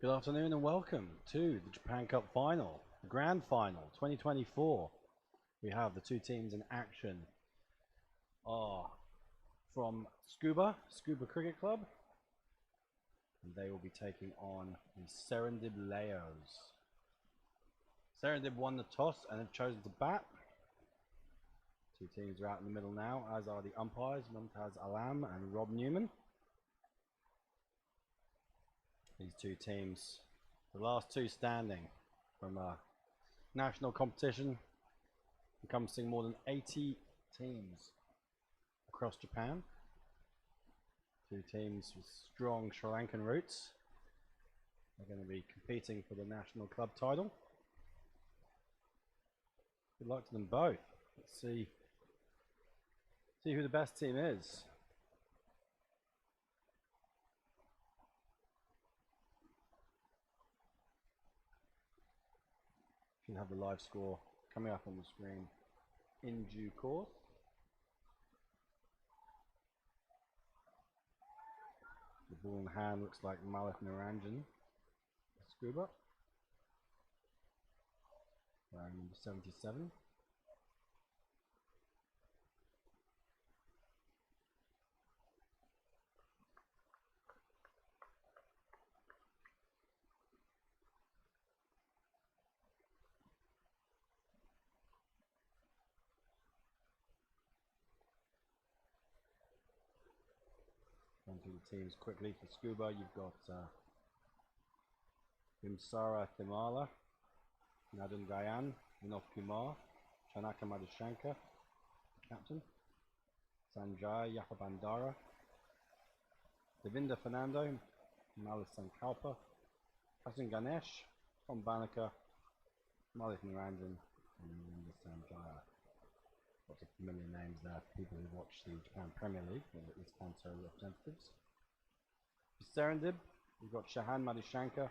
Good afternoon and welcome to the Japan Cup Final, the Grand Final 2024. We have the two teams in action from Tsukuba Cricket Club. And they will be taking on the Serendib Leos. Serendib won the toss and have chosen to bat. Two teams are out in the middle now, as are the umpires, Mumtaz Alam and Rob Newman. These two teams, the last two standing from a national competition encompassing more than 80 teams across Japan. Two teams with strong Sri Lankan roots. They're going to be competing for the national club title. Good luck to them both. Let's see who the best team is. Should have the live score coming up on the screen in due course. The ball in hand looks like Malik Naranjan, Tsukuba, wearing number 77. Run through the teams quickly. For Tsukuba, you've got Bimsara Thimala, Nadun Gayan, Vinod Kumar, Chanaka Madhushankar, captain, Sanjay Yapabandara, Devinda Fernando, Malis Sankalpa, Hassan Ganesh, Tom Banaka, Malik Naranjan, and Devinda Sanjaya. Lots of familiar names there, people who watch the Japan Premier League, or at least Kanto representatives. For Serendib, we've got Shahan Madhushankar,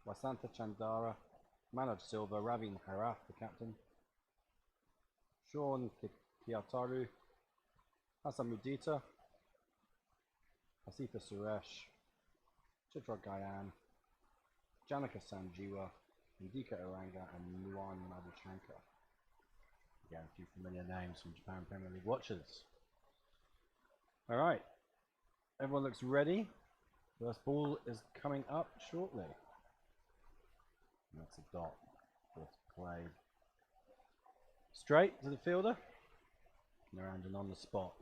Vasanta Chandara, Manoj Silva, Ravin Harath, the captain, Sean Kiataru, Hassan Mudita, Hasitha Suresh, Chitra Gayan, Janaka Sanjiwa, Indika Oranga, and Nuwan Madhushankar. Again, a few familiar names from Japan Premier League watchers. Alright, everyone looks ready. First ball is coming up shortly. And that's a dot. First played straight to the fielder. Naranjan on the spot.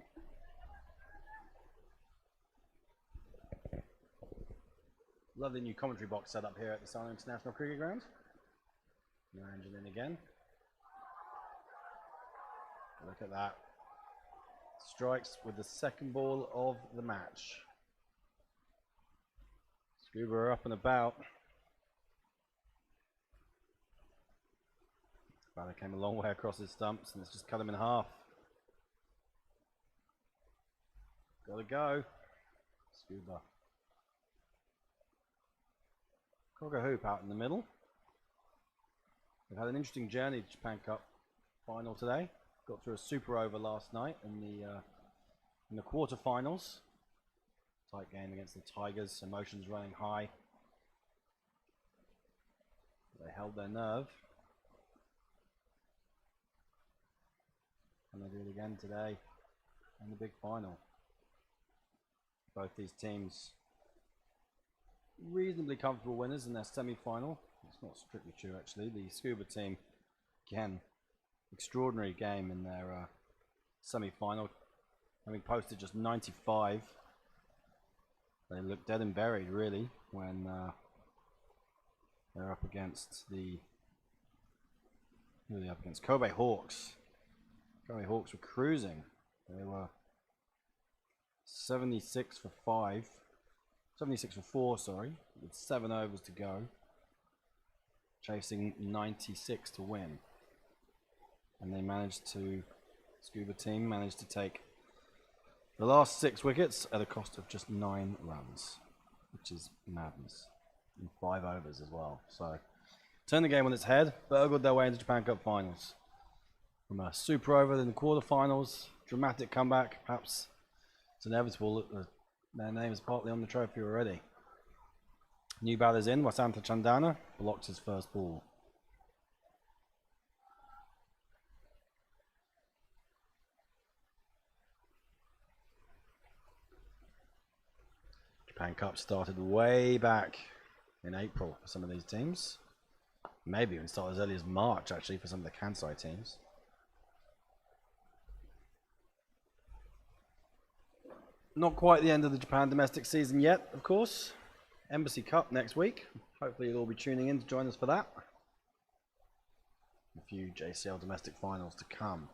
Lovely new commentary box set up here at the Sano International Cricket Ground. Naranjan in again. Look at that. Strikes with the second ball of the match. Tsukuba up and about. Batter came a long way across his stumps and it's just cut him in half. Gotta go. Tsukuba. Cogger Hoop out in the middle. We've had an interesting journey to Japan Cup final today. Got through a super over last night in the quarterfinals. Tight game against the Tigers, emotions running high. They held their nerve. And they do it again today in the big final. Both these teams reasonably comfortable winners in their semi-final. It's not strictly true actually. The Tsukuba team, again, extraordinary game in their semi-final, having posted just 95. They looked dead and buried really when they're up against Kobe Hawks. Kobe Hawks were cruising. They were 76 for 4, sorry, with 7 overs to go, chasing 96 to win. And they Tsukuba team managed to take the last 6 wickets at a cost of just 9 runs, which is madness, in 5 overs as well. So, turned the game on its head, burgled their way into Japan Cup finals. From a super over in the quarterfinals, dramatic comeback, perhaps it's inevitable that their name is partly on the trophy already. New batters in. Wasanta Chandana blocks his first ball. Japan Cup started way back in April for some of these teams. Maybe even started as early as March, actually, for some of the Kansai teams. Not quite the end of the Japan domestic season yet, of course. Embassy Cup next week. Hopefully you'll all be tuning in to join us for that. A few JCL domestic finals to come.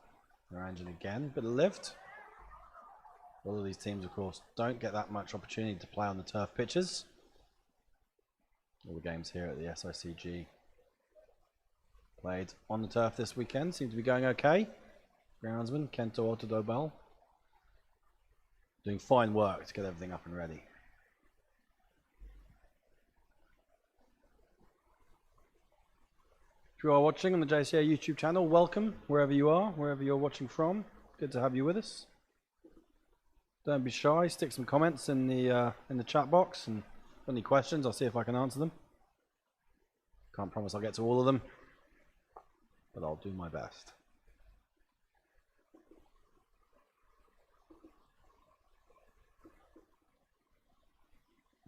Naranjan again, bit of lift. All of these teams, of course, don't get that much opportunity to play on the turf pitches. All the games here at the SICG played on the turf this weekend seem to be going okay. Groundsman Kento Otodobel doing fine work to get everything up and ready. If you are watching on the JCA YouTube channel, welcome wherever you are, wherever you're watching from. Good to have you with us. Don't be shy. Stick some comments in the chat box, and any questions, I'll see if I can answer them. Can't promise I'll get to all of them, but I'll do my best.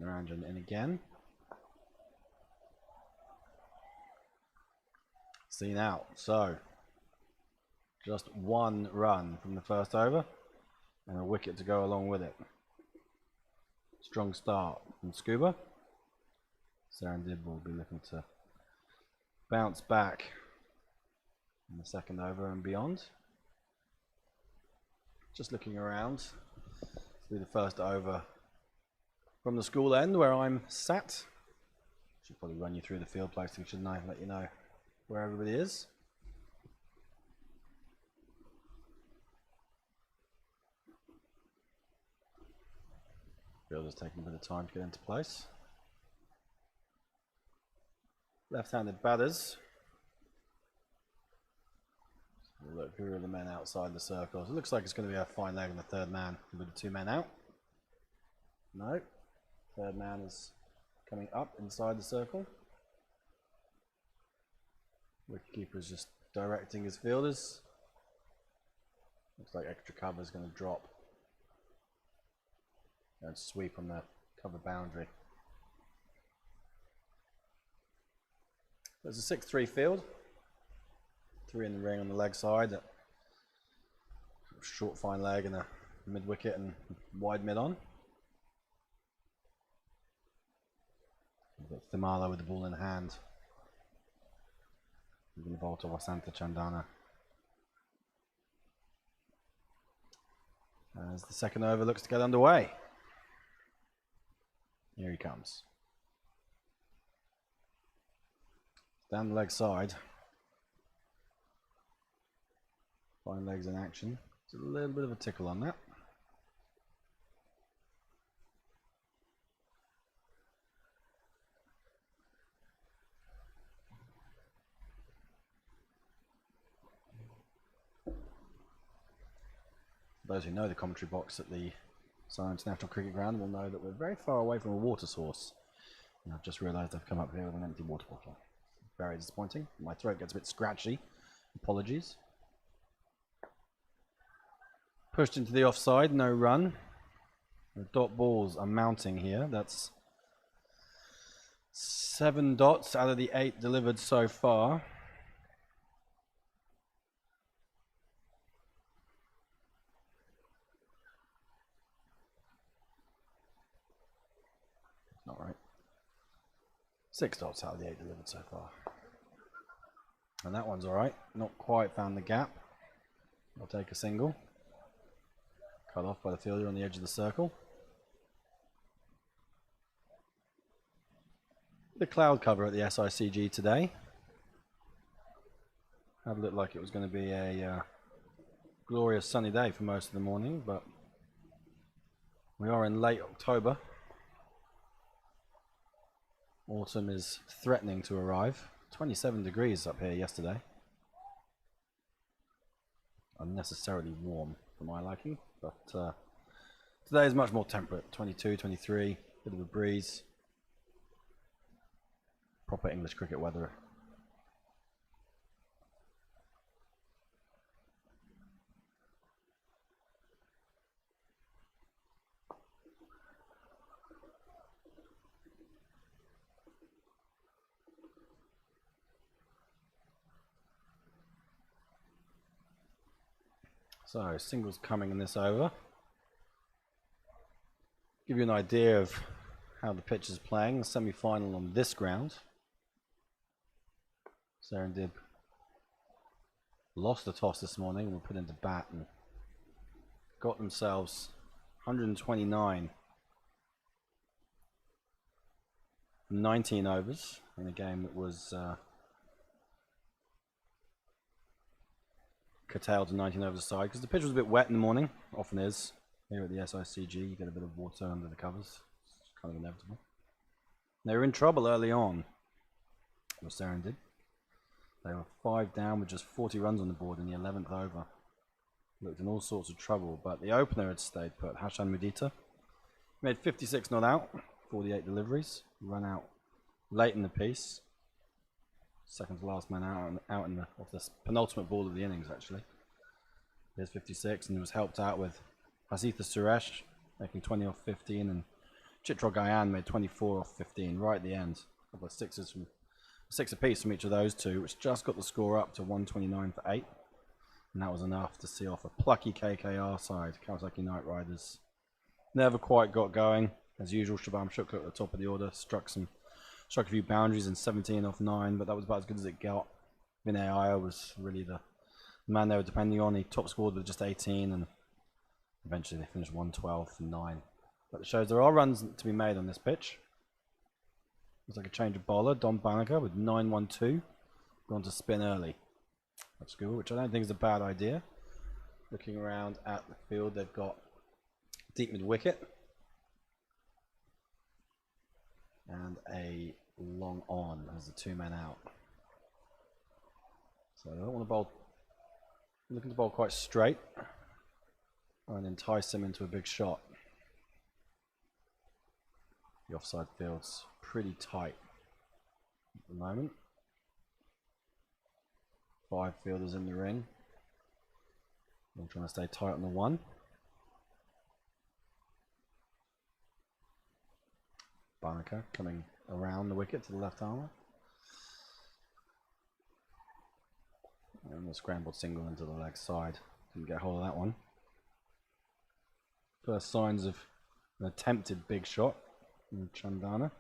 Naranjan in again. Seen out. So just one run from the first over and a wicket to go along with it. Strong start from Scuba. Sarandib will be looking to bounce back in the second over and beyond. Just looking around through the first over from the school end where I'm sat. Should probably run you through the field placing, shouldn't I? Let you know where everybody is. Fielder's taking a bit of time to get into place. Left-handed batters. Look, who are the men outside the circles? It looks like it's going to be a fine leg and the third man with the two men out. No, third man is coming up inside the circle. Wicketkeeper is just directing his fielders. Looks like extra cover is going to drop and sweep on the cover boundary. There's a 6-3 field. 3 in the ring on the leg side. Short fine leg and a mid wicket and wide mid on. We've got Thimala with the ball in hand. Moving the ball to Wasanta Chandana. As the second over looks to get underway. Here he comes. Down the leg side. Fine legs in action. There's a little bit of a tickle on that. Those who know the commentary box at the Surrey International Cricket Ground will know that we're very far away from a water source. And I've just realised I've come up here with an empty water bottle. Very disappointing. My throat gets a bit scratchy. Apologies. Pushed into the offside, no run. The dot balls are mounting here. That's 7 dots out of the 8 delivered so far. Not right. 6 dots out of the 8 delivered so far. And that one's alright. Not quite found the gap. I'll take a single. Cut off by the fielder on the edge of the circle. The cloud cover at the SICG today. Had looked like it was going to be a glorious sunny day for most of the morning, but we are in late October. Autumn is threatening to arrive. 27 degrees up here yesterday. Unnecessarily warm for my liking, but today is much more temperate. 22, 23, bit of a breeze. proper English cricket weather. So, singles coming in this over. Give you an idea of how the pitch is playing. The semi-final on this ground. Serendib lost the toss this morning and were put into bat and got themselves 129 from 19 overs in a game that was curtailed to 19 overs aside because the pitch was a bit wet in the morning. Often is here at the SICG. You get a bit of water under the covers. It's kind of inevitable. They were in trouble early on. It was Serendib. They were 5 down with just 40 runs on the board in the 11th over. Looked in all sorts of trouble, but the opener had stayed put. Hashan Mudita made 56 not out, 48 deliveries, run out late in the piece. Second to last man out in off the penultimate ball of the innings, actually. Here's 56, and he was helped out with Hasitha Suresh making 20 off 15, and Chitra Gayan made 24 off 15 right at the end. A couple of sixes from 6 apiece from each of those two, which just got the score up to 129 for 8, and that was enough to see off a plucky KKR side. Kawasaki Knight Riders never quite got going. As usual, Shabam Shukla at the top of the order struck a few boundaries in 17 off 9, but that was about as good as it got. Vinay Iyer was really the man they were depending on. He top scored with just 18, and eventually they finished 112 for 9. But it shows there are runs to be made on this pitch. Looks like a change of bowler. Don Banneker with 9-1-2. Gone to spin early. That's good, which I don't think is a bad idea. Looking around at the field, they've got deep mid wicket and a long on as the 2 men out. So they don't want to bowl. Looking to bowl quite straight and entice him into a big shot. The offside field's pretty tight at the moment. 5 fielders in the ring. I'm trying to stay tight on the 1. Banneker coming around the wicket to the left armour. And the scrambled single into the leg side. Didn't get hold of that one. First signs of an attempted big shot from Chandana.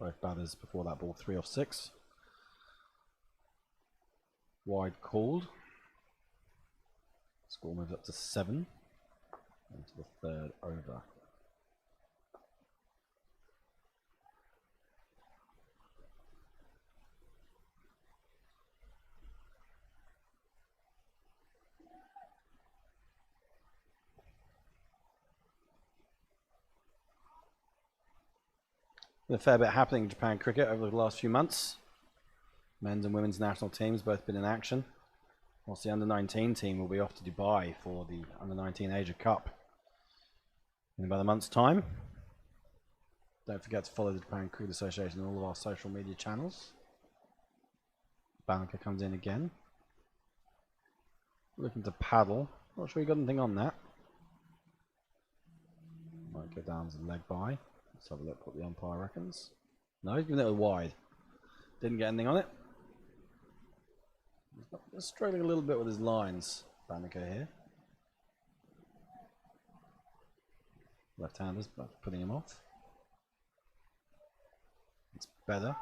Both batters before that ball 3 off 6. Wide called. Score moves up to 7 into the 3rd over. A fair bit happening in Japan cricket over the last few months. Men's and women's national teams both been in action, whilst the under-19 team will be off to Dubai for the under-19 Asia Cup in about a month's time. Don't forget to follow the Japan Cricket Association on all of our social media channels. Banneker comes in again. Looking to paddle. Not sure he got anything on that. Might go down as a leg by. Let's have a look what the umpire reckons. No, he's giving it a wide. Didn't get anything on it. He's struggling a little bit with his lines, Banneker here. Left-handers putting him off. It's better.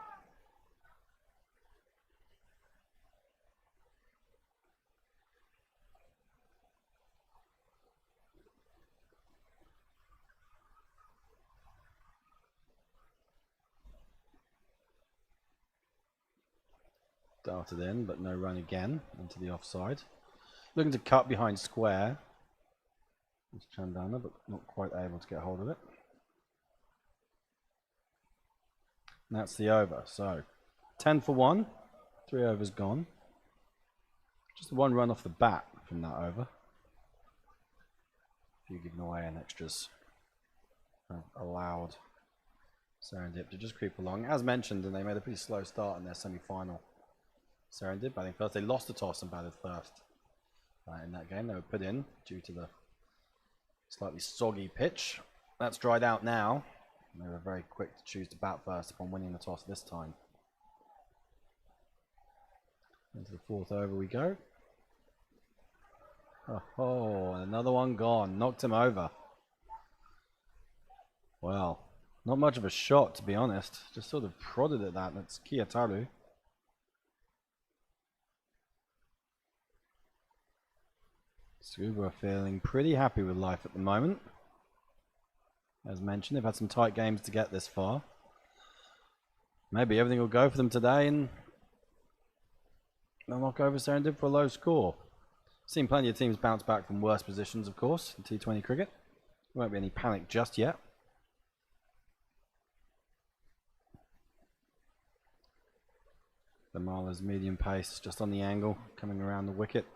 Darted in, but no run again into the offside. Looking to cut behind square. It's Chandana, but not quite able to get hold of it. And that's the over. So 10 for 1, 3 overs gone. Just 1 run off the bat from that over. A few given away and extras allowed Serendip to just creep along. As mentioned, and they made a pretty slow start in their semi-final. Serendip batting first. They lost the toss and batted first in that game. They were put in due to the slightly soggy pitch. That's dried out now. They were very quick to choose to bat first upon winning the toss this time. Into the fourth over we go. Oh, and another one gone. Knocked him over. Well, not much of a shot, to be honest. Just sort of prodded at that. That's Kiyataru. Scuba are feeling pretty happy with life at the moment. As mentioned, they've had some tight games to get this far. Maybe everything will go for them today and they'll knock over Serendip for a low score. Seen plenty of teams bounce back from worse positions, of course, in T20 cricket. There won't be any panic just yet. The Marla's medium pace just on the angle, coming around the wicket.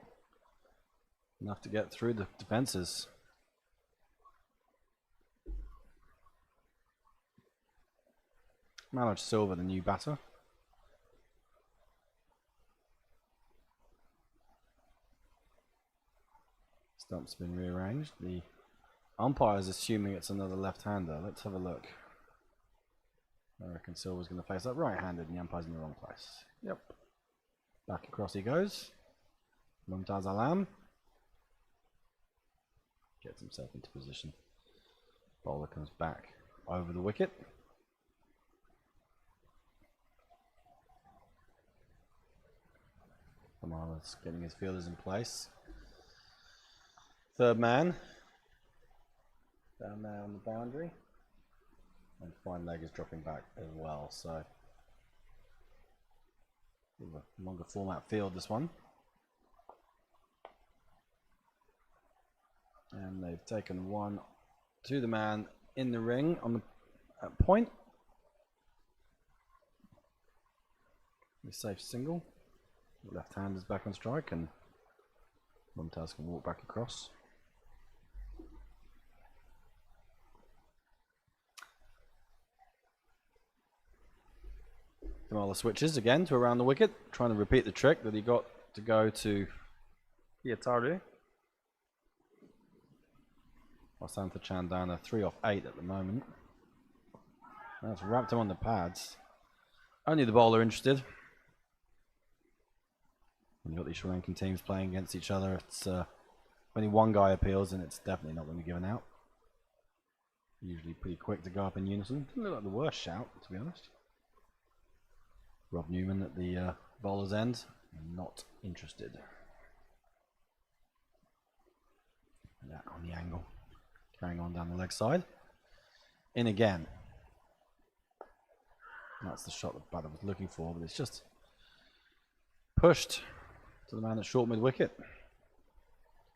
Enough to get through the defences. Malaj Silva, the new batter. Stump's been rearranged. The umpire is assuming it's another left-hander. Let's have a look. I reckon Silva's going to face up right-handed and the umpire's in the wrong place. Yep. Back across he goes. Mumtaz Alam gets himself into position. Bowler comes back over the wicket. Kamala's getting his fielders in place. Third man down there on the boundary. And fine leg is dropping back as well, so a longer format field this one. And they've taken one to the man in the ring on the point. A safe single. The left hand is back on strike and Mumtaz can walk back across. Kamala switches again to around the wicket, trying to repeat the trick that he got to go to Kiyataru. Vasantha Chandana 3 off 8 at the moment. That's wrapped him on the pads. Only the bowler interested. When you've got these Sri Lankan teams playing against each other, it's only one guy appeals and it's definitely not going to be given out. Usually pretty quick to go up in unison. Doesn't look like the worst shout, to be honest. Rob Newman at the bowler's end, not interested. And that on the angle. Carrying on down the leg side. In again. And that's the shot that batter was looking for, but it's just pushed to the man at short mid wicket.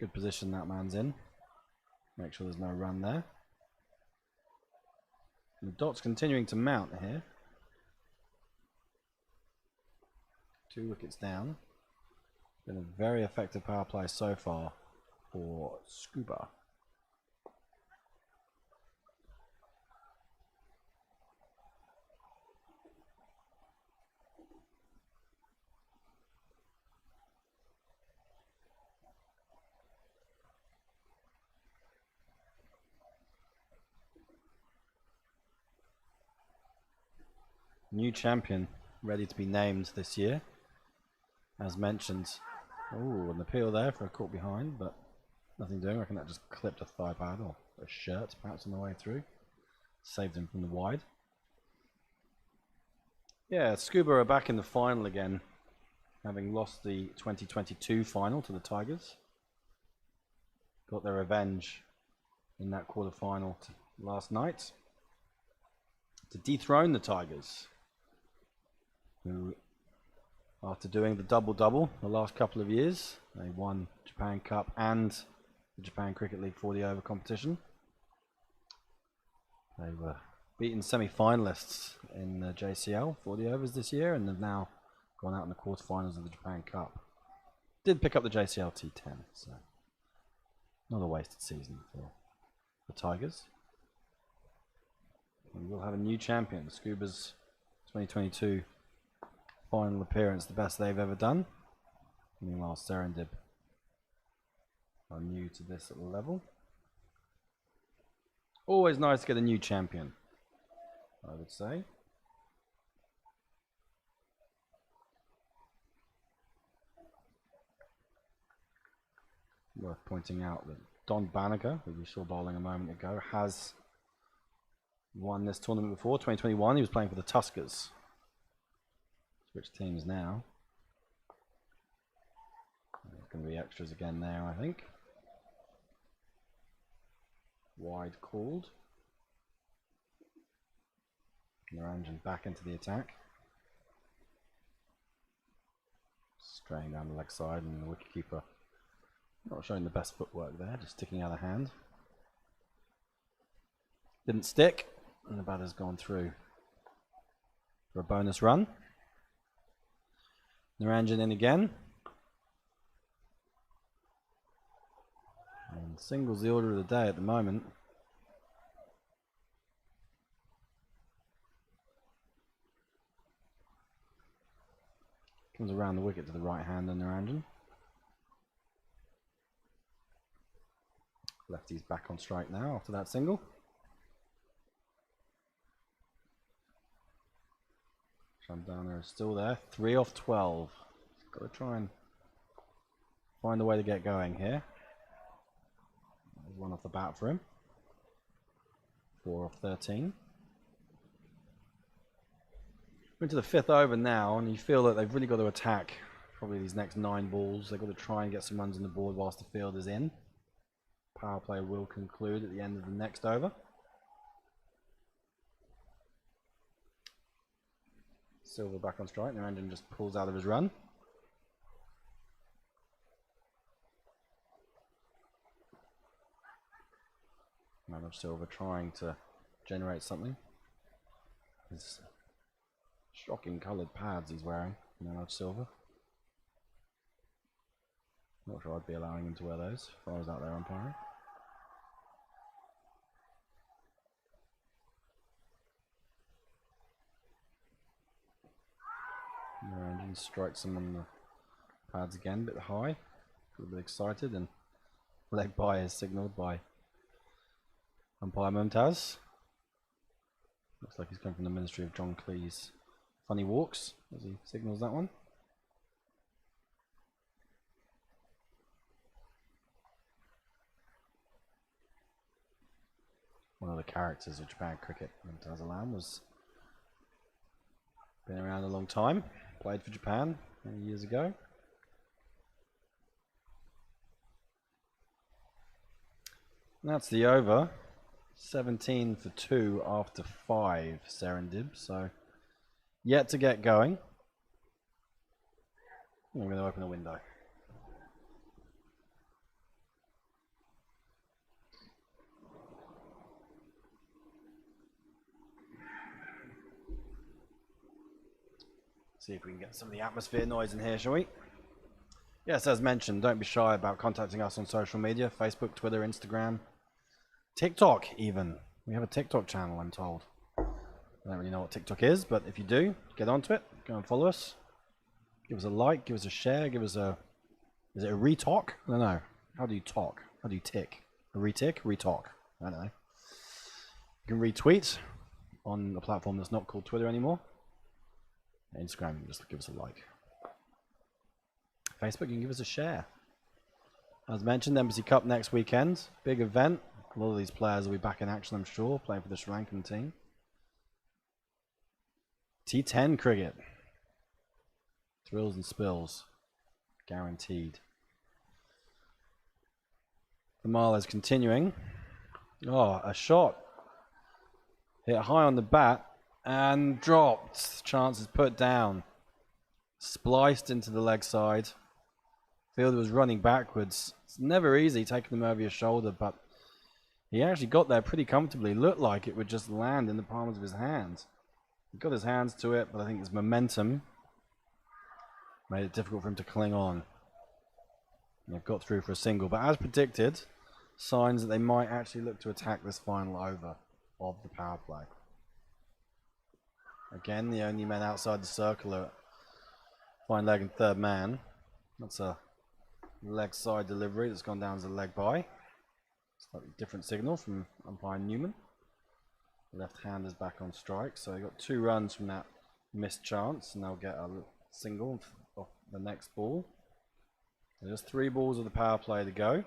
Good position that man's in. Make sure there's no run there. And the dot's continuing to mount here. 2 wickets down. Been a very effective power play so far for Scuba. New champion ready to be named this year. As mentioned, oh, an appeal there for a caught behind, but nothing doing. I reckon that just clipped a thigh pad or a shirt perhaps on the way through. Saved him from the wide. Yeah, Scuba are back in the final again, having lost the 2022 final to the Tigers. Got their revenge in that quarter-final last night to dethrone the Tigers, who, after doing the double-double the last couple of years, they won Japan Cup and the Japan Cricket League 40 over competition. They were beaten semi-finalists in the JCL 40 overs this year and have now gone out in the quarterfinals of the Japan Cup. Did pick up the JCL T10, so not a wasted season for the Tigers. And we'll have a new champion. Scuba's 2022 final appearance, the best they've ever done. Meanwhile, Serendib are new to this level. Always nice to get a new champion, I would say. Worth pointing out that Don Banneker, who we saw bowling a moment ago, has won this tournament before. 2021, he was playing for the Tuskers. Switch teams now. There's going to be extras again there, I think. Wide called. Naranjan back into the attack. Straying down the leg side, and the wicketkeeper not showing the best footwork there, just sticking out of hand. Didn't stick, and the batter's gone through for a bonus run. Naranjan in again. And singles the order of the day at the moment. Comes around the wicket to the right hand on Naranjan. Lefty's back on strike now after that single. Shandana is still there. 3 off 12. Got to try and find a way to get going here. There's one off the bat for him. 4 off 13. We're into the 5th over now, and you feel that they've really got to attack probably these next 9 balls. They've got to try and get some runs on the board whilst the field is in. Power play will conclude at the end of the next over. Silver back on strike. Naranjan just pulls out of his run. Manoj Silva trying to generate something. His shocking coloured pads he's wearing, Manoj Silva. Not sure I'd be allowing him to wear those if I was out there umpiring. Naranjan strikes him on the pads again, a bit high, a little bit excited, and leg by is signalled by umpire Mumtaz. Looks like he's come from the ministry of John Cleese. Funny walks as he signals that one. One of the characters of Japan cricket, Mumtaz Alam, was been around a long time. Played for Japan many years ago. And that's the over. 17 for 2 after 5 Serendib, so yet to get going. I'm going to open a window. See if we can get some of the atmosphere noise in here, shall we? Yes, as mentioned, don't be shy about contacting us on social media. Facebook, Twitter, Instagram, TikTok even. We have a TikTok channel, I'm told. I don't really know what TikTok is, but if you do, get onto it. Go and follow us. Give us a like, give us a share, give us a... Is it a retalk? I don't know. How do you talk? How do you tick? A retick? Retalk. I don't know. You can retweet on a platform that's not called Twitter anymore. Instagram, you can just give us a like. Facebook, you can give us a share. As mentioned, Embassy Cup next weekend. Big event. A lot of these players will be back in action, I'm sure, playing for the Sri Lankan team. T10 cricket. Thrills and spills. Guaranteed. The mile is continuing. Oh, a shot. Hit high on the bat and dropped. Chance is put down. Spliced into the leg side. Fielder was running backwards. It's never easy taking them over your shoulder, but he actually got there pretty comfortably. Looked like it would just land in the palms of his hands. He got his hands to it, but I think his momentum made it difficult for him to cling on. And they've got through for a single, but as predicted, signs that they might actually look to attack this final over of the power play. Again, the only men outside the circle are fine leg and third man. That's a leg side delivery that's gone down as a leg by. Slightly different signal from umpire Newman. Left hand is back on strike, so they got 2 runs from that missed chance, and they'll get a single off the next ball. So just 3 balls of the power play to go.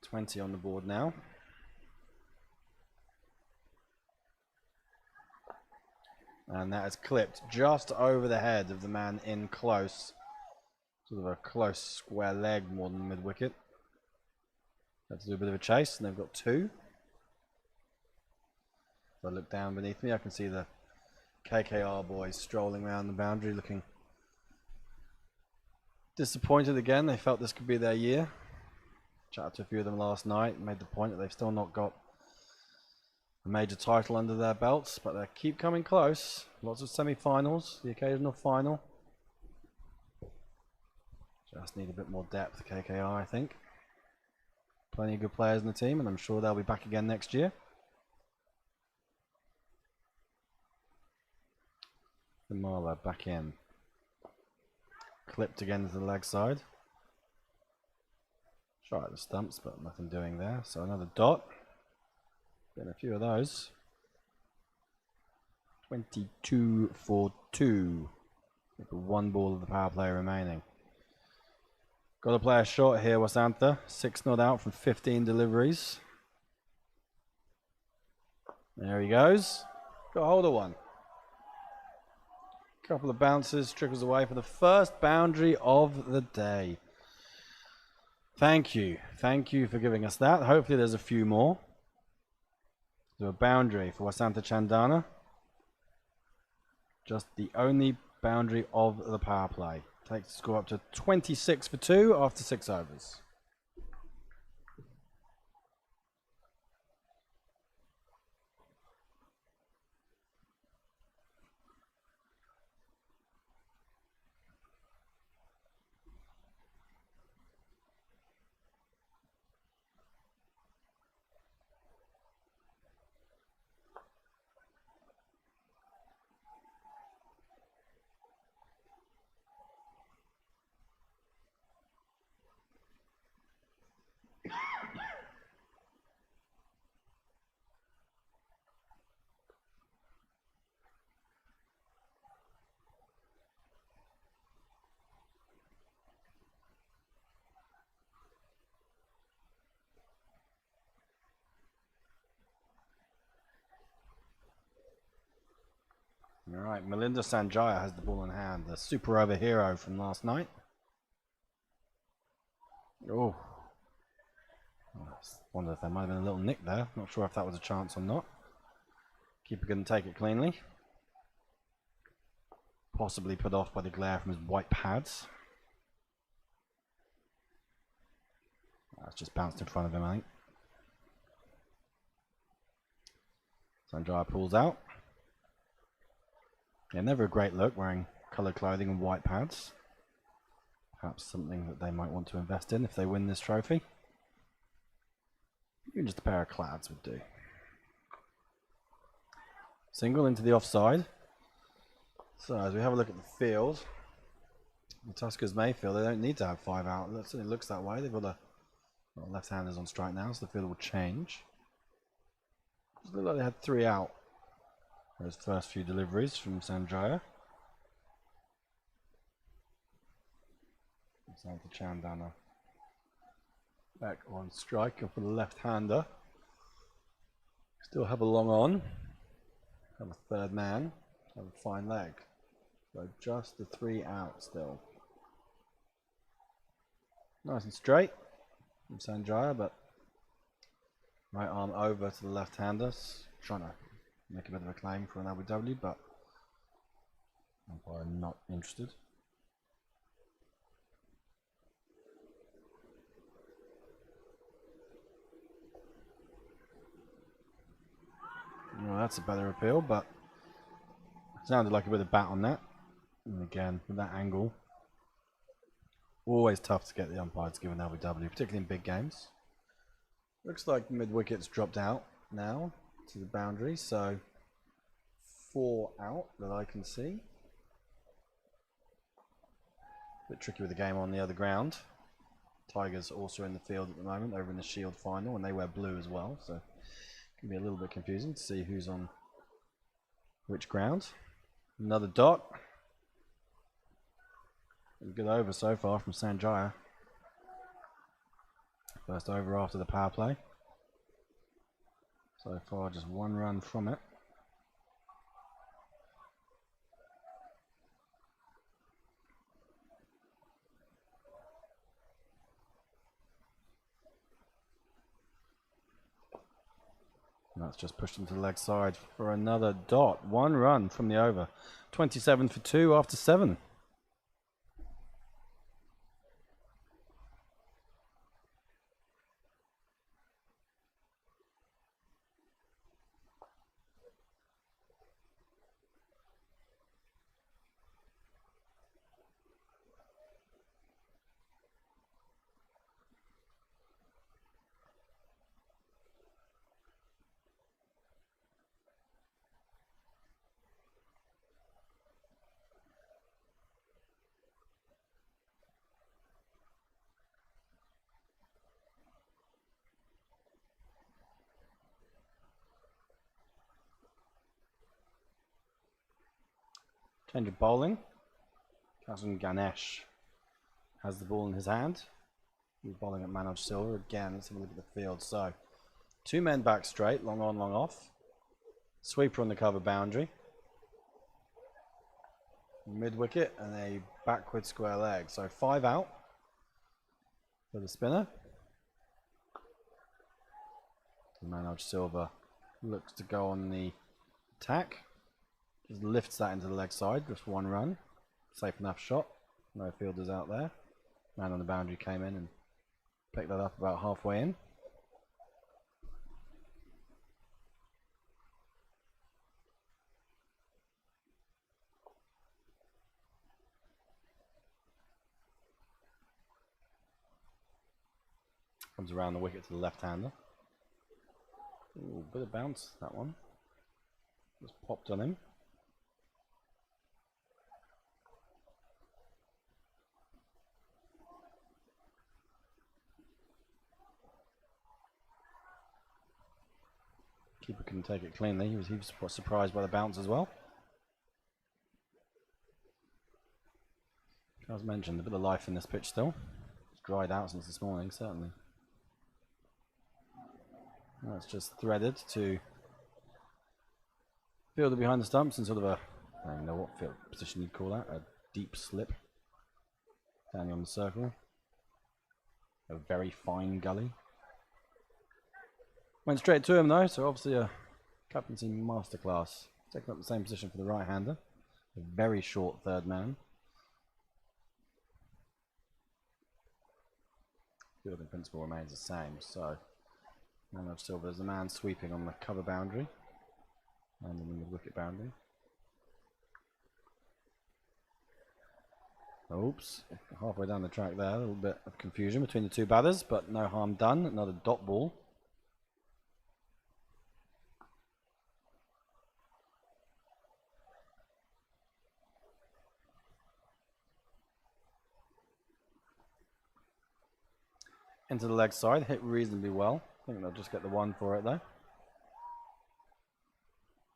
20 on the board now. And that is clipped just over the head of the man in close. Sort of a close square leg more than mid wicket. Had to do a bit of a chase, and they've got 2. If I look down beneath me, I can see the KKR boys strolling around the boundary looking disappointed again. They felt this could be their year. Chatted to a few of them last night, made the point that they've still not got a major title under their belts, but they keep coming close. Lots of semi-finals, the occasional final. Just need a bit more depth, KKR, I think. Plenty of good players in the team, and I'm sure they'll be back again next year. Marla back in. Clipped again to the leg side. Try at the stumps, but nothing doing there. So another dot. Getting a few of those. 22 for 2. With 1 ball of the power play remaining. Got to play a shot here, Wasantha. 6 not out from 15 deliveries. There he goes. Got a hold of one. Couple of bounces, trickles away for the first boundary of the day. Thank you for giving us that. Hopefully there's a few more. So a boundary for Wasantha Chandana. Just the only boundary of the power play. Takes the score up to 26 for 2 after 6 overs. Alright, Melinda Sanjaya has the ball in hand, the super over hero from last night. Oh. I wonder if there might have been a little nick there. Not sure if that was a chance or not. Keeper going to take it cleanly. Possibly put off by the glare from his white pads. That's just bounced in front of him, I think. Sanjaya pulls out. Yeah, never a great look wearing coloured clothing and white pads. Perhaps something that they might want to invest in if they win this trophy. Even just a pair of clads would do. Single into the offside. So as we have a look at the field, the Tuskers Mayfield, they don't need to have 5 out. It certainly looks that way. They've got a left-handers on strike now, so the field will change. It looked like they had 3 out. Those first few deliveries from Sanjaya. Wasantha Chandana back on striker for the left-hander. Still have a long on. Have a third man. Have a fine leg. So just the 3 out still. Nice and straight from Sanjaya, but right arm over to the left-hander. Trying to make a bit of a claim for an Abu Dhabi, but I'm not interested. Well, that's a better appeal, but it sounded like a bit of bat on that. And again, with that angle, always tough to get the umpire to give an Abu Dhabi, particularly in big games. Looks like mid wicket's dropped out now. to the boundary, so 4 out that I can see. Bit tricky with the game on the other ground. Tigers also in the field at the moment, over in the Shield final, and they wear blue as well, so it can be a little bit confusing to see who's on which ground. Another dot. A good over so far from Sanjaya. First over after the power play. So far just 1 run from it. And that's just pushed into the leg side for another dot. 1 run from the over. 27 for 2 after 7. Change of bowling. Cousin Ganesh has the ball in his hand. He's bowling at Manoj Silva again. Let's have a look at the field. So, 2 men back straight, long on, long off. Sweeper on the cover boundary. Mid wicket and a backward square leg. So 5 out for the spinner. Manoj Silva looks to go on the attack. Just lifts that into the leg side, just 1 run. Safe enough shot. No fielders out there. Man on the boundary came in and picked that up about halfway in. Comes around the wicket to the left-hander. Ooh, bit of bounce, that one. Just popped on him. Keeper couldn't take it cleanly. He was surprised by the bounce as well. As mentioned, a bit of life in this pitch still. It's dried out since this morning, certainly. That's just threaded to fielder behind the stumps in sort of a, I don't know what field position you'd call that, a deep slip. Standing on the circle. A very fine gully. Went straight to him though, so obviously a captaincy masterclass. Taking up the same position for the right-hander. A very short third man. Fielding principle remains the same, so Manoj Silva is the man sweeping on the cover boundary and on the mid-wicket boundary. Oops, halfway down the track there, a little bit of confusion between the 2 batters, but no harm done. Another dot ball. Into the leg side, hit reasonably well. I think they'll just get the 1 for it though.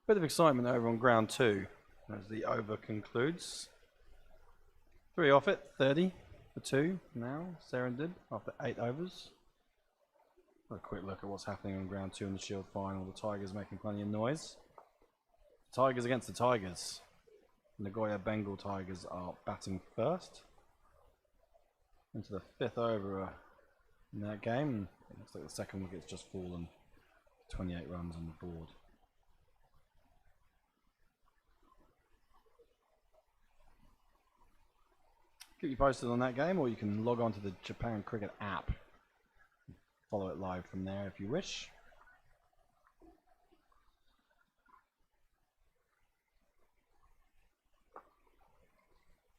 Bit of excitement over on ground 2 as the over concludes. 3 off it, 30 for 2 now. Seren did after 8 overs. A quick look at what's happening on ground 2 in the Shield final. The Tigers making plenty of noise. Tigers against the Tigers. Nagoya Bengal Tigers are batting first. Into the 5th over in that game. It looks like the second wicket's just fallen. 28 runs on the board. Keep you posted on that game, or you can log on to the Japan Cricket app. Follow it live from there if you wish.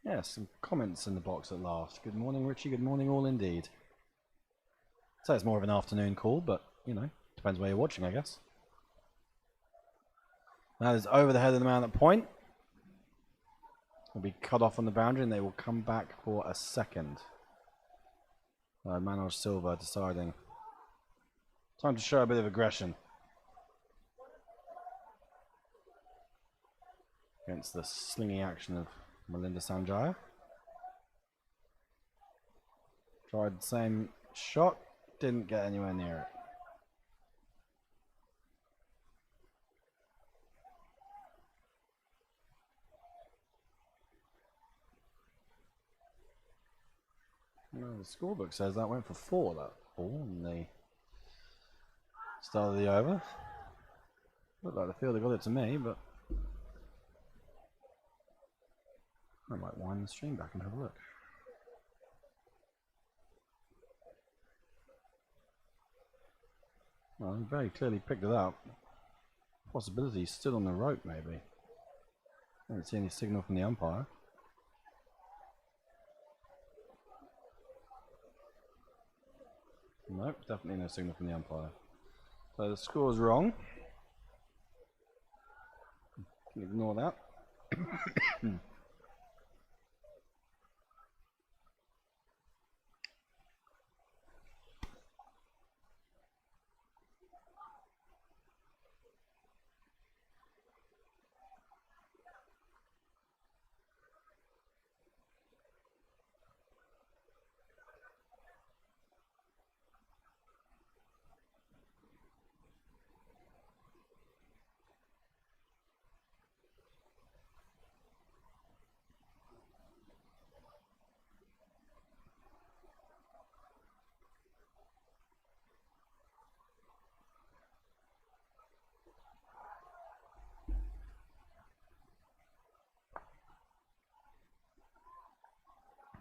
Yeah, some comments in the box at last. Good morning, Richie. Good morning, all indeed. So it's more of an afternoon call, but, you know, depends where you're watching, I guess. That is over the head of the man at point. Will be cut off on the boundary and they will come back for a second. Manoj Silva deciding. Time to show a bit of aggression. Against the slinging action of Melinda Sanjaya. Tried the same shot, didn't get anywhere near it. Well, the scorebook says that went for 4, that ball, in the start of the over. Looked like the fielder got it to me, but I might wind the stream back and have a look. Well, he very clearly picked it up. Possibility he's still on the rope, maybe. I don't see any signal from the umpire. Nope, definitely no signal from the umpire. So the score is wrong. Can ignore that.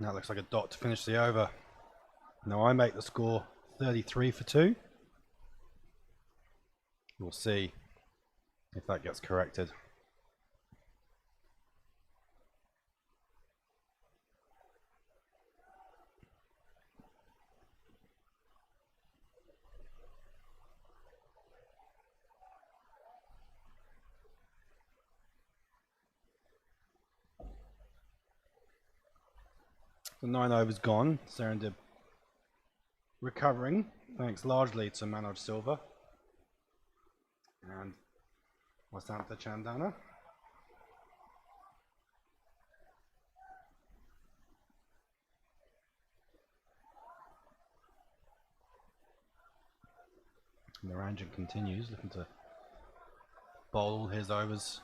That looks like a dot to finish the over. Now I make the score 33 for 2. We'll see if that gets corrected. The 9 overs gone. Serendip recovering, thanks largely to Manoj Silva and Vasantha Chandana. And the Ranjan continues, looking to bowl his overs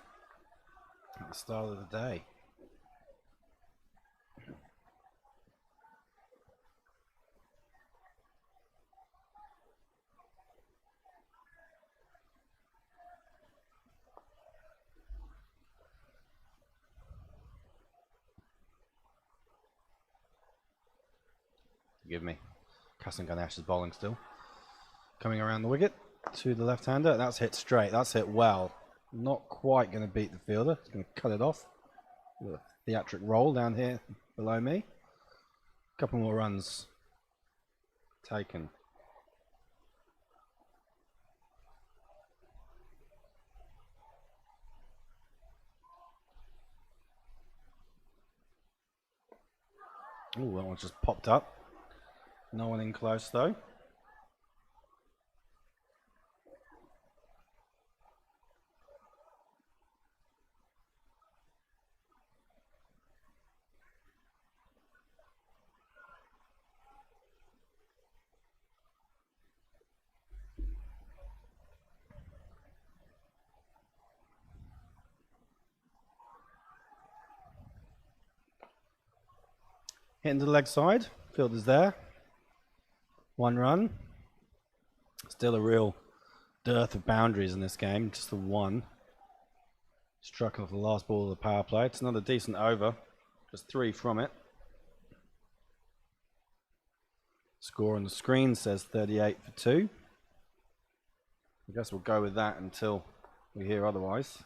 at the start of the day. Forgive me. Kasan Ganesh is bowling still. Coming around the wicket to the left-hander. That's hit straight. That's hit well. Not quite going to beat the fielder. He's going to cut it off. With a theatric roll down here below me. A couple more runs taken. Ooh, that one just popped up. No one in close though. Hitting to the leg side. Fielder's there. 1 run. Still a real dearth of boundaries in this game. Just the one. Struck off the last ball of the power play. It's another decent over. Just 3 from it. Score on the screen says 38 for 2. I guess we'll go with that until we hear otherwise.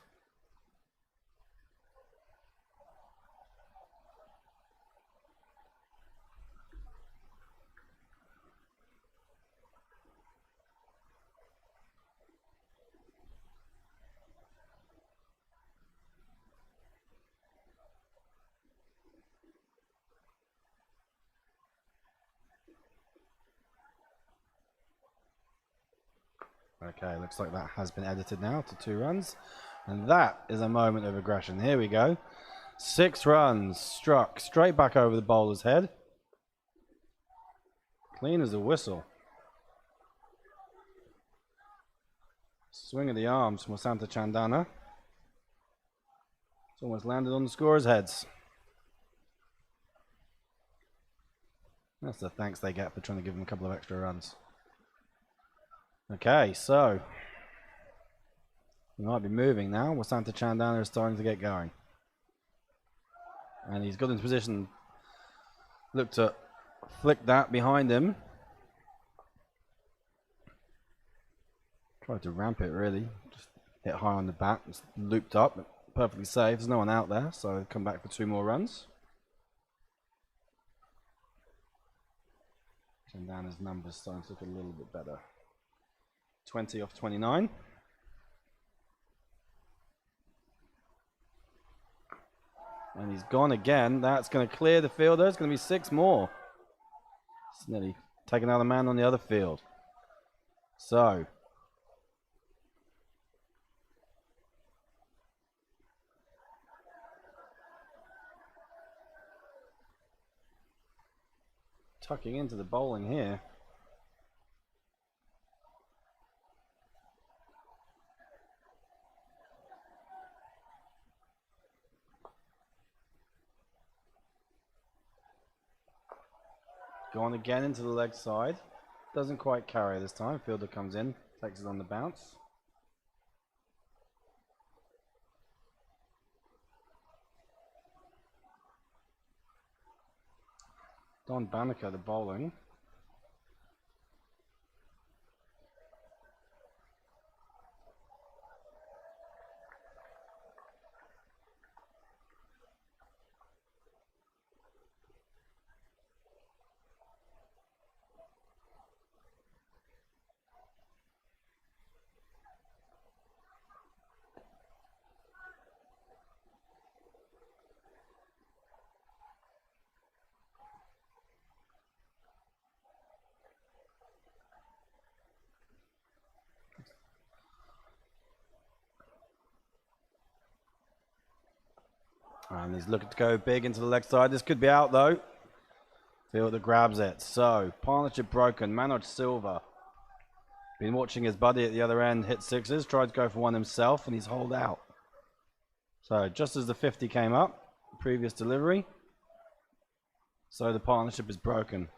Okay, looks like that has been edited now to 2 runs. And that is a moment of aggression. Here we go. 6 runs struck straight back over the bowler's head. Clean as a whistle. Swing of the arms from Wasantha Chandana. It's almost landed on the scorers' heads. That's the thanks they get for trying to give them a couple of extra runs. Okay, so he might be moving now. Wasantha Chandana is starting to get going. And he's got into position. Looked to flick that behind him. Tried to ramp it really. Just hit high on the bat. It's looped up. Perfectly safe. There's no one out there. So come back for 2 more runs. Chandana's numbers starting to look a little bit better. 20 off 29. And he's gone again. That's going to clear the field. There's going to be 6 more. It's nearly taken out a man on the other field. So tucking into the bowling here. Gone again into the leg side. Doesn't quite carry this time. Fielder comes in, takes it on the bounce. Don Banneker, the bowling. And he's looking to go big into the leg side. This could be out though. Fielder grabs it. So, partnership broken. Manoj Silva. Been watching his buddy at the other end hit 6s. Tried to go for one himself and he's holed out. So, just as the 50 came up, previous delivery. So, the partnership is broken.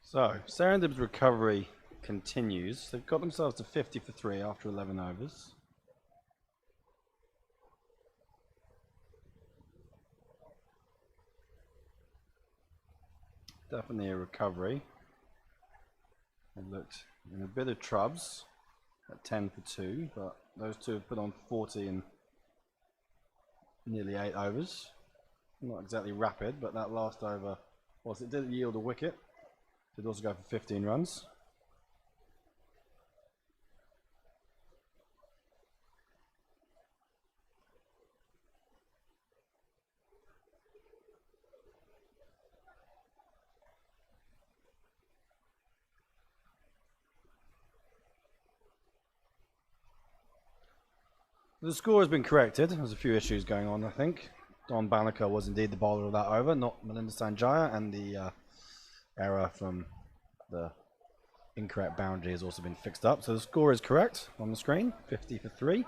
So, Serendip's recovery continues. They've got themselves to 50 for 3 after 11 overs. Definitely a recovery. They looked in a bit of trubs at 10 for 2, but those two have put on 40 in nearly 8 overs. Not exactly rapid, but that last over, whilst it did yield a wicket, did also go for 15 runs. The score has been corrected. There's a few issues going on, I think. Don Banneker was indeed the bowler of that over, not Melinda Sanjaya, and the error from the incorrect boundary has also been fixed up. So the score is correct on the screen, 50 for 3,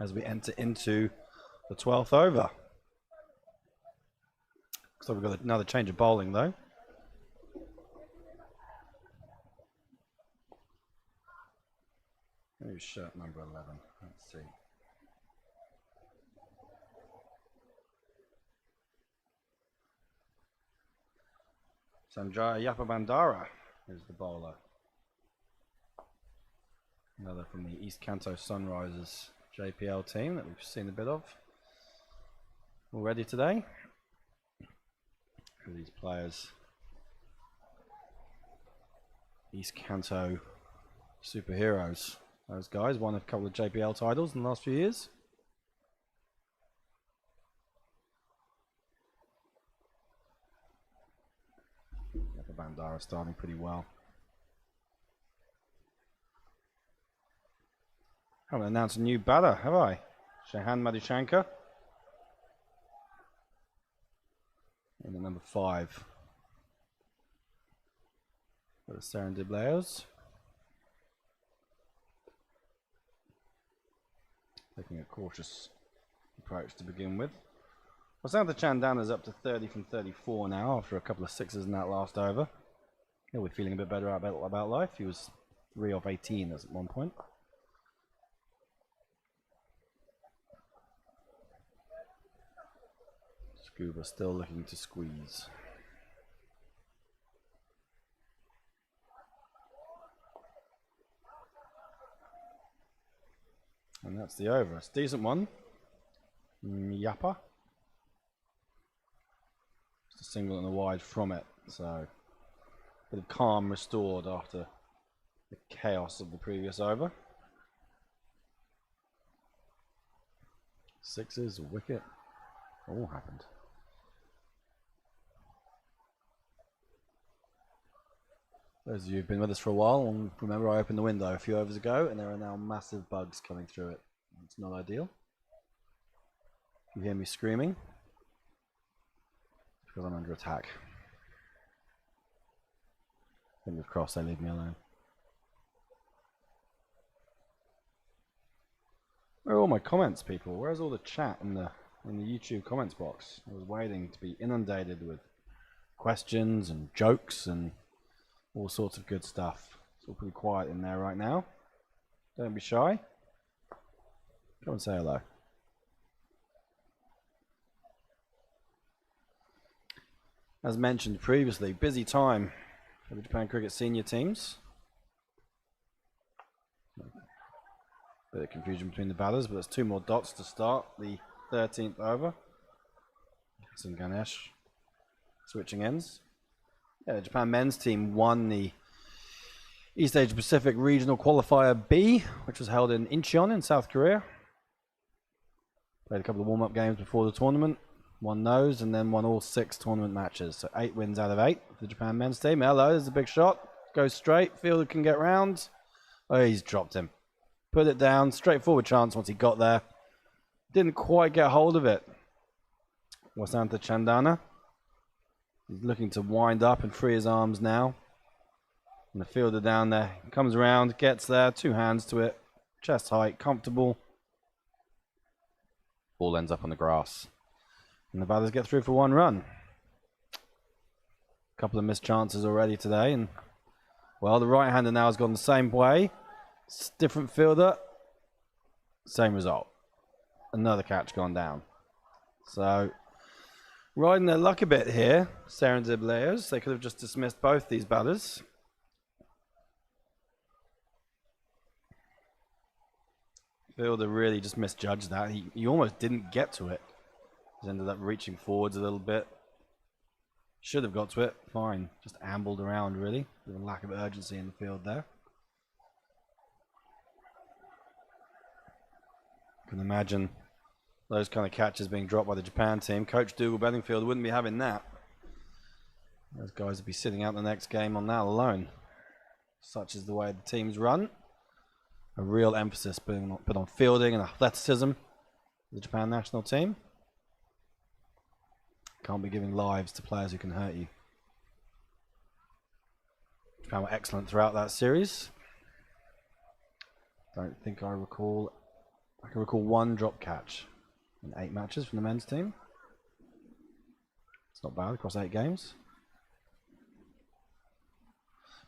as we enter into the 12th over. Looks like we've got another change of bowling though. Who's shirt number 11? Let's see. Sanjaya Yapabandara is the bowler. Another from the East Kanto Sunrisers JPL team that we've seen a bit of already today. Who are these players? East Kanto superheroes. Those guys won a couple of JPL titles in the last few years. Bandara starting pretty well. I haven't announced a new batter, have I? Shahan Madhushankar. And the number 5. For the Serendiplayers. Taking a cautious approach to begin with. Vasantha Chandana's up to 30 from 34 now after a couple of sixes in that last over. He'll be feeling a bit better about life. He was 3 off 18 at one point. Scuba still looking to squeeze. And that's the over. It's a decent one. Yappa. Just a single and a wide from it. So a bit of calm restored after the chaos of the previous over. Sixes, a wicket. All happened. Those of you who've been with us for a while will remember I opened the window a few overs ago and there are now massive bugs coming through it. It's not ideal. If you hear me screaming, it's because I'm under attack. Fingers crossed they leave me alone. Where are all my comments, people? Where's all the chat in the YouTube comments box? I was waiting to be inundated with questions and jokes and all sorts of good stuff. It's all pretty quiet in there right now. Don't be shy. Come and say hello. As mentioned previously, busy time for the Japan Cricket senior teams. Bit of confusion between the batters, but there's 2 more dots to start the 13th over. Hassan Ganesh switching ends. Yeah, the Japan men's team won the East Asia Pacific Regional Qualifier B, which was held in Incheon in South Korea. Played a couple of warm-up games before the tournament, won those, and then won all 6 tournament matches. So 8 wins out of 8 for the Japan men's team. Hello, there's a big shot. Goes straight. Fielder can get round. Oh, he's dropped him. Put it down. Straightforward chance once he got there. Didn't quite get hold of it. Vasantha Chandana. He's looking to wind up and free his arms now. And the fielder down there comes around, gets there, 2 hands to it, chest height, comfortable. Ball ends up on the grass. And the batters get through for 1 run. A couple of missed chances already today. And, well, the right-hander now has gone the same way. Different fielder, same result. Another catch gone down. So, riding their luck a bit here, Serendiplayers. They could have just dismissed both these batters. Fielder really just misjudged that. He almost didn't get to it. He ended up reaching forwards a little bit. Should have got to it. Fine. Just ambled around, really. With a lack of urgency in the field there. You can imagine those kind of catches being dropped by the Japan team. Coach Dougal Bedingfield wouldn't be having that. Those guys would be sitting out the next game on that alone. Such is the way the teams run. A real emphasis being put on fielding and athleticism. The Japan national team. Can't be giving lives to players who can hurt you. Japan were excellent throughout that series. Don't think I recall. I can recall 1 drop catch in 8 matches from the men's team. It's not bad across 8 games.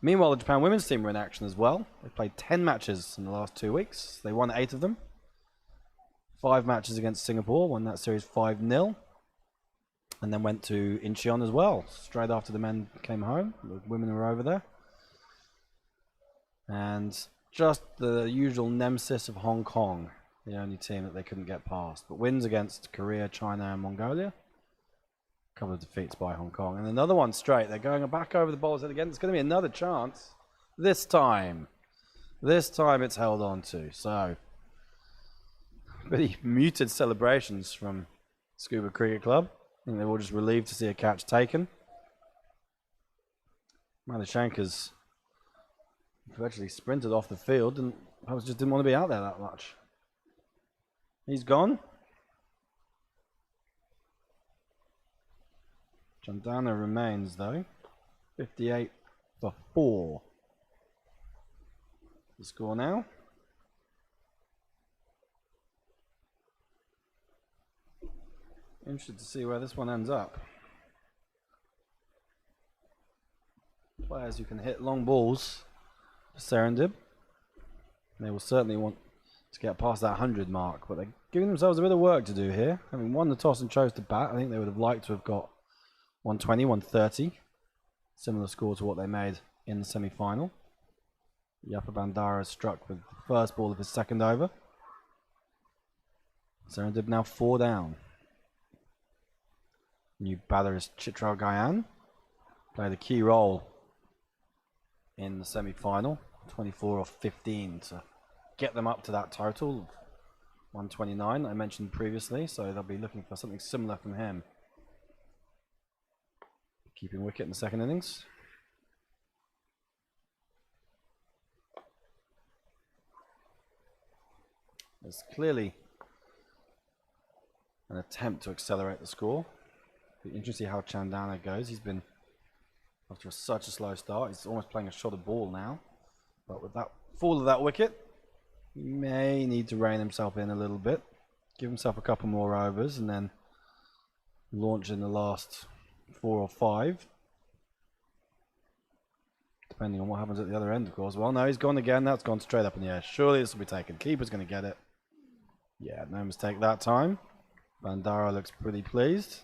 Meanwhile, the Japan women's team were in action as well. They played 10 matches in the last 2 weeks. They won 8 of them. 5 matches against Singapore, won that series 5-0. And then went to Incheon as well, straight after the men came home. The women were over there. And just the usual nemesis of Hong Kong, the only team that they couldn't get past. But wins against Korea, China, and Mongolia. A couple of defeats by Hong Kong. And another one straight. They're going back over the bowler's head again. It's going to be another chance. This time it's held on to. So, pretty muted celebrations from Scuba Cricket Club. I think they were just relieved to see a catch taken. Madhushankar's virtually sprinted off the field and perhaps just didn't want to be out there that much. He's gone. Chandana remains though. 58 for 4. The score now. Interested to see where this one ends up. Players who can hit long balls for Serendib. They will certainly want to get past that 100 mark, but they're giving themselves a bit of work to do here. Having won the toss and chose to bat, I think they would have liked to have got 120, 130. Similar score to what they made in the semi-final. Yapa Bandara struck with the first ball of his second over. Serendib now 4 down. New batter is Chitral Gayan. Played a key role in the semi-final. 24 or 15 to get them up to that total of 129 I mentioned previously. So they'll be looking for something similar from him. Keeping wicket in the second innings. There's clearly an attempt to accelerate the score. Be interesting to see how Chandana goes. He's been, after such a slow start, he's almost playing a shot of ball now. But with that fall of that wicket, he may need to rein himself in a little bit. Give himself a couple more overs and then launch in the last 4 or 5. Depending on what happens at the other end, of course. Well, no, he's gone again. That's gone straight up in the air. Surely this will be taken. Keeper's going to get it. Yeah, no mistake that time. Bandara looks pretty pleased.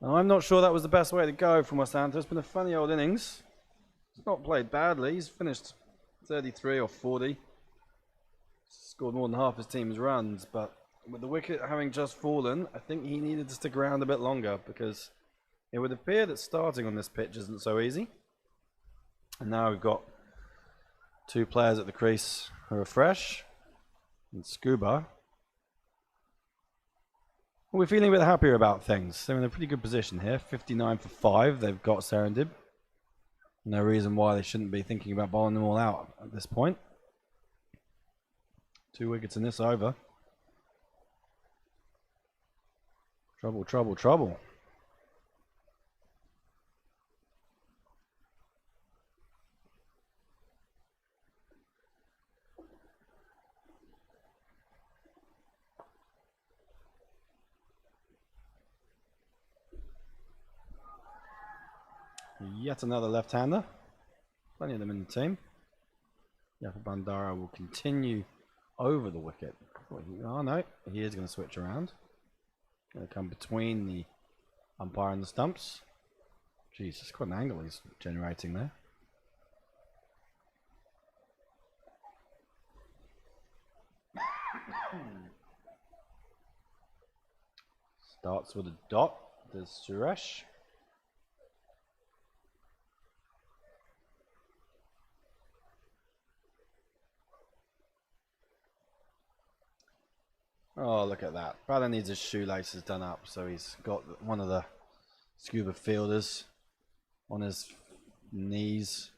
I'm not sure that was the best way to go from Wasanto. It's been a funny old innings. It's not played badly. He's finished 33 or 40. Scored more than half his team's runs, but with the wicket having just fallen, I think he needed to stick around a bit longer because it would appear that starting on this pitch isn't so easy. And now we've got 2 players at the crease who are fresh. And Scuba. We're feeling a bit happier about things. They're in a pretty good position here. 59 for 5. They've got Serendib. No reason why they shouldn't be thinking about bowling them all out at this point. 2 wickets in this over. Trouble, trouble, trouble. Yet another left-hander. Plenty of them in the team. Yapa Bandara will continue over the wicket. Oh no, he is going to switch around. Going to come between the umpire and the stumps. Jesus, quite an angle he's generating there. Starts with a dot. There's Suresh. Oh, look at that. Brother needs his shoelaces done up, so he's got one of the Scuba fielders on his knees,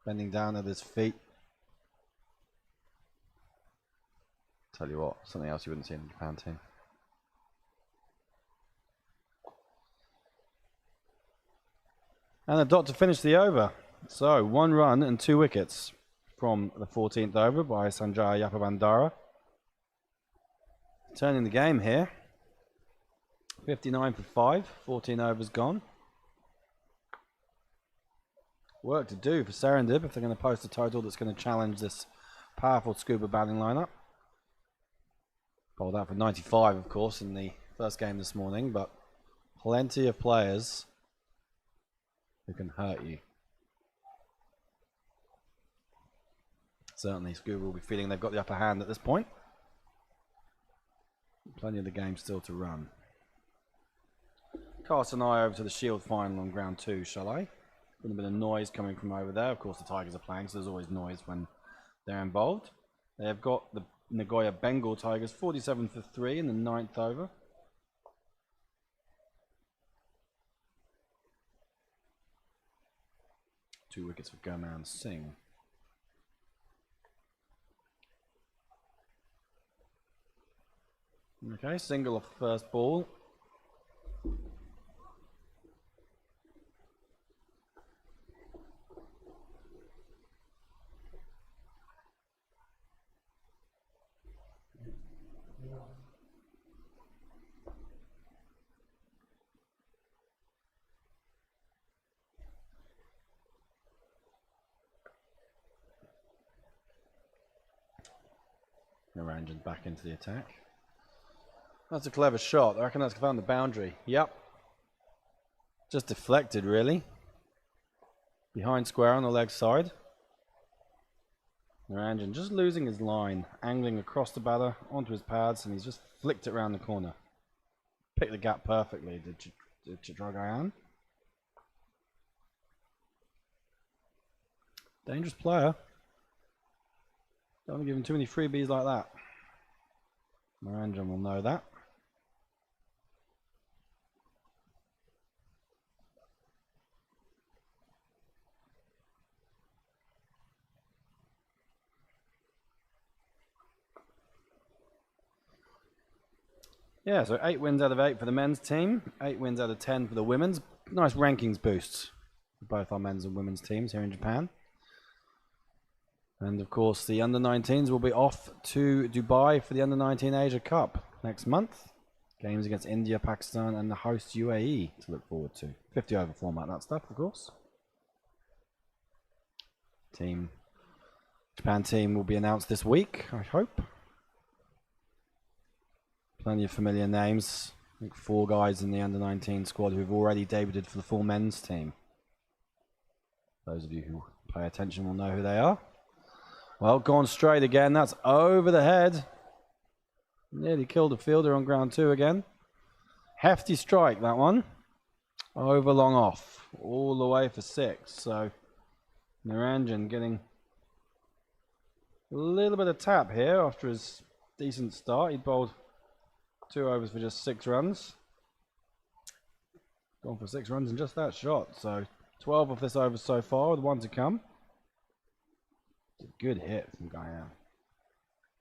bending down at his feet. Tell you what, something else you wouldn't see in the Japan team. And a dot to finish the over. So, 1 run and 2 wickets from the 14th over by Sanjaya Yapa Bandara. Turning the game here. 59 for 5, 14 overs gone. Work to do for Serendib if they're going to post a total that's going to challenge this powerful Scuba batting lineup. Bowled out for 95, of course, in the first game this morning, but plenty of players who can hurt you. Certainly, Scuba will be feeling they've got the upper hand at this point. Plenty of the game still to run. Cast an eye over to the Shield final on ground 2, shall I? A little bit of noise coming from over there. Of course, the Tigers are playing, so there's always noise when they're involved. They have got the Nagoya Bengal Tigers 47 for 3 in the 9th over. Two wickets for Gurman Singh. Okay, single off the first ball. Naranjan's back into the attack. That's a clever shot. I reckon that's found the boundary. Yep. Just deflected, really. Behind square on the leg side. Naranjan just losing his line, angling across the batter onto his pads, and he's just flicked it around the corner. Picked the gap perfectly, did Chitragayan. Dangerous player. Don't want to give him too many freebies like that. Naranjan will know that. Yeah, so 8 wins out of 8 for the men's team, 8 wins out of 10 for the women's. Nice rankings boosts for both our men's and women's teams here in Japan. And of course, the under-19s will be off to Dubai for the under-19 Asia Cup next month. Games against India, Pakistan, and the host UAE to look forward to. 50 over format, that stuff, of course. Japan team will be announced this week, I hope. Plenty of familiar names. I think 4 guys in the under-19 squad who've already debuted for the full men's team. Those of you who pay attention will know who they are. Well, gone straight again. That's over the head. Nearly killed a fielder on ground 2 again. Hefty strike, that one. Over long off. All the way for 6. So, Naranjan getting a little bit of tap here after his decent start. He bowled 2 overs for just 6 runs. Gone for 6 runs in just that shot. So 12 of this over so far with 1 to come. It's a good hit from Guyana.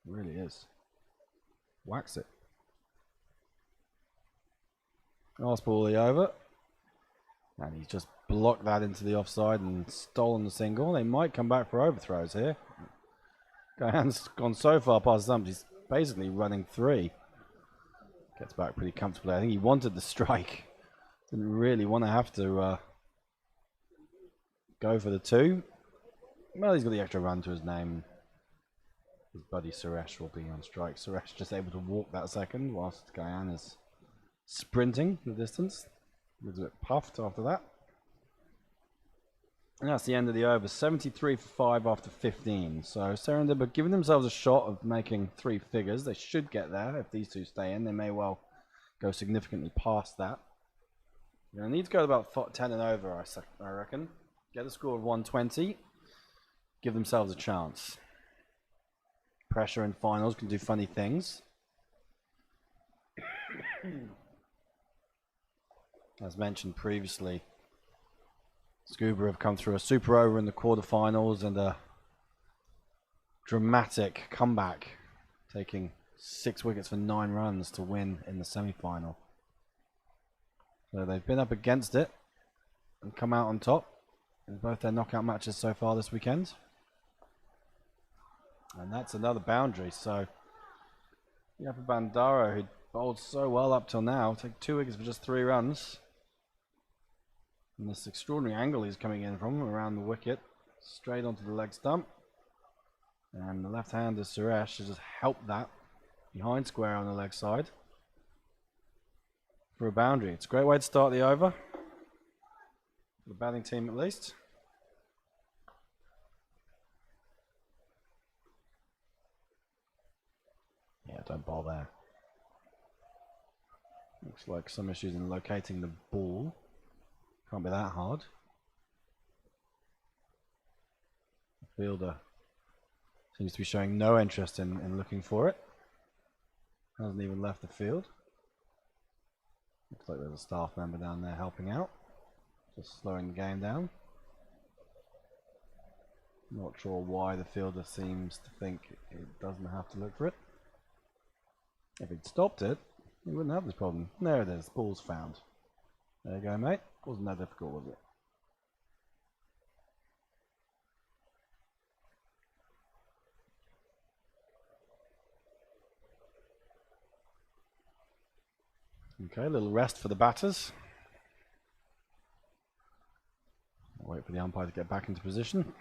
It really is. Whacks it. Last ball of the over. And he's just blocked that into the offside and stolen the single. They might come back for overthrows here. Guyana's gone so far past the stumps, he's basically running 3. Gets back pretty comfortably. I think he wanted the strike. Didn't really want to have to go for the 2. Well, he's got the extra run to his name. His buddy Suresh will be on strike. Suresh just able to walk that second whilst Guyana's sprinting the distance. Looks a bit puffed after that. And that's the end of the over. 73 for 5 after 15. So Serendip are giving themselves a shot of making 3 figures. They should get there if these 2 stay in. They may well go significantly past that. You're going to need to go to about 10 and over, I reckon. Get a score of 120. Give themselves a chance. Pressure in finals can do funny things. As mentioned previously, Scuba have come through a super over in the quarterfinals and a dramatic comeback, taking 6 wickets for 9 runs to win in the semi-final. So they've been up against it and come out on top in both their knockout matches so far this weekend. And that's another boundary. So Yapa Bandara, who bowled so well up till now, take 2 wickets for just 3 runs. And this extraordinary angle he's coming in from around the wicket, straight onto the leg stump. And the left-hander Suresh has just helped that behind square on the leg side. for a boundary. It's a great way to start the over, for the batting team at least. Yeah, don't bowl there. Looks like some issues in locating the ball. Can't be that hard. The fielder seems to be showing no interest in looking for it. Hasn't even left the field. Looks like there's a staff member down there helping out. Just slowing the game down. Not sure why the fielder seems to think it doesn't have to look for it. If he'd stopped it, he wouldn't have this problem. There it is, ball's found. There you go, mate. Wasn't that difficult, was it? Okay, a little rest for the batters. Wait for the umpire to get back into position.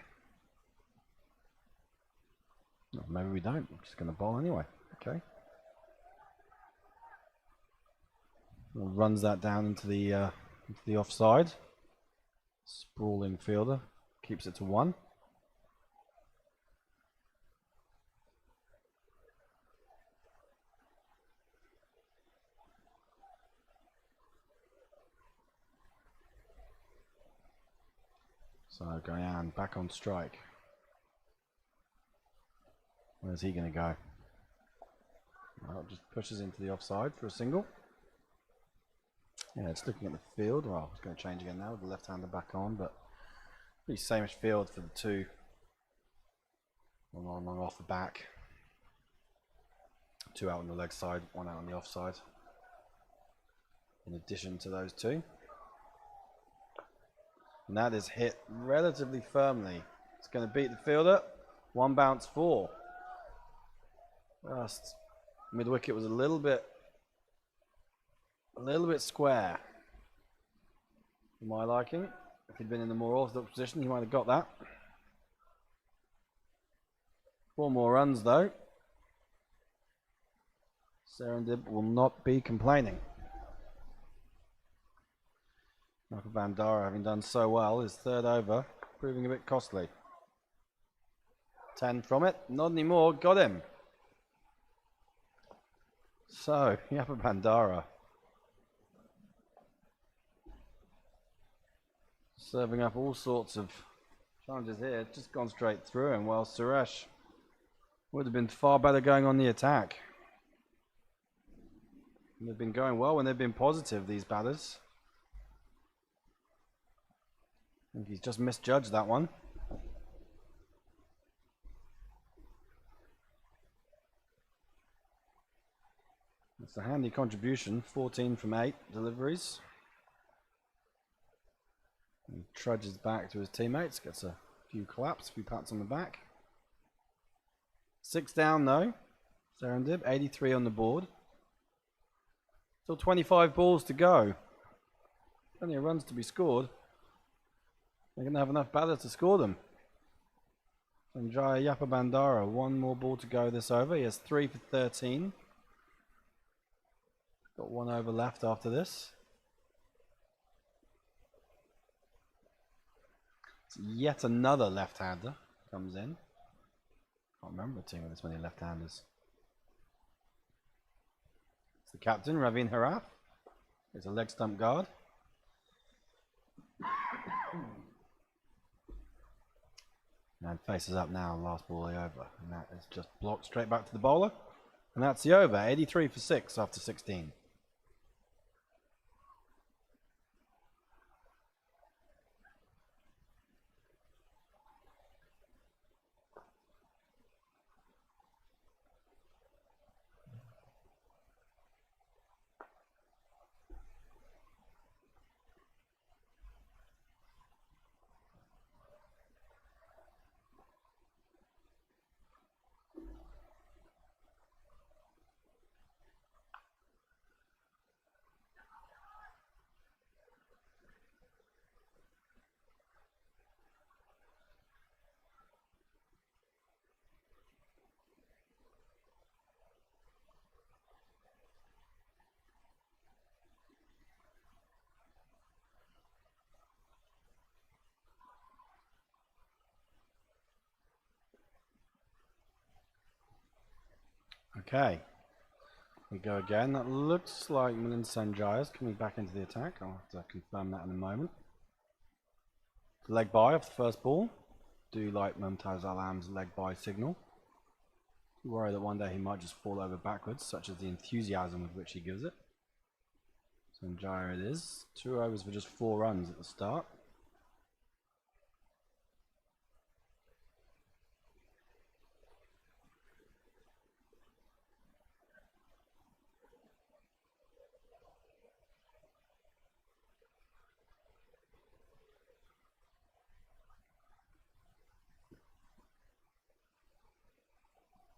Oh, maybe we don't. I'm just going to bowl anyway. Okay. Runs that down into the offside. Sprawling fielder keeps it to 1. So Gayan back on strike. Where's he going to go? Well, just pushes into the offside for a single. Yeah, it's looking at the field. Well, it's going to change again now with the left-hander back on, but pretty same-ish field for the two. One on, one off the back. 2 out on the leg side, 1 out on the offside. In addition to those 2. And that is hit relatively firmly. It's going to beat the fielder. 1 bounce 4. Just mid-wicket was a little bit square for my liking. If he'd been in a more orthodox position, he might have got that. 4 more runs though. Serendip will not be complaining. Michael Bandara, having done so well, his 3rd over, proving a bit costly. 10 from it, not anymore, got him. So, Yapa Bandara serving up all sorts of challenges here, just gone straight through him, while Suresh would have been far better going on the attack. And they've been going well when they've been positive, these batters. I think he's just misjudged that one. It's a handy contribution, 14 from 8 deliveries. He trudges back to his teammates, gets a few claps, a few pats on the back. 6 down though, Serendip, 83 on the board. Still 25 balls to go. Plenty of runs to be scored. They're going to have enough batters to score them. Sanjaya Yapa Bandara, 1 more ball to go this over. He has 3 for 13. Got 1 over left after this. It's yet another left-hander comes in. Can't remember a team with this many left-handers. It's the captain, Ravin Haraf. It's a leg stump guard. And faces up now, last ball over. And that is just blocked straight back to the bowler. And that's the over, 83 for 6 after 16. Okay. We go again. That looks like Milind Sanjay is coming back into the attack. I'll have to confirm that in a moment. Leg bye off the first ball. Do like Mumtaz Alam's leg bye signal. Worry that one day he might just fall over backwards, such as the enthusiasm with which he gives it. Sanjay it is. 2 overs for just 4 runs at the start.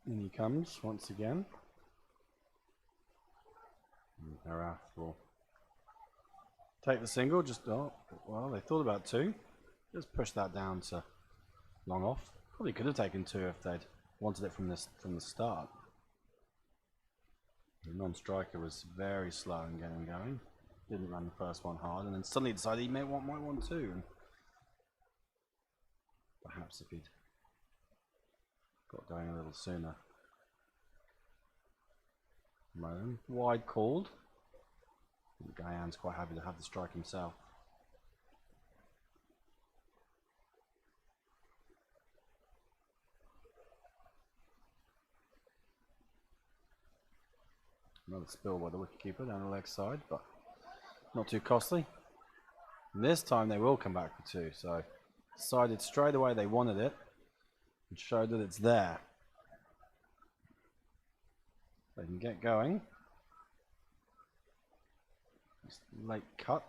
In he comes once again. Harath will take the single. Just well, they thought about 2. Just push that down to long off. Probably could have taken 2 if they'd wanted it from the start. The non-striker was very slow in getting going. Didn't run the first one hard, and then suddenly decided he might want 2. And perhaps if he'd got going a little sooner. Wide called. Gayan's quite happy to have the strike himself. Another spill by the wicketkeeper down the leg side, but not too costly. And this time they will come back for 2, so decided straight away they wanted it and showed that it's there. They can get going. Just late cut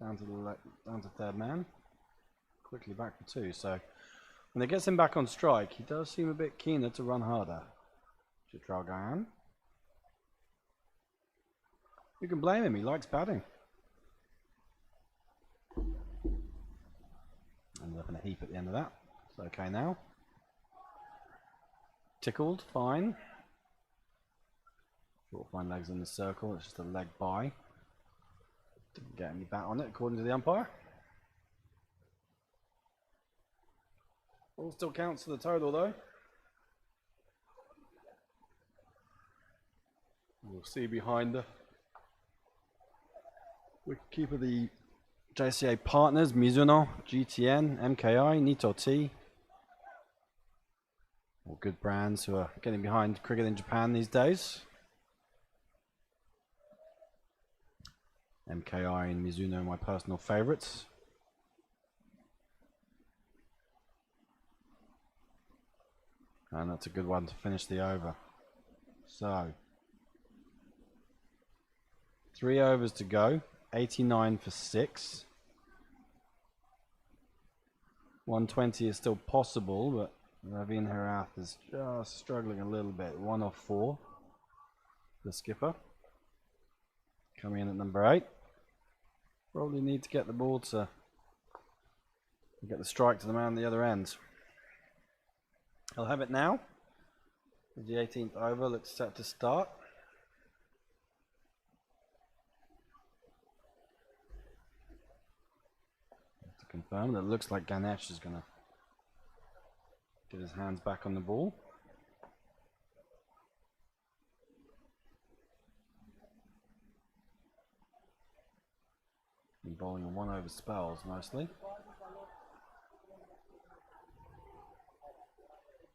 down to third man. Quickly back for 2. So when it gets him back on strike, he does seem a bit keener to run harder. Chitral Gayan. You can blame him. He likes batting. Ended up in a heap at the end of that. It's okay now. Tickled, fine. Short fine legs in the circle. It's just a leg bye. Didn't get any bat on it according to the umpire. All still counts for the total though. We'll see behind the wicketkeeper the JCA partners Mizuno, GTN, MKI, Nito T. All good brands who are getting behind cricket in Japan these days. MKI and Mizuno are my personal favourites. And that's a good one to finish the over. So 3 overs to go, 89 for 6. 120 is still possible, but Ravin Herath is just struggling a little bit. 1 off 4. The skipper coming in at number 8. Probably need to get the ball to get the strike to the man on the other end. He'll have it now. The 18th over looks set to start. To confirm, it looks like Ganesh is going to get his hands back on the ball. Bowling in 1 over spells mostly.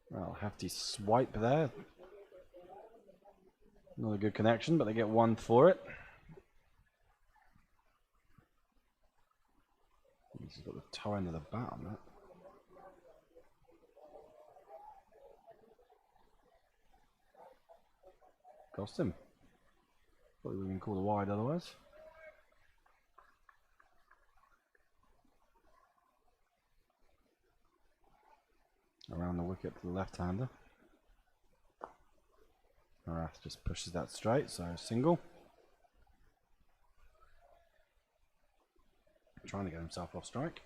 Well, hefty swipe there. Not a good connection, but they get 1 for it. He's got the toe end of the bat on that. Cost him. Probably would have been called a wide otherwise. Around the wicket to the left-hander. Harath just pushes that straight, so single. Trying to get himself off strike.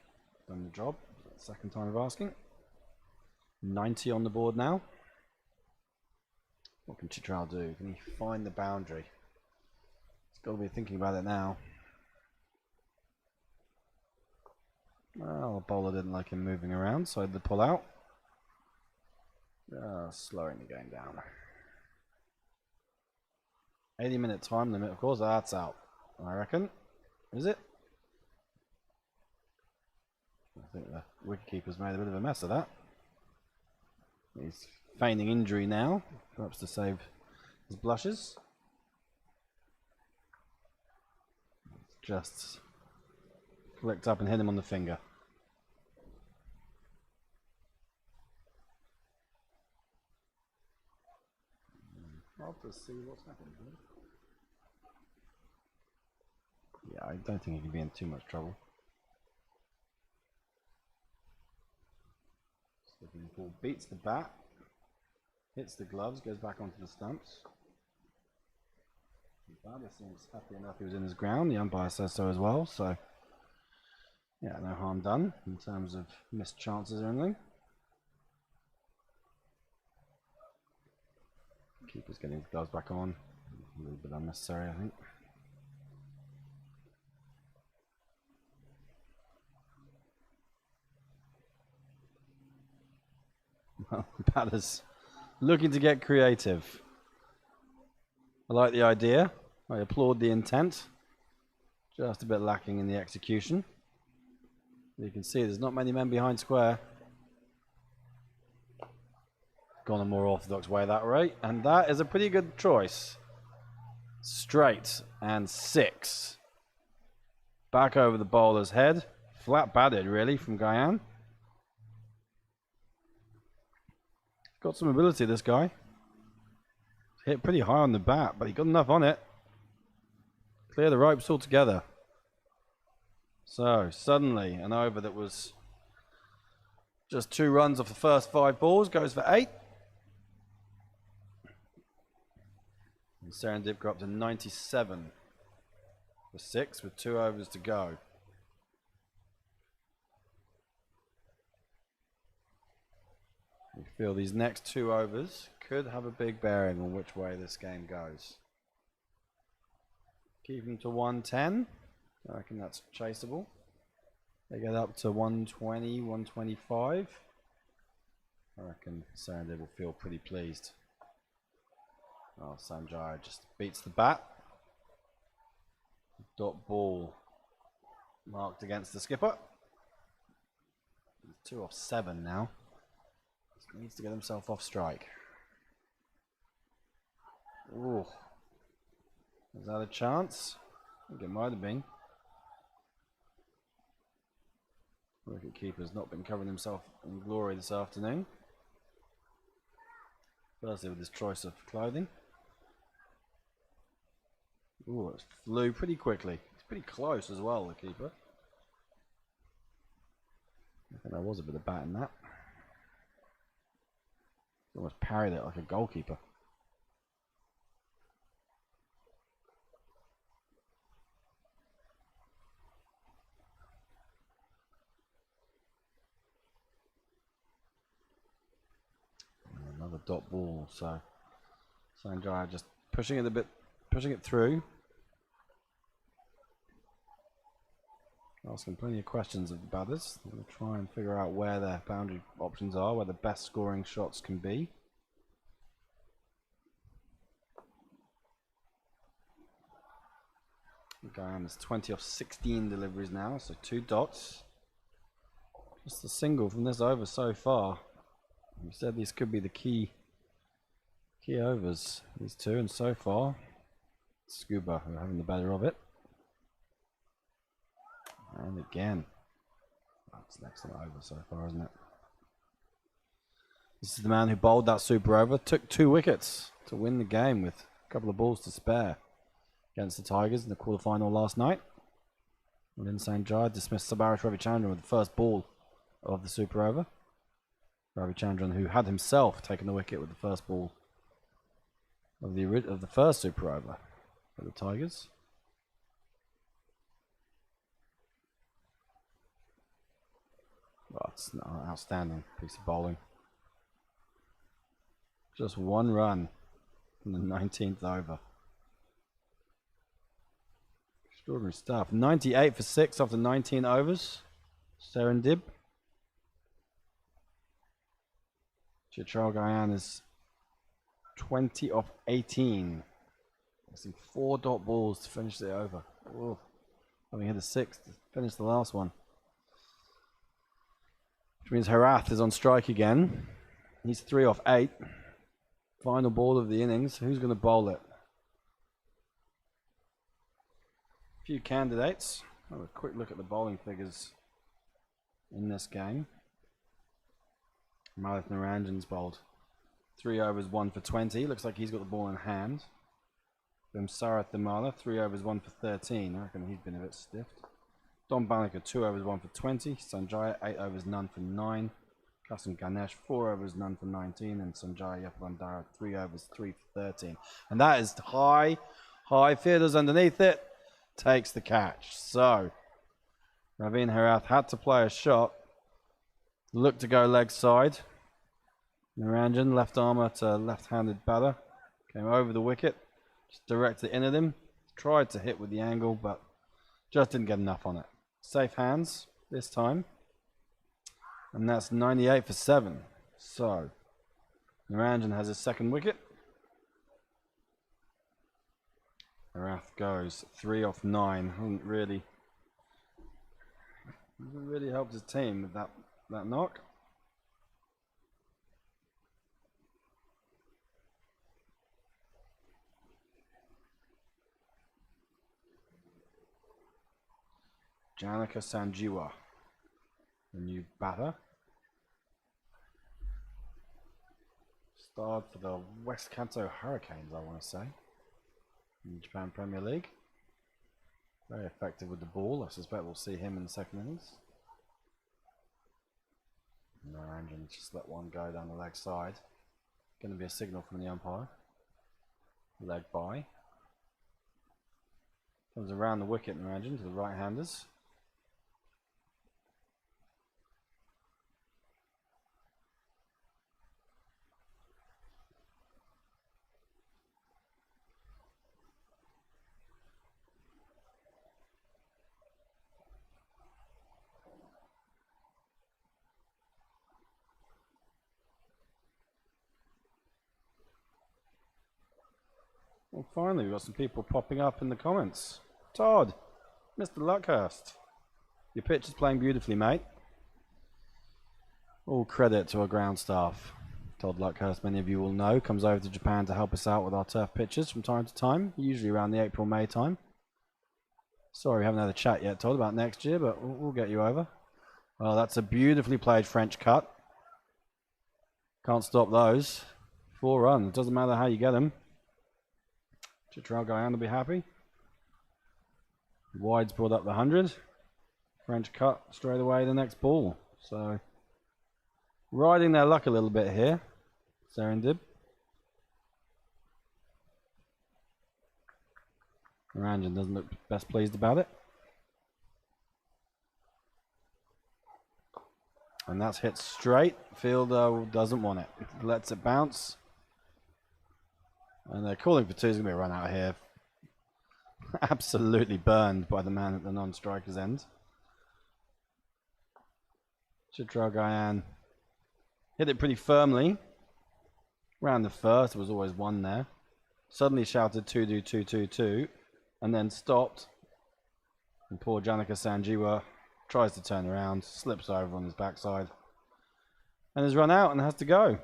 Done the job. Second time of asking. 90 on the board now. What can Chitral do? Can he find the boundary? He's got to be thinking about it now. Well, the bowler didn't like him moving around, so he had to pull out. Slowing the game down. 80-minute time limit, of course. That's out, I reckon. Is it? I think the wicketkeeper's made a bit of a mess of that. He's feigning injury now, perhaps to save his blushes. Just flicked up and hit him on the finger. I'll just see what's happening. Yeah, I don't think he can be in too much trouble. Slipping ball beats the bat, hits the gloves, goes back onto the stumps. The batter seems happy enough he was in his ground. The umpire says so as well. So, yeah, no harm done in terms of missed chances or anything. Keeper's getting his gloves back on. A little bit unnecessary, I think. Well, batter's looking to get creative. I like the idea. I applaud the intent. Just a bit lacking in the execution. You can see there's not many men behind square. Gone a more orthodox way that way, and that is a pretty good choice. Straight and 6. Back over the bowler's head. Flat batted, really, from Gyan. Got some ability, this guy. Hit pretty high on the bat, but he got enough on it. Clear the ropes altogether. So, suddenly, an over that was just 2 runs off the first 5 balls goes for 8. And Serendip got up to 97 for 6 with 2 overs to go. We feel these next 2 overs could have a big bearing on which way this game goes. Keep them to 110. I reckon that's chaseable. They get up to 120, 125. I reckon Serendip will feel pretty pleased. Oh, Sanjay just beats the bat. Dot ball marked against the skipper. He's 2 off 7 now. He needs to get himself off strike. Ooh. Is that a chance? I think it might have been. Wicket keeper's not been covering himself in glory this afternoon. Firstly with his choice of clothing. Ooh, it flew pretty quickly. It's pretty close as well, the keeper. I think there was a bit of bat in that. He almost parried it like a goalkeeper. Another dot ball, so Sanjay just pushing it a bit, pushing it through. Asking plenty of questions of the batters. They'll try and figure out where their boundary options are, where the best scoring shots can be. Gyan is 20 off 16 deliveries now, so 2 dots. Just a single from this over so far. We said these could be the key overs, these 2, and so far, Scuba are having the better of it. And again, that's an excellent over so far, isn't it? This is the man who bowled that super over, took 2 wickets to win the game with a couple of balls to spare against the Tigers in the quarterfinal last night. Lin Sanjay dismissed Sabarish Ravichandran with the first ball of the super over. Ravichandran, who had himself taken the wicket with the first ball of the first super over for the Tigers. Well, it's an outstanding piece of bowling. Just 1 run from the 19th over. Extraordinary stuff. 98 for 6 after 19 overs. Serendip. Chitral Gyan is 20 off 18. Missing 4 dot balls to finish it over. Oh, having hit a 6 to finish the last one. Which means Herath is on strike again. He's 3 off 8. Final ball of the innings. Who's going to bowl it? A few candidates. Have a quick look at the bowling figures in this game. Malith Naranjan's bowled 3 overs, 1 for 20. Looks like he's got the ball in hand. Sarath Damala, 3 overs, 1 for 13. I reckon he's been a bit stiffed. Don Balika, 2 overs, 1 for 20. Sanjaya, 8 overs, none for 9. Kasim Ganesh, 4 overs, none for 19. And Sanjaya Yapavandara, 3 overs, 3 for 13. And that is high. Fielders underneath it. Takes the catch. So, Raveen Herath had to play a shot. Looked to go leg side. Naranjan, left armour to left-handed batter. Came over the wicket. Just directed it in at him. Tried to hit with the angle, but just didn't get enough on it. Safe hands this time. And that's 98 for 7. So, Naranjan has his second wicket. Herath goes 3 off 9. Hasn't really helped his team with that knock. Janika Sanjiwa, the new batter. Starred for the West Kanto Hurricanes, I want to say, in the Japan Premier League. Very effective with the ball. I suspect we'll see him in the second innings. Naranjan just let one go down the leg side. Going to be a signal from the umpire. Leg by. Comes around the wicket, Naranjan, to the right-handers. Well, finally, we've got some people popping up in the comments. Todd, Mr. Luckhurst, your pitch is playing beautifully, mate. All credit to our ground staff. Todd Luckhurst, many of you will know, comes over to Japan to help us out with our turf pitches from time to time, usually around the April-May time. Sorry we haven't had a chat yet, Todd, about next year, but we'll get you over. Well, that's a beautifully played French cut. Can't stop those. 4 runs, doesn't matter how you get them. Chitral Gayan will be happy. Wide's brought up the 100. French cut straight away the next ball. So, riding their luck a little bit here. Serendib. Naranjan doesn't look best pleased about it. And that's hit straight. Fielder doesn't want it. Lets it bounce. And they're calling for 2. There's going to be a run out here. Absolutely burned by the man at the non-striker's end. Chitral Gayan hit it pretty firmly. Round the first, there was always 1 there. Suddenly shouted 2-2, 2-2-2, and then stopped. And poor Janika Sanjiwa tries to turn around, slips over on his backside, and has run out and has to go.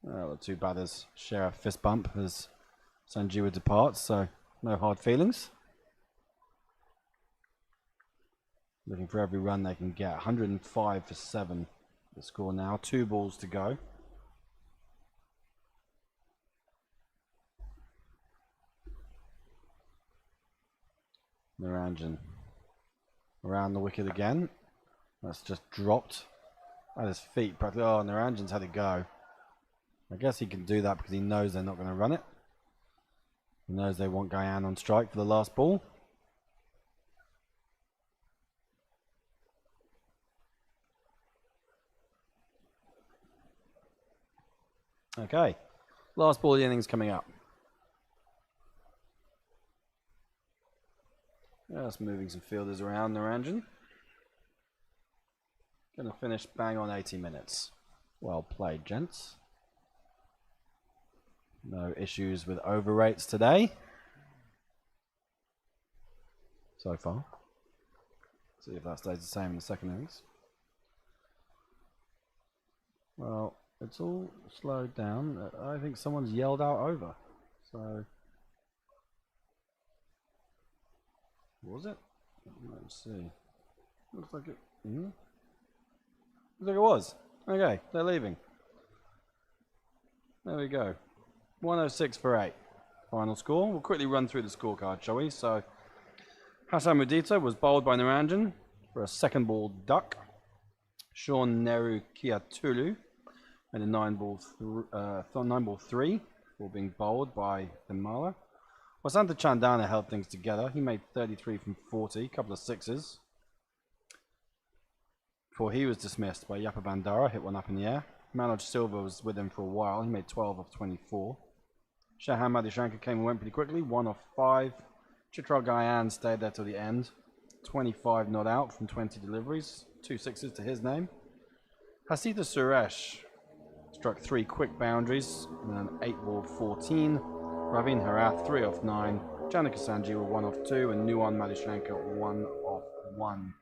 Well, the 2 batters share a fist bump as Sanjiwa departs, so no hard feelings. Looking for every run they can get. 105 for 7 the score now. 2 balls to go. Naranjan around the wicket again. That's just dropped at his feet. But oh, Naranjan's had a go. I guess he can do that because he knows they're not going to run it. He knows they want Gayan on strike for the last ball. Okay, last ball of the innings coming up. Just moving some fielders around Naranjan. Going to finish bang on 80 minutes. Well played, gents. No issues with over rates today so far. See if that stays the same in the second innings. Well, it's all slowed down. I think someone's yelled out over. So, what was it? Let's see. Looks like it. Looks like it was. Okay, they're leaving. There we go. 106 for 8. Final score. We'll quickly run through the scorecard, shall we? So, Hassan Mudita was bowled by Naranjan for a second ball duck. Sean Neru Kiatulu and a 9-ball 3 ball being bowled by Himala. Wasanta Chandana held things together. He made 33 from 40, a couple of sixes. Before he was dismissed by Yapa Bandara, hit one up in the air. Manoj Silva was with him for a while. He made 12 off 24. Shahan Madhushankar came and went pretty quickly, 1 off 5. Chitral Gayan stayed there till the end. 25 not out from 20 deliveries. 2 sixes to his name. Hasitha Suresh struck 3 quick boundaries and an 8-ball 14. Ravin Harath 3 off 9. Janika Sanjeewa 1 off 2 and Nuwan Madhushankar 1 off 1.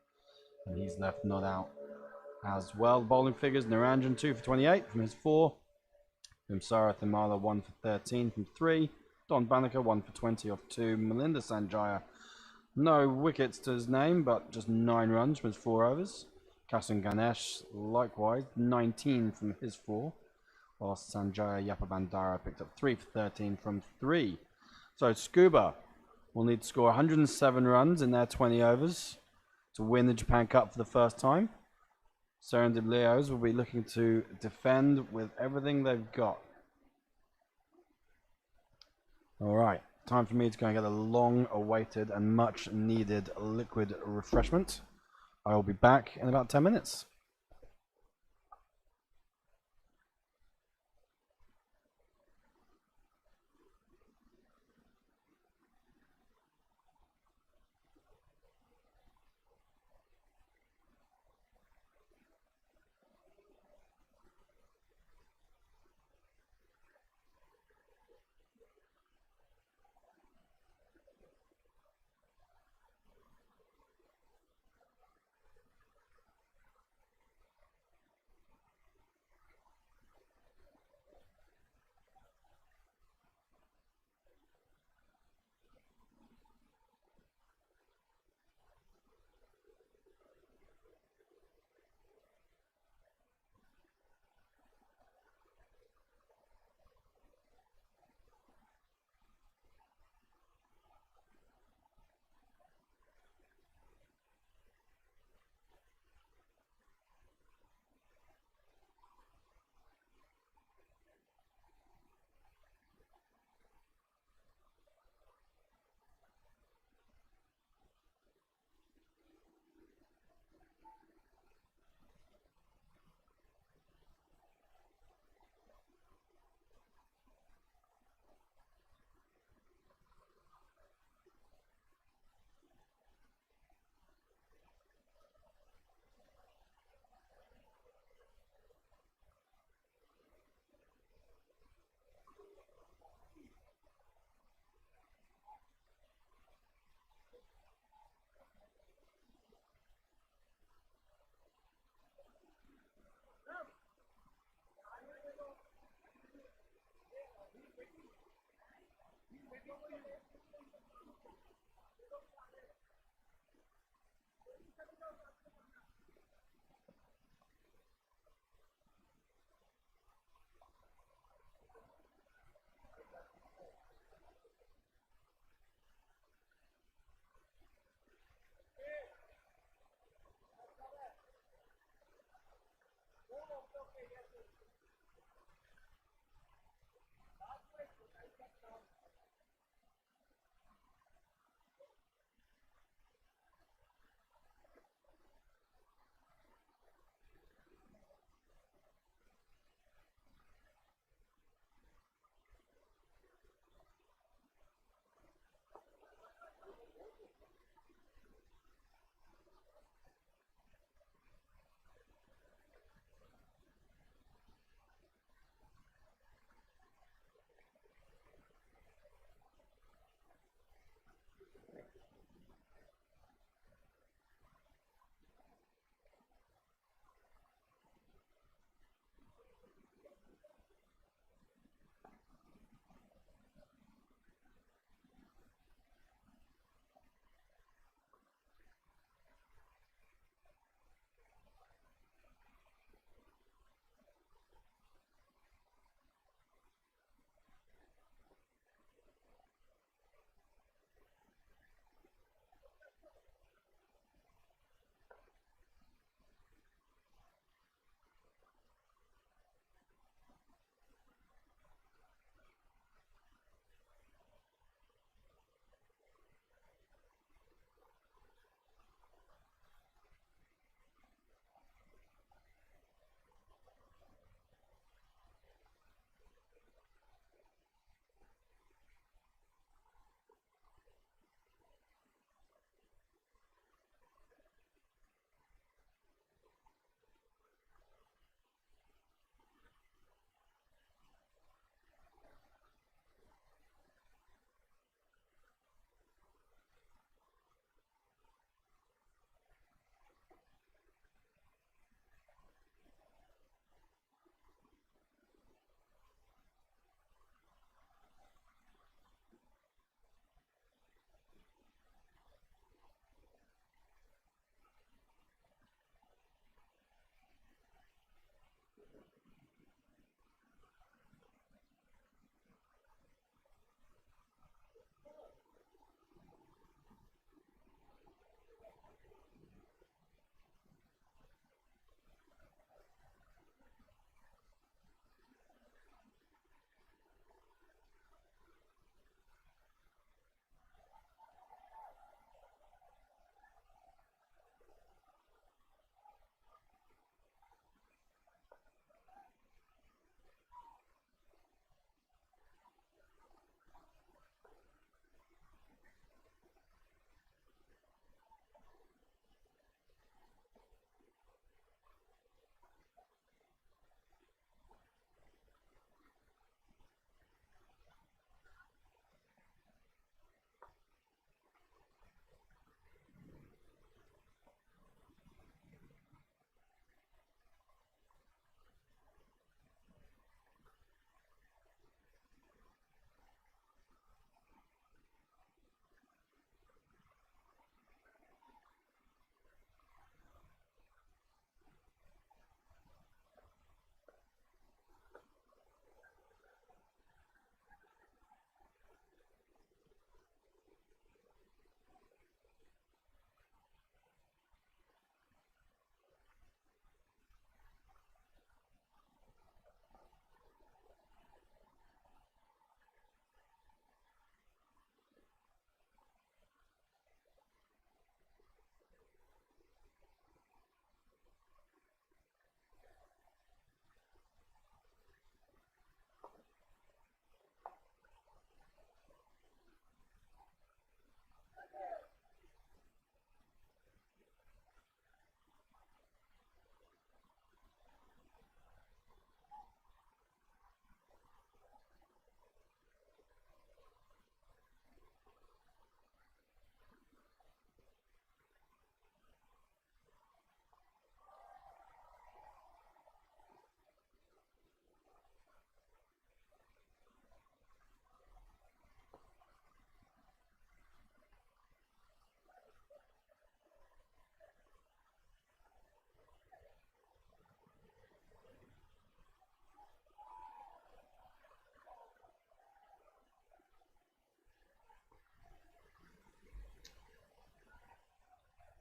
And he's left not out as well. Bowling figures: Naranjan 2 for 28 from his 4. Vimsara Thimala 1 for 13 from 3. Don Banneker 1 for 20 off 2. Melinda Sanjaya, no wickets to his name, but just 9 runs from his 4 overs. Kasan Ganesh likewise 19 from his 4. Whilst Sanjaya Yapabandara picked up 3 for 13 from 3. So Scuba will need to score 107 runs in their 20 overs to win the Japan Cup for the first time. Serendip Leos will be looking to defend with everything they've got. Alright, time for me to go and get a long-awaited and much-needed liquid refreshment. I will be back in about 10 minutes.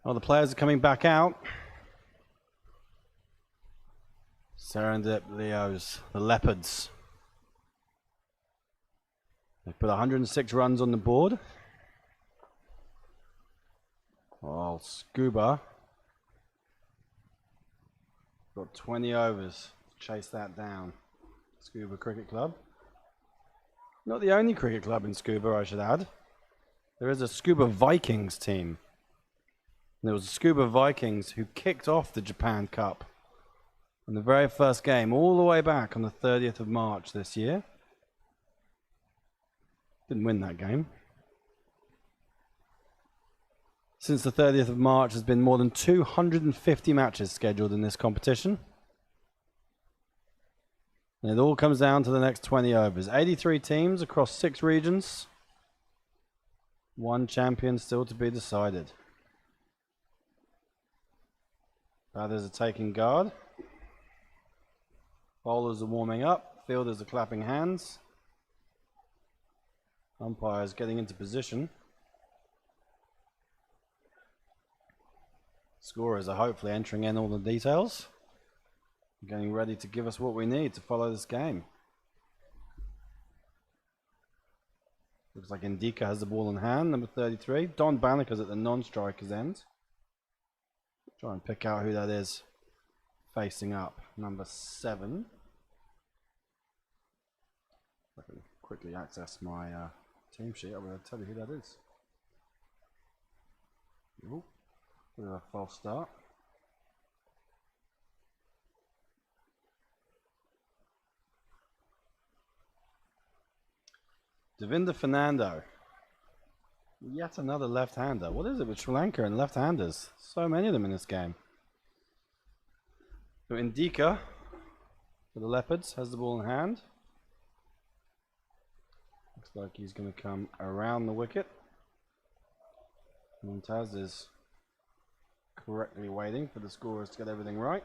Well, the players are coming back out. Serendip Leos, the Leopards. They put 106 runs on the board. Well, Scuba got 20 overs to chase that down. Scuba Cricket Club. Not the only cricket club in Scuba, I should add. There is a Scuba Vikings team. And there was a Scuba Vikings who kicked off the Japan Cup in the very first game, all the way back on the 30th of March this year. Didn't win that game. Since the 30th of March, there's been more than 250 matches scheduled in this competition. And it all comes down to the next 20 overs. 83 teams across 6 regions. One champion still to be decided. Batters are taking guard. Bowlers are warming up. Fielders are clapping hands. Umpires getting into position. Scorers are hopefully entering in all the details. Getting ready to give us what we need to follow this game. Looks like Indika has the ball in hand, number 33. Don Banneker's at the non-striker's end. Try and pick out who that is facing up. Number 7. I can quickly access my team sheet. I'm going to tell you who that is. Ooh, bit of a false start. Devinder Fernando. Yet another left-hander. What is it with Sri Lanka and left-handers? So many of them in this game. So Indika for the Leopards has the ball in hand. Looks like he's going to come around the wicket. Mumtaz is correctly waiting for the scorers to get everything right.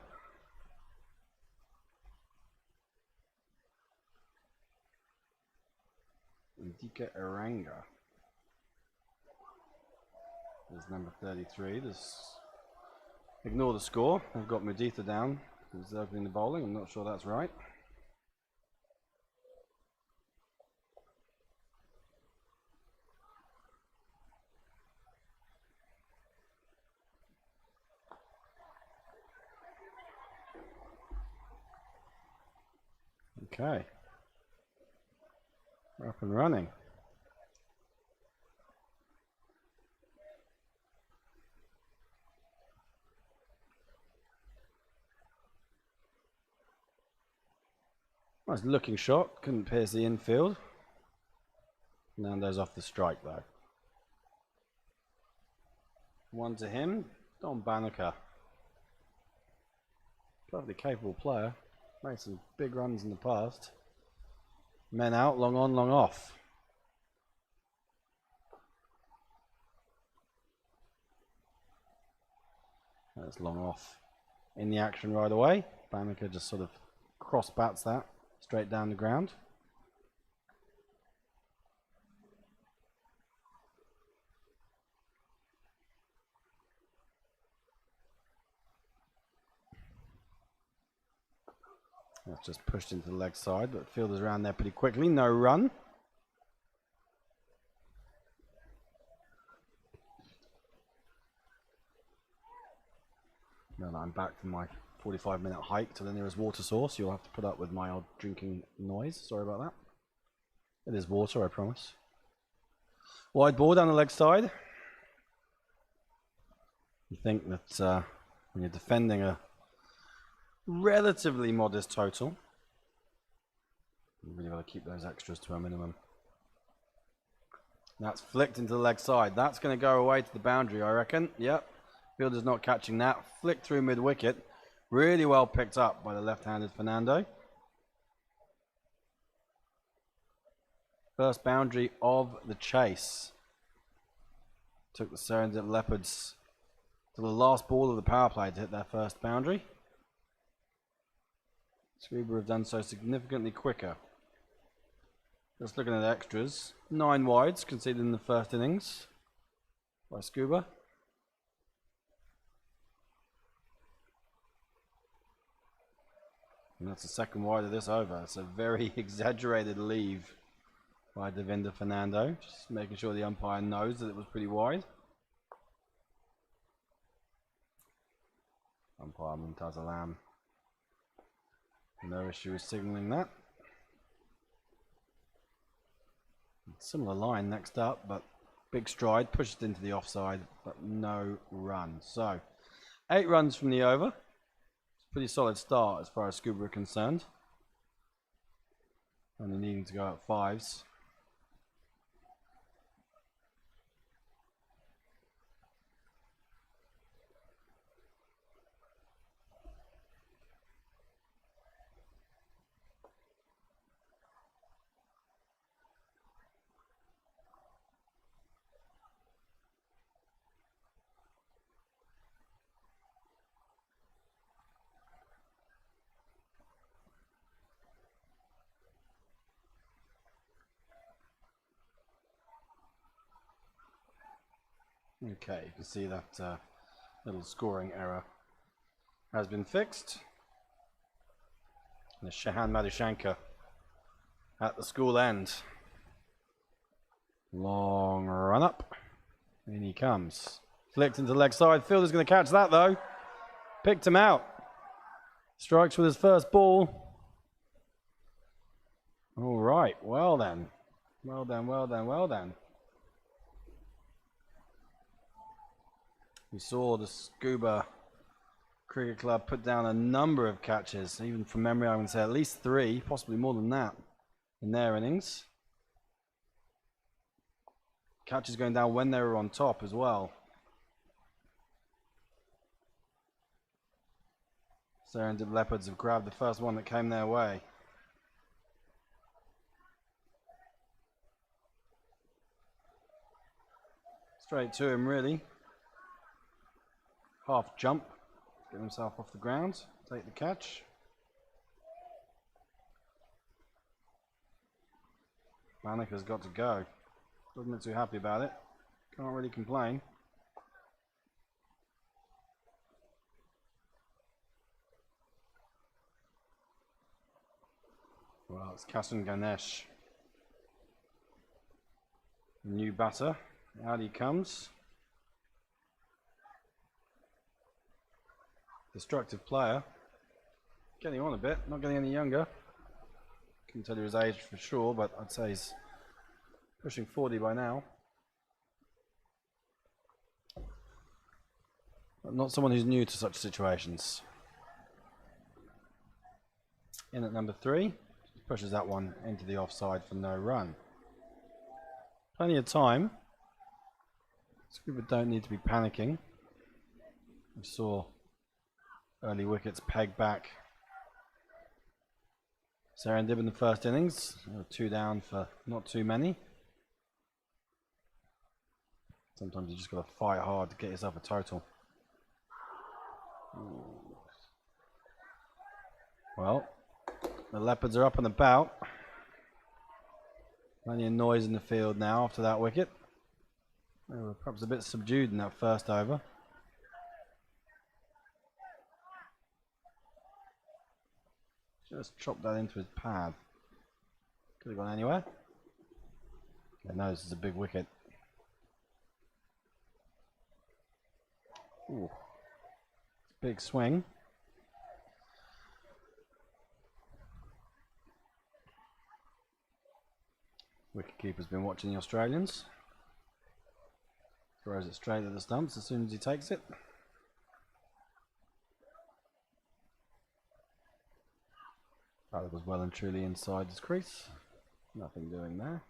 Indika Aranga is number 33. Ignore the score. I've got Muditha down. He's opening the bowling. I'm not sure that's right. Okay. We're up and running. Nice looking shot, couldn't pierce the infield. Nando's off the strike though. One to him, Don Banneker. Perfectly capable player, made some big runs in the past. Men out, long on, long off. That's long off. In the action right away. Banneker just sort of cross bats that straight down the ground. That's just pushed into the leg side, but fielders around there pretty quickly. No run. Now that I'm back from my 45-minute hike to the nearest water source, you'll have to put up with my odd drinking noise. Sorry about that. It is water, I promise. Wide ball down the leg side. You think that when you're defending a relatively modest total, you really got to keep those extras to a minimum. That's flicked into the leg side. That's going to go away to the boundary, I reckon. Yep. Fielder's not catching that. Flicked through mid-wicket. Really well picked up by the left-handed Fernando. First boundary of the chase. Took the Serendip Leopards to the last ball of the power play to hit their first boundary. Scuba have done so significantly quicker. Just looking at extras. 9 wides conceded in the first innings by Scuba. And that's the second wide of this over. It's a very exaggerated leave by Devinder Fernando. Just making sure the umpire knows that it was pretty wide. Umpire Mumtaz Alam. No issue with signalling that. Similar line next up, but big stride, pushed into the offside, but no run. So, 8 runs from the over. It's a pretty solid start as far as Scuba are concerned. Only needing to go at 5s. Okay, you can see that little scoring error has been fixed. And Shahan Madhushankar at the school end. Long run up. In he comes. Flicked into the leg side. Fielder's going to catch that though. Picked him out. Strikes with his first ball. All right, well then. Well done, well done, well done. We saw the Scuba Cricket Club put down a number of catches, even from memory I would say at least 3, possibly more than that, in their innings. Catches going down when they were on top as well. Serendip Leopards have grabbed the first one that came their way. Straight to him really. Half jump, get himself off the ground, take the catch. Manik has got to go. Doesn't look too happy about it. Can't really complain. Well, it's Kasan Ganesh. New batter. Out he comes. Destructive player. Getting on a bit, not getting any younger. Couldn't tell you his age for sure, but I'd say he's pushing 40 by now. But not someone who's new to such situations. In at number 3. Pushes that one into the offside for no run. Plenty of time. Scuba don't need to be panicking. We saw early wickets peg back Serendip in the first innings. 2 down for not too many. Sometimes you just got to fight hard to get yourself a total. Well, the Leopards are up and about. Plenty of noise in the field now after that wicket. They were perhaps a bit subdued in that first over. Just chopped that into his pad. Could have gone anywhere. Okay, no, this is a big wicket. Ooh. Big swing. Wicketkeeper's been watching the Australians. Throws it straight at the stumps as soon as he takes it. That was well and truly inside his crease. Nothing doing there.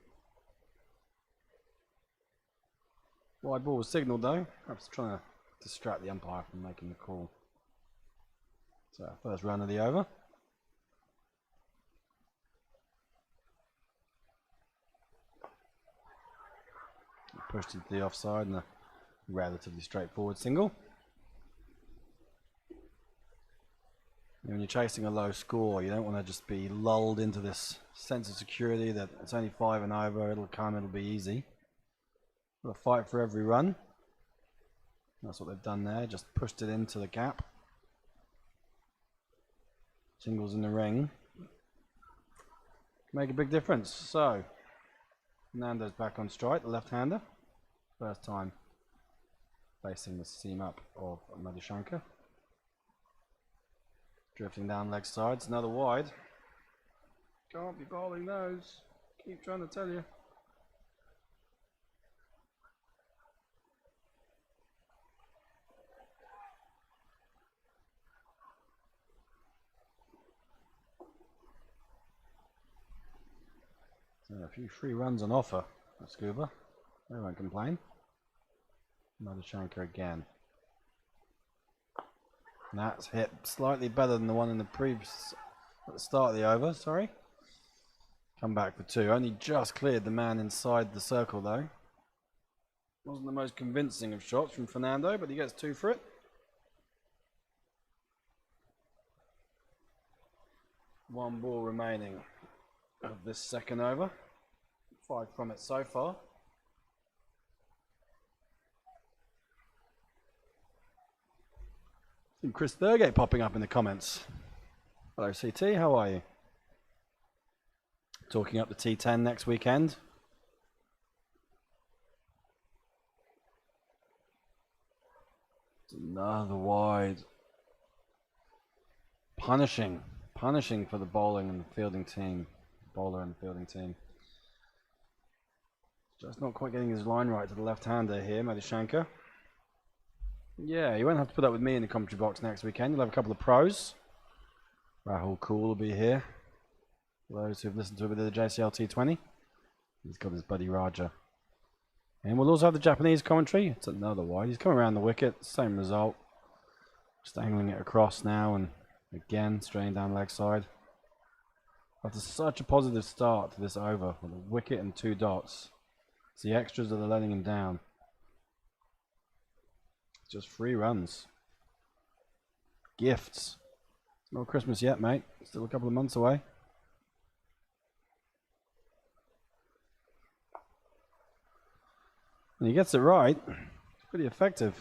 Wide ball was signalled though. Perhaps trying to distract the umpire from making the call. So first run of the over. Pushed into the offside and a relatively straightforward single. And when you're chasing a low score, you don't want to just be lulled into this sense of security that it's only 5 and over, it'll come, it'll be easy. Got to fight for every run. That's what they've done there, just pushed it into the gap. Singles in the ring make a big difference. So Fernando's back on strike, the left-hander. First time facing the seam up of Madushanka. Drifting down leg sides, another wide. Can't be bowling those. Keep trying to tell you. So a few free runs on offer at Scuba. They won't complain. Madushanka again. And that's hit slightly better than the one in the previous, at the start of the over, sorry. Come back for two. Only just cleared the man inside the circle though. Wasn't the most convincing of shots from Fernando, but he gets two for it. One ball remaining of this second over. 5 from it so far. See Chris Thurgate popping up in the comments. Hello CT, how are you? Talking up the T10 next weekend. It's another wide. Punishing for the bowling and the fielding team. Bowler and fielding team. Just not quite getting his line right to the left-hander here, Madushanka. Yeah, you won't have to put up with me in the commentary box next weekend. You'll have a couple of pros. Rahul Kool will be here. For those who've listened to a bit of the JCL T20. He's got his buddy Raja. And we'll also have the Japanese commentary. It's another wide. He's coming around the wicket. Same result. Just angling it across now and again straight down leg side. After such a positive start to this over with a wicket and 2 dots. It's the extras that are letting him down. It's just 3 runs. Gifts. It's not Christmas yet, mate. Still a couple of months away. And he gets it right. It's pretty effective.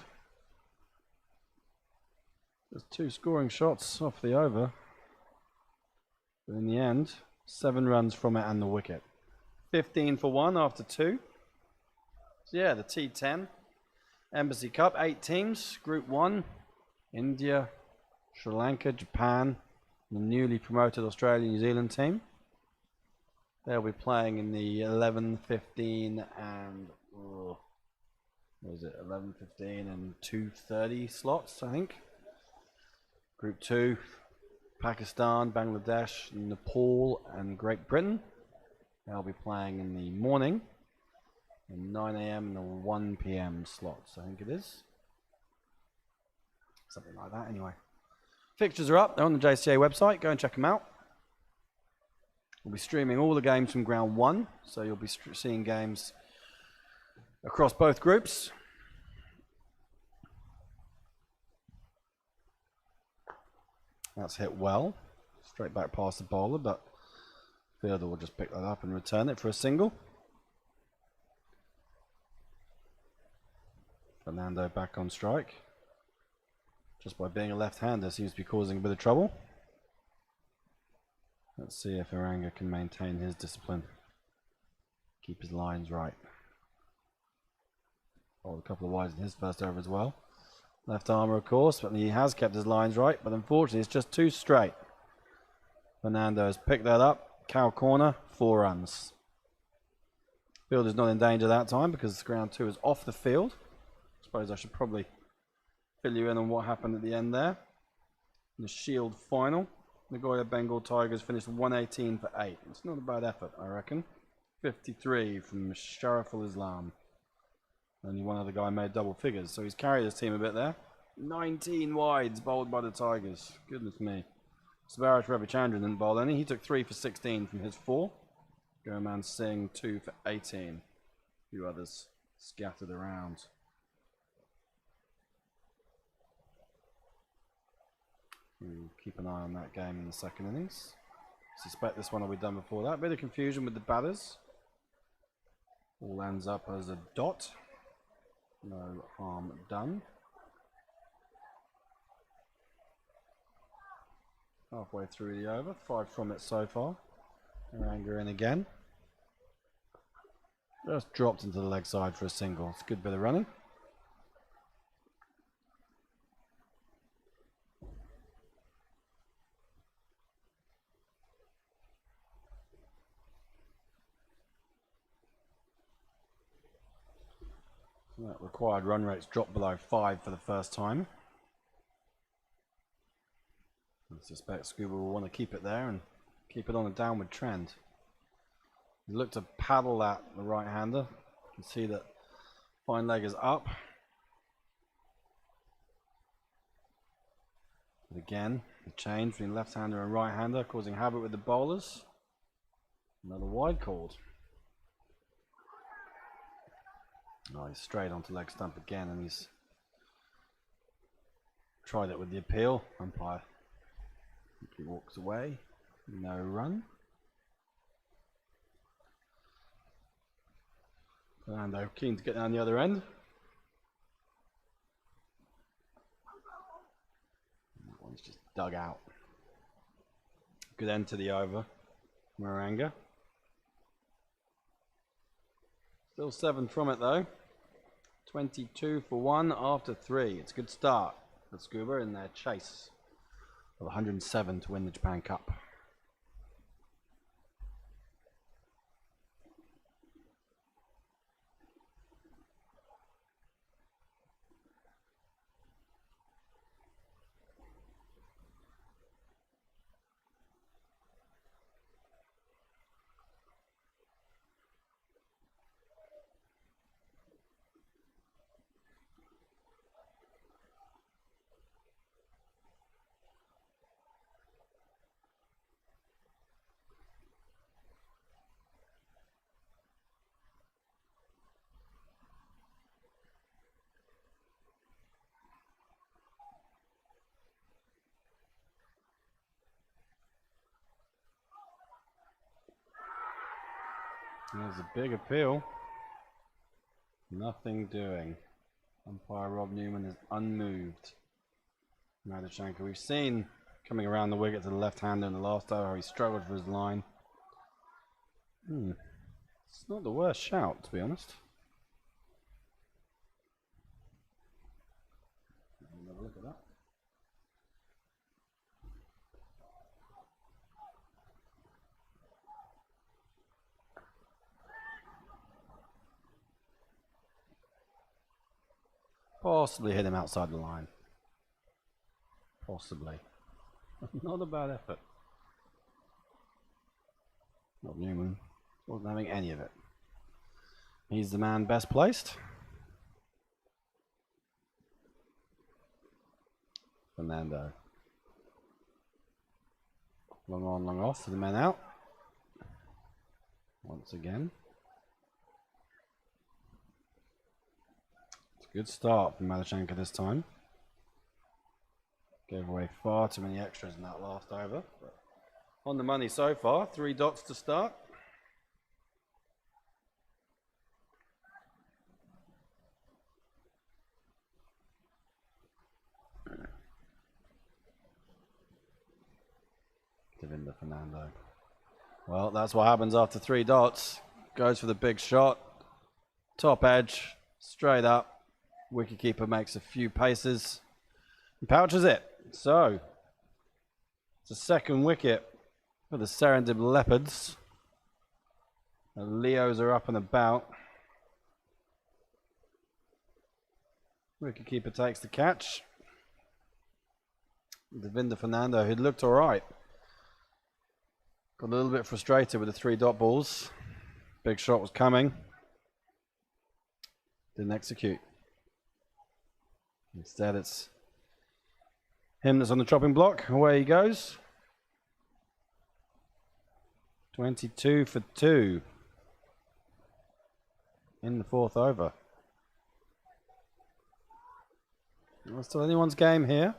There's 2 scoring shots off the over. But in the end, 7 runs from it and the wicket. 15 for 1 after 2. So yeah, the T10 Embassy Cup, 8 teams. Group 1, India, Sri Lanka, Japan, and the newly promoted Australia New Zealand team. They'll be playing in the 11, 15 and what was it? 11, 15 and 2:30 slots, I think. Group 2, Pakistan, Bangladesh, Nepal and Great Britain. They'll be playing in the morning, in 9 AM and the 1 PM slots, I think it is. Something like that anyway. Fixtures are up, they're on the JCA website, go and check them out. We'll be streaming all the games from ground 1, so you'll be seeing games across both groups. That's hit well, straight back past the bowler, but fielder will just pick that up and return it for a single. Fernando back on strike. Just by being a left-hander seems to be causing a bit of trouble. Let's see if Iranga can maintain his discipline. Keep his lines right. Oh, a couple of wides in his first over as well. Left armour, of course, but he has kept his lines right, but unfortunately it's just too straight. Fernando has picked that up. Cow corner, 4 runs. Fielder's not in danger that time because ground 2 is off the field. I suppose I should probably fill you in on what happened at the end there. In the Shield final, Nagoya Bengal Tigers finished 118 for 8. It's not a bad effort, I reckon. 53 from Shariful Islam. Only one other guy made double figures, so he's carried his team a bit there. 19 wides bowled by the Tigers. Goodness me. Savarash Ravichandran didn't bowl any. He took 3 for 16 from his 4. Gurman Singh 2 for 18. A few others scattered around. We'll keep an eye on that game in the second innings. Suspect this one will be done before that. Bit of confusion with the batters. All ends up as a dot. No harm done. Halfway through the over, 5 from it so far. Maranga in again. Just dropped into the leg side for a single. It's a good bit of running. That required run rate's dropped below 5 for the first time. I suspect Scuba will want to keep it there and keep it on a downward trend. He looked to paddle that, the right-hander. You can see that fine leg is up. But again, the change between left-hander and right-hander causing havoc with the bowlers. Another wide called. Oh, he's straight onto leg stump again, and he's tried it with the appeal. Umpire he walks away. No run. Fernando keen to get down the other end. That one's just dug out. Good end to the over. Maranga. Still 7 from it though. 22 for 1 after 3. It's a good start for Scuba in their chase of 107 to win the Japan Cup. There's a big appeal. Nothing doing. Umpire Rob Newman is unmoved. Madhushanka, we've seen coming around the wicket to the left-hander in the last over, he struggled for his line. It's not the worst shout, to be honest. Have a look at that. Possibly hit him outside the line. Possibly. Not a bad effort. Rob Newman wasn't having any of it. He's the man best placed. Fernando. Long on, long off for the men out. Once again. Good start from Madhushanka this time. Gave away far too many extras in that last over. But on the money so far, 3 dots to start. Devinder Fernando. Well, that's what happens after 3 dots. Goes for the big shot. Top edge, straight up. Wicketkeeper makes a few paces and pouches it. So it's a second wicket for the Serendip Leopards. The Leos are up and about. Wicketkeeper takes the catch. Devinder Fernando, who'd looked all right, got a little bit frustrated with the 3 dot balls. Big shot was coming. Didn't execute. Instead, it's him that's on the chopping block. Away he goes. 22 for 2 in the 4th over. Not still anyone's game here.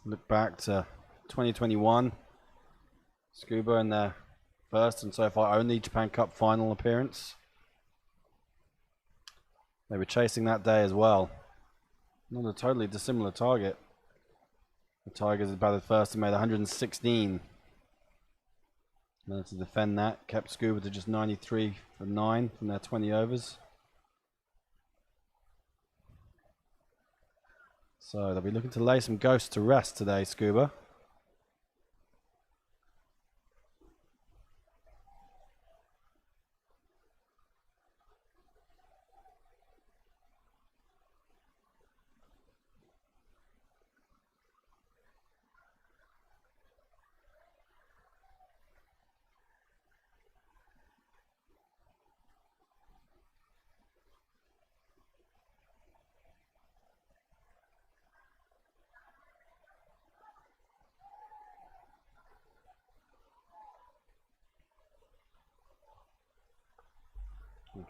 Look back to 2021. Scuba in their first and so far only Japan Cup final appearance. They were chasing that day as well. Not a totally dissimilar target. The Tigers had batted first and made 116. Managed to defend that, kept Scuba to just 93 for 9 from their 20 overs. So they'll be looking to lay some ghosts to rest today, Scuba.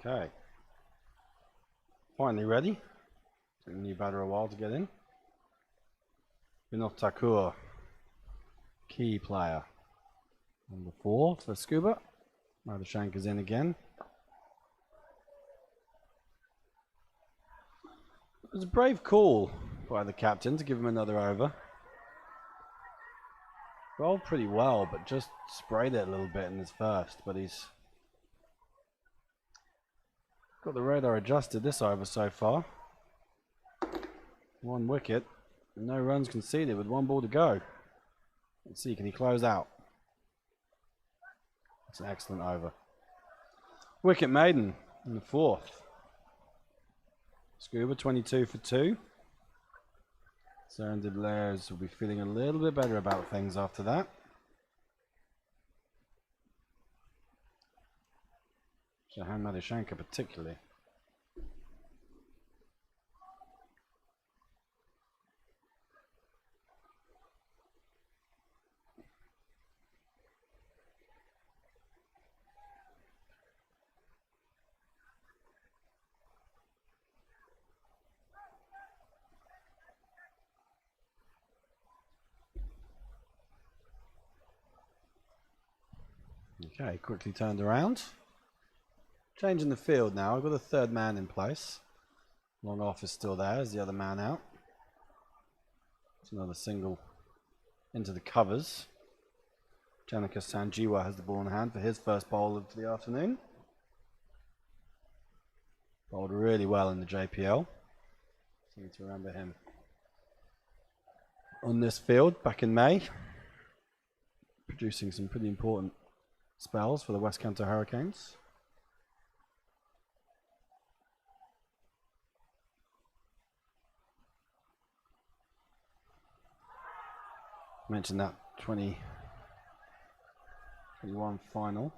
Okay. Finally ready. Took the new batter a while to get in. Vinod Thakur, key player. Number 4 for Scuba. Madhushankar's in again. It was a brave call by the captain to give him another over. Rolled pretty well, but just sprayed it a little bit in his first. But he's got the radar adjusted this over so far. 1 wicket, no runs conceded with 1 ball to go. Let's see, can he close out? It's an excellent over. Wicket maiden in the 4th. Scuba 22 for 2. Saran de Blair's will be feeling a little bit better about things after that. Shahan Madhushankar particularly. Okay, quickly turned around. Changing the field now. I've got a 3rd man in place. Long off is still there. Is the other man out? It's another single into the covers. Janika Sanjeewa has the ball in hand for his first bowl of the afternoon. Bowled really well in the JPL. So need to remember him on this field back in May. Producing some pretty important spells for the West Canter Hurricanes. Mentioned that 2021 final.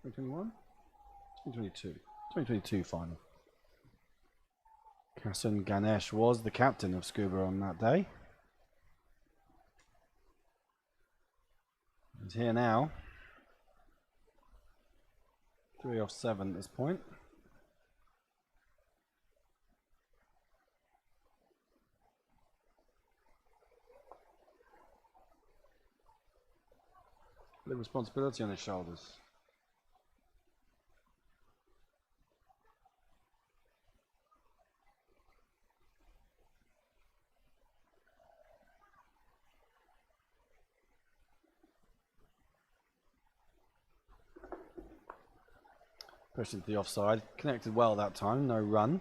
2021? 2022. 2022 final. Kasan Ganesh was the captain of Scuba on that day. He's here now. 3 off 7 at this point. The responsibility on his shoulders. Pushed into the offside. Connected well that time, no run.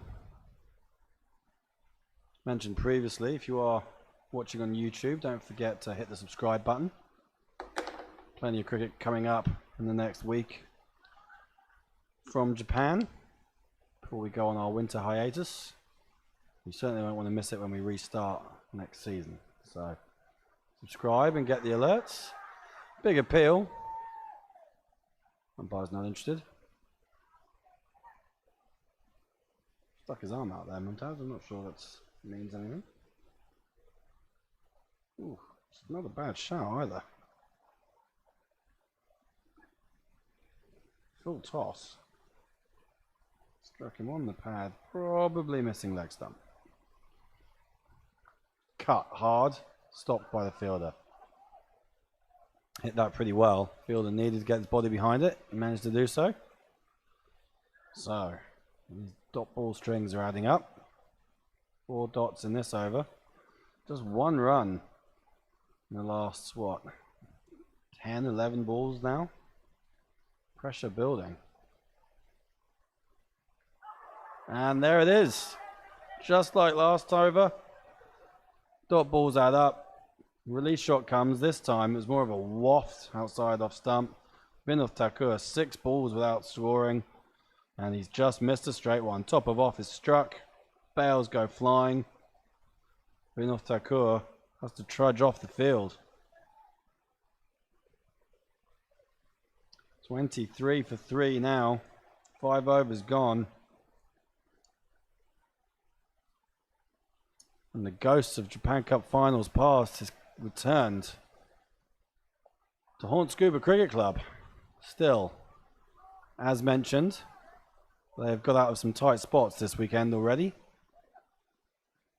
Mentioned previously, if you are watching on YouTube, don't forget to hit the subscribe button. Plenty of cricket coming up in the next week from Japan before we go on our winter hiatus. You certainly won't want to miss it when we restart next season. So subscribe and get the alerts. Big appeal. Umpire's not interested. Stuck his arm out there, Mumtaz. I'm not sure that means anything. Ooh, it's not a bad shout either. Full toss. Struck him on the pad. Probably missing leg stump. Cut hard. Stopped by the fielder. Hit that pretty well. Fielder needed to get his body behind it. He managed to do so. So, these dot ball strings are adding up. 4 dots in this over. Just 1 run in the last, what, 10, 11 balls now? Pressure building. And there it is. Just like last over. Dot balls add up. Release shot comes. This time it was more of a waft outside off stump. Vinod Thakur, 6 balls without scoring. And he's just missed a straight one. Top of off is struck. Bails go flying. Vinod Thakur has to trudge off the field. 23 for 3 now. 5 overs gone. And the ghosts of Japan Cup finals past has returned to haunt Scuba Cricket Club. Still, as mentioned, they've got out of some tight spots this weekend already.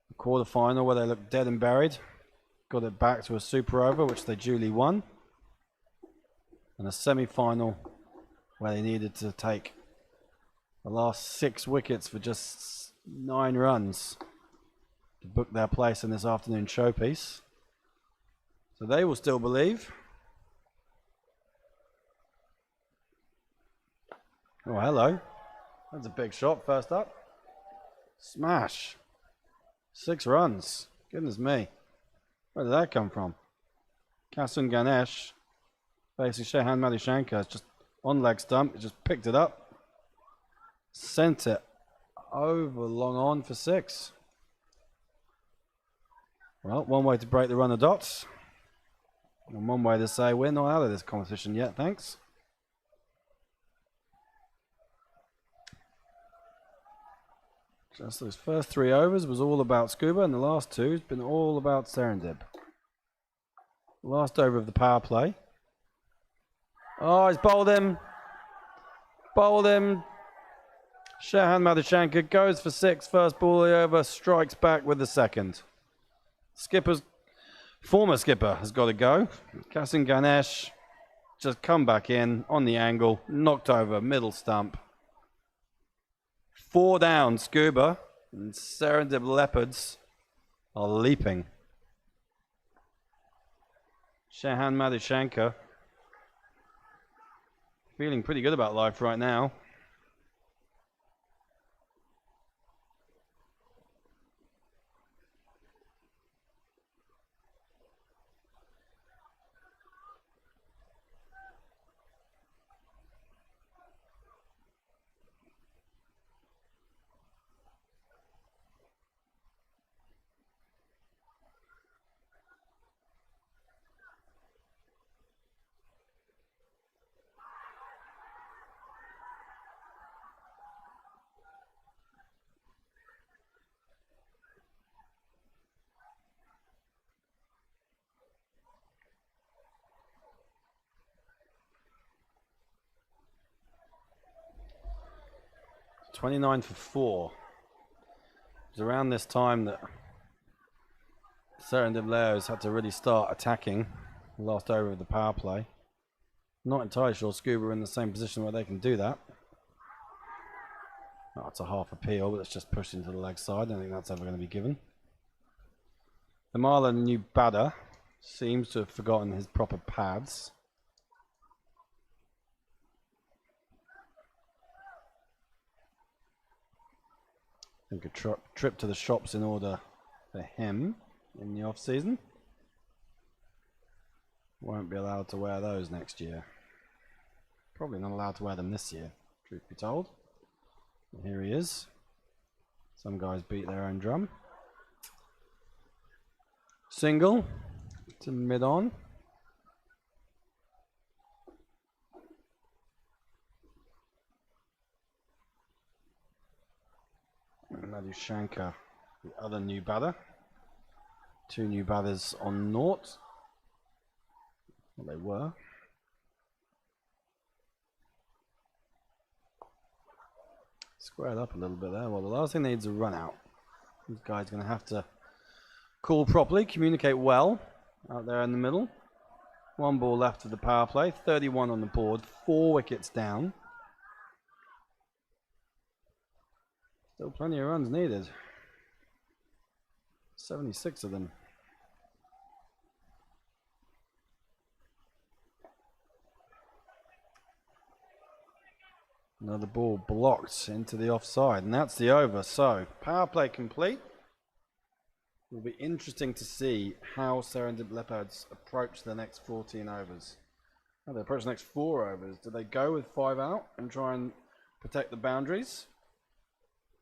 The quarter final where they looked dead and buried. Got it back to a super over, which they duly won. And a semi-final where they needed to take the last 6 wickets for just 9 runs to book their place in this afternoon showpiece. So they will still believe. Oh, hello. That's a big shot first up. Smash. 6 runs. Goodness me. Where did that come from? Kasun Ganesh facing Shehan Madhushankar, just on leg stump. He just picked it up. Sent it over long on for 6. Well, one way to break the run of dots. And one way to say we're not out of this competition yet, thanks. Just those first 3 overs was all about Scuba, and the last 2 has been all about Serendib. Last over of the power play. Oh, he's bowled him. Bowled him. Shehan Madhushankar goes for 6. First ball of the over, strikes back with the second. Former skipper has got to go. Kasun Ganesh just come back in on the angle, knocked over, middle stump. 4 down, Scuba, and Serendib Leopards are leaping. Shehan Madhushankar feeling pretty good about life right now. It's 29 for 4. It was around this time that Serendib Leos had to really start attacking the last over of the power play. Not entirely sure Scuba are in the same position where they can do that. Oh, it's a half appeal, but it's just pushed into the leg side. I don't think that's ever going to be given. The Marla, new batter, seems to have forgotten his proper pads. I think a trip to the shops in order for him in the off season. Won't be allowed to wear those next year. Probably not allowed to wear them this year, truth be told. But here he is. Some guys beat their own drum. Single to mid on. Madhushankar, the other new batter. 2 new batters on naught. Well, they were. Squared up a little bit there. Well, the last thing needs a run out. This guy's going to have to call properly, communicate well out there in the middle. 1 ball left of the power play. 31 on the board. 4 wickets down. Still plenty of runs needed. 76 of them. Another ball blocked into the offside, and that's the over. So, power play complete. It will be interesting to see how Serendip Leopards approach the next 14 overs. How they approach the next 4 overs. Do they go with 5 out and try and protect the boundaries?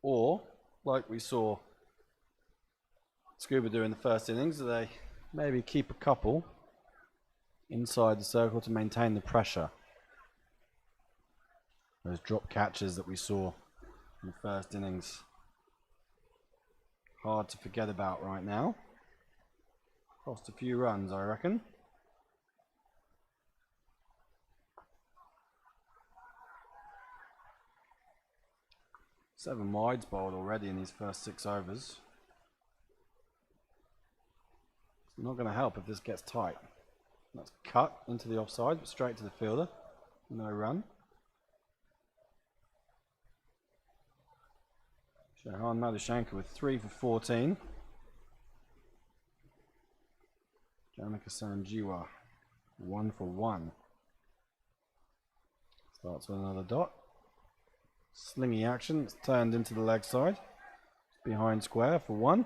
Or, like we saw Scuba do in the first innings, do they maybe keep a couple inside the circle to maintain the pressure? Those drop catches that we saw in the first innings. Hard to forget about right now. Cost a few runs, I reckon. Seven wides bowled already in these first 6 overs. It's not going to help if this gets tight. That's cut into the offside, but straight to the fielder. No run. Shahan Madhushankar with 3 for 14. Janaka Sanjeewa 1 for 1. Starts with another dot. Slingy action. It's turned into the leg side. Behind square for 1.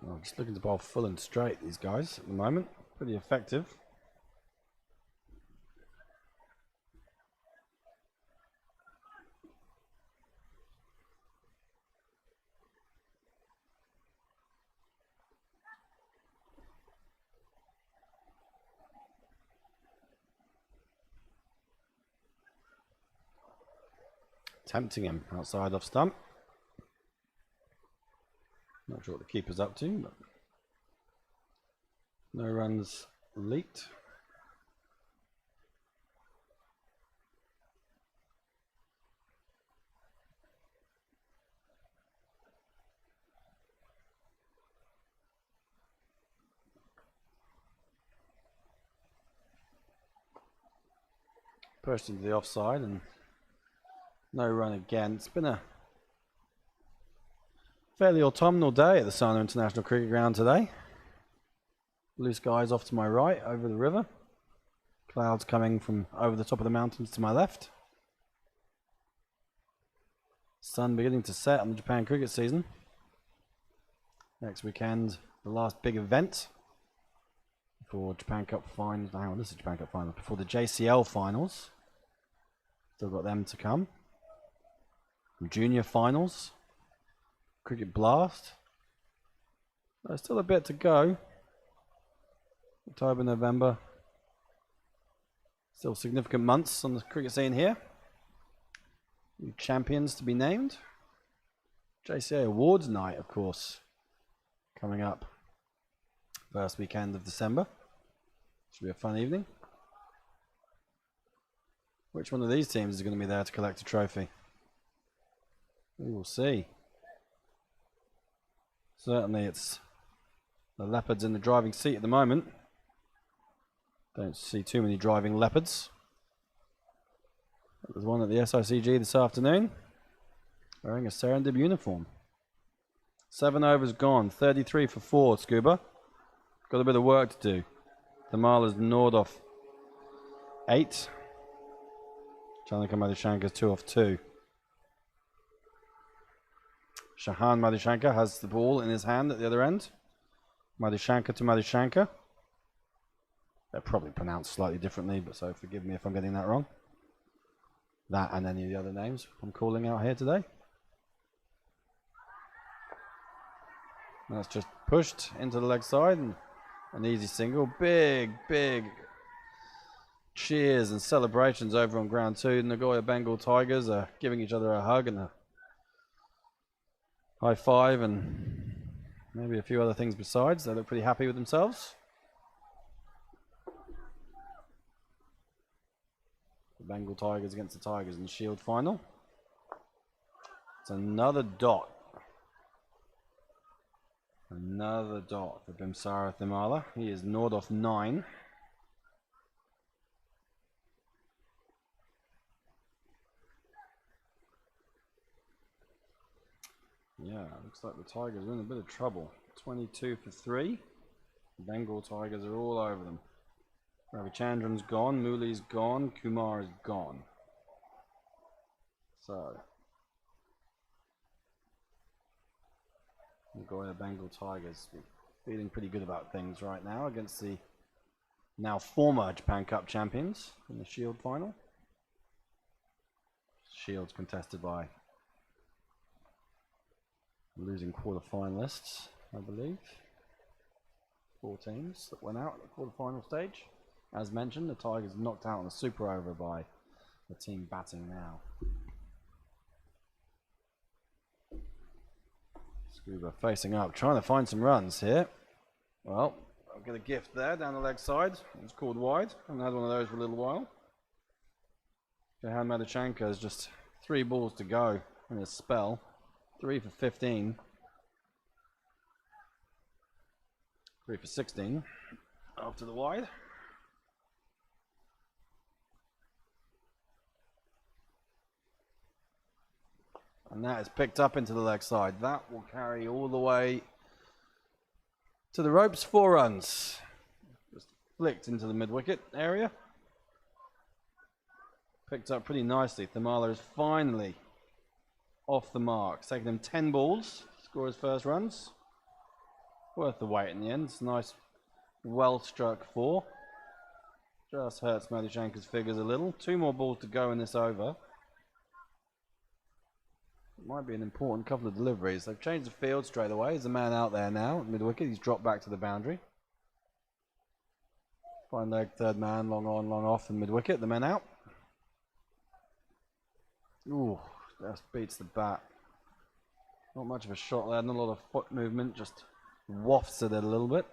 Oh, just looking to bowl full and straight, these guys, at the moment. Pretty effective. Tempting him outside off stump. Not sure what the keeper's up to, but no runs leaked. Pushed into the offside and no run again. It's been a fairly autumnal day at the Sana International Cricket Ground today. Blue skies off to my right over the river. Clouds coming from over the top of the mountains to my left. Sun beginning to set on the Japan cricket season. Next weekend, the last big event before Japan Cup finals. Hang on, this is Japan Cup finals. Before the JCL finals. Still got them to come. Junior finals. Cricket Blast. There's still a bit to go. October, November. Still significant months on the cricket scene here. New champions to be named. JCA Awards night, of course, coming up. First weekend of December. Should be a fun evening. Which one of these teams is going to be there to collect a trophy? We will see. Certainly it's the Leopards in the driving seat at the moment. Don't see too many driving Leopards. There's one at the SICG this afternoon wearing a Serendip uniform. 7 overs gone, 33 for 4, Scuba. Got a bit of work to do. Thamala's gnawed off 8. Janaka Madhushankar's 2 off 2. Shahan Madhushankar has the ball in his hand at the other end. Madhushankar to Madhushankar. They're probably pronounced slightly differently, but so forgive me if I'm getting that wrong. That and any of the other names I'm calling out here today. That's just pushed into the leg side and an easy single. Big, big cheers and celebrations over on ground 2. Nagoya Bengal Tigers are giving each other a hug and a high five and maybe a few other things besides. They look pretty happy with themselves. The Bengal Tigers against the Tigers in the Shield final. It's another dot. Another dot for Bimsara Thimala. He is gnawed off 9. Yeah, looks like the Tigers are in a bit of trouble. 22 for 3. Bengal Tigers are all over them. Ravichandran's gone, Mooli's gone, Kumar is gone. So, we'll go with the Bengal Tigers. Feeling pretty good about things right now against the now former Japan Cup champions in the Shield final. Shield's contested by losing quarter-finalists, I believe. 4 teams that went out at the quarter-final stage. As mentioned, the Tigers knocked out on a super over by the team batting now. Scuba facing up, trying to find some runs here. Well, I'll get a gift there down the leg side. It's called wide. I haven't had one of those for a little while. Jahan Madhuchanka has just 3 balls to go in his spell. 3 for 15. 3 for 16 after the wide. And that is picked up into the leg side. That will carry all the way to the ropes. 4 runs. Just flicked into the mid-wicket area. Picked up pretty nicely. Thimala is finally off the mark. It's taken him 10 balls to score his first runs. Worth the wait in the end. It's a nice, well-struck 4. Just hurts Madhuchanka's figures a little. 2 more balls to go in this over. It might be an important couple of deliveries. They've changed the field straight away. There's a man out there now, mid-wicket. He's dropped back to the boundary. Fine leg, third man, long on, long off, and mid-wicket. The men out. Ooh, just beats the bat. Not much of a shot there, not a lot of foot movement, just wafts at it a little bit.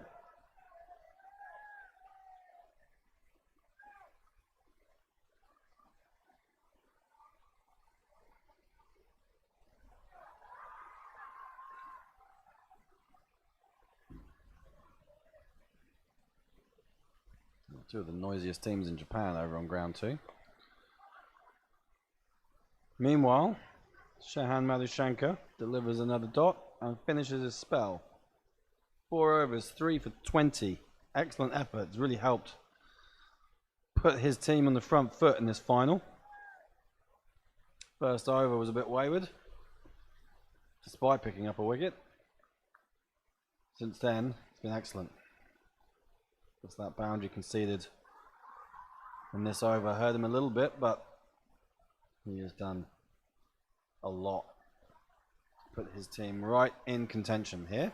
Two of the noisiest teams in Japan over on ground 2. Meanwhile, Jahan Madhuchanka delivers another dot and finishes his spell. 4 overs, 3 for 20. Excellent effort. It's really helped put his team on the front foot in this final. First over was a bit wayward, despite picking up a wicket. Since then, it's been excellent. Just that boundary conceded in this over hurt him a little bit, but he has done a lot to put his team right in contention here.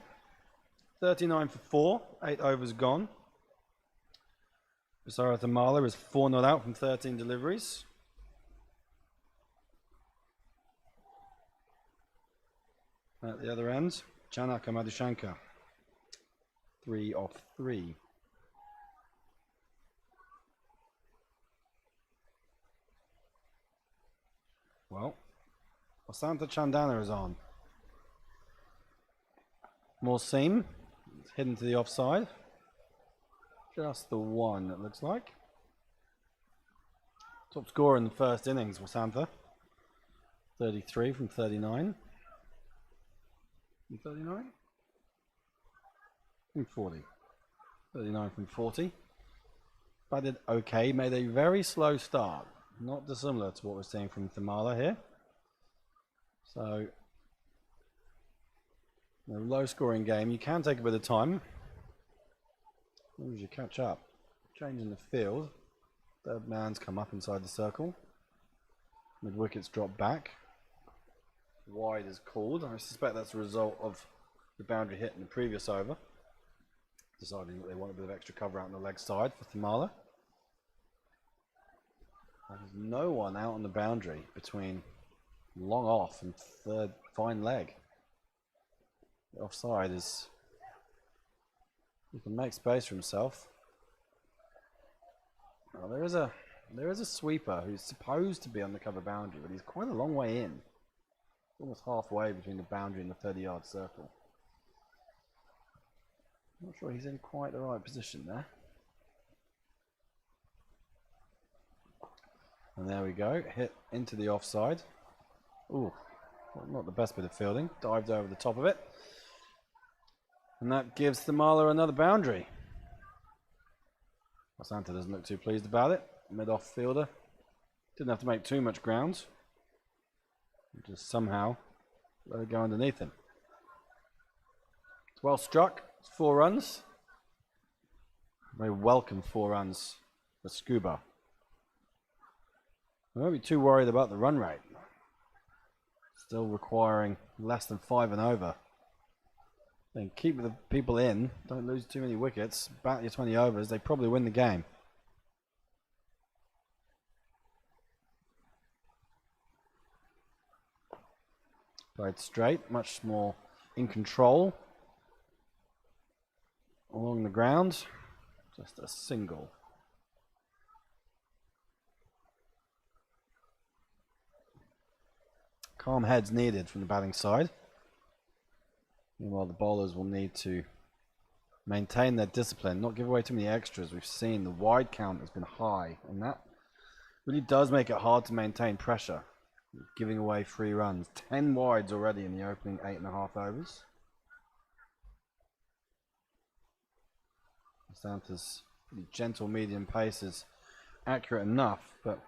39 for 4, 8 overs gone. Bimsara Thimala is 4 not out from 13 deliveries. At the other end, Janaka Madhuchanka, 3 off 3. Well, Vasantha Chandana is on. More seam. It's hidden to the offside. Just the one, it looks like. Top scorer in the first innings, Vasantha. 33 from 39. From 39? From 40. 39 from 40. Batted okay, made a very slow start. Not dissimilar to what we're seeing from Thimala here. So, in a low-scoring game, you can take a bit of time. As long as you catch up. Changing the field. Third man's come up inside the circle. Mid-wicket's dropped back. Wide is called. I suspect that's a result of the boundary hit in the previous over. Deciding that they want a bit of extra cover out on the leg side for Thimala. There's no one out on the boundary between long off and third fine leg. The offside is, he can make space for himself. Well, there is a sweeper who's supposed to be on the cover boundary, but he's quite a long way in. Almost halfway between the boundary and the 30-yard circle. Not sure he's in quite the right position there. And there we go, hit into the offside. Ooh, well, not the best bit of fielding. Dived over the top of it. And that gives Thamala another boundary. Santa doesn't look too pleased about it. Mid-off fielder. Didn't have to make too much ground. Just somehow let it go underneath him. It's well struck. It's 4 runs. Very welcome 4 runs for Scuba. I won't be too worried about the run rate. Still requiring less than 5 and over. Then keep the people in. Don't lose too many wickets. Bat your 20 overs. They probably win the game. Played straight. Much more in control. Along the ground. Just a single. Calm heads needed from the batting side. Meanwhile, the bowlers will need to maintain their discipline, not give away too many extras. We've seen the wide count has been high, and that really does make it hard to maintain pressure. Giving away 3 runs. 10 wides already in the opening 8.5 overs. Santa's pretty gentle medium pace is accurate enough, but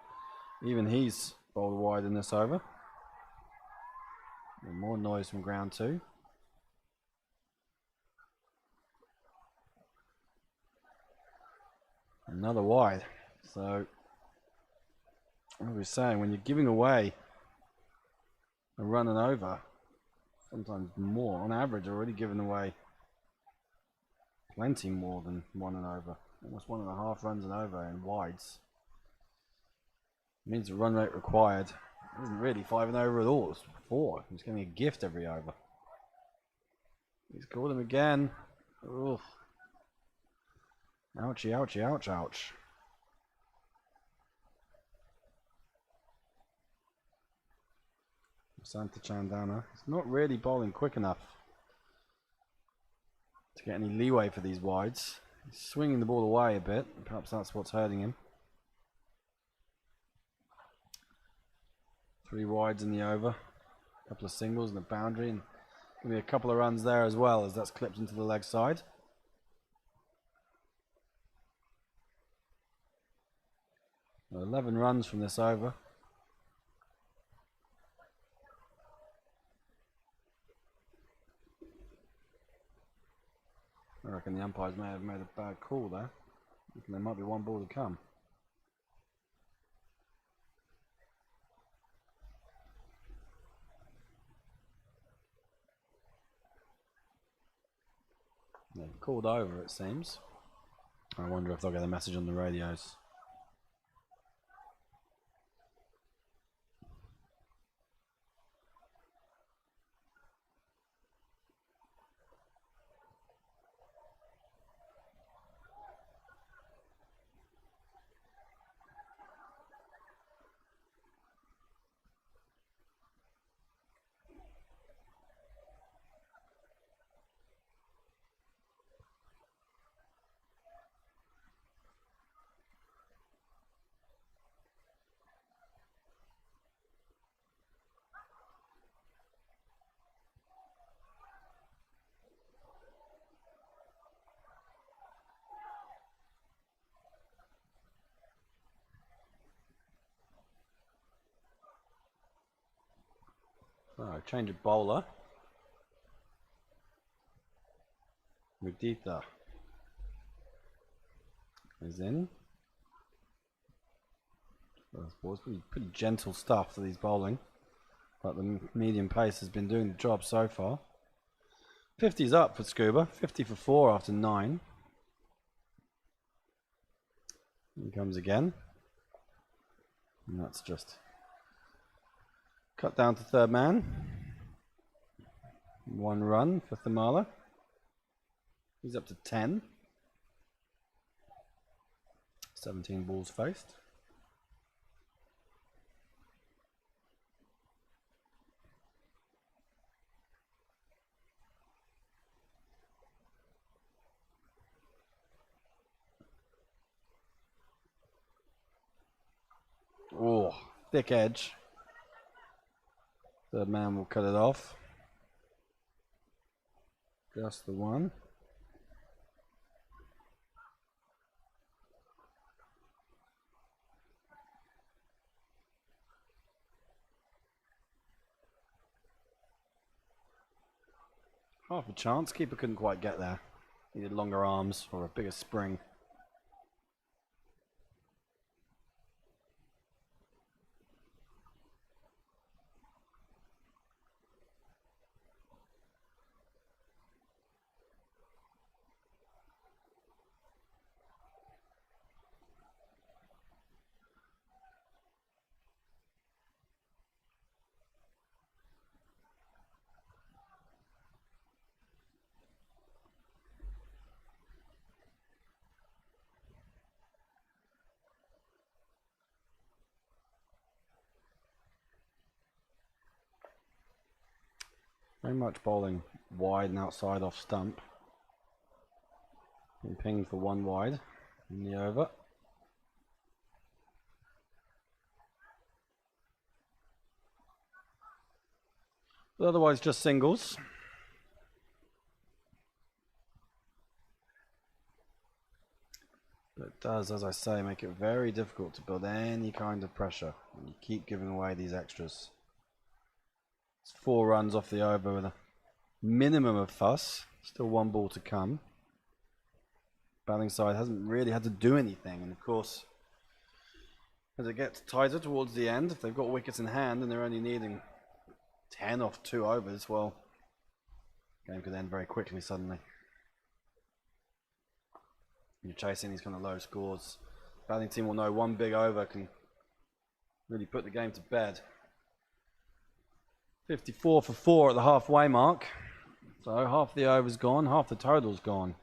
even he's bowled wide in this over. And more noise from ground 2. Another wide. So, what are we saying? When you're giving away a run and over, sometimes more, on average, already given away plenty more than 1 and over. Almost 1.5 runs and over in wides. It means the run rate required isn't really 5 and over at all. It's 4. He's getting a gift every over. He's called him again. Oof. Ouchie, ouchie, ouch, ouch. Santa Chandana. He's not really bowling quick enough to get any leeway for these wides. He's swinging the ball away a bit. Perhaps that's what's hurting him. 3 wides in the over. A couple of singles and a boundary. And going to be a couple of runs there as well as that's clipped into the leg side. Well, 11 runs from this over. I reckon the umpires may have made a bad call there. There might be 1 ball to come. They've called over, it seems. I wonder if they'll get a message on the radios. So, change of bowler. Mudita is in. It's pretty gentle stuff for these bowling, but the medium pace has been doing the job so far. 50's up for Scuba, 50 for 4 after 9. He comes again, and that's just cut down to 3rd man. 1 run for Thamala. He's up to 10. 17 balls faced. Oh, thick edge. Third man will cut it off. Just the one. Half a chance. Keeper couldn't quite get there. Needed longer arms or a bigger spring. Very much bowling wide and outside off stump. Been pinged for one wide in the over. But otherwise just singles. But it does, as I say, make it very difficult to build any kind of pressure when you keep giving away these extras. It's 4 runs off the over with a minimum of fuss. Still 1 ball to come. Batting side hasn't really had to do anything, and of course, as it gets tighter towards the end, if they've got wickets in hand and they're only needing 10 off 2 overs, well, the game could end very quickly suddenly. You're chasing these kind of low scores. Batting team will know 1 big over can really put the game to bed. 54 for 4 at the halfway mark. So half the over's gone, half the total's gone.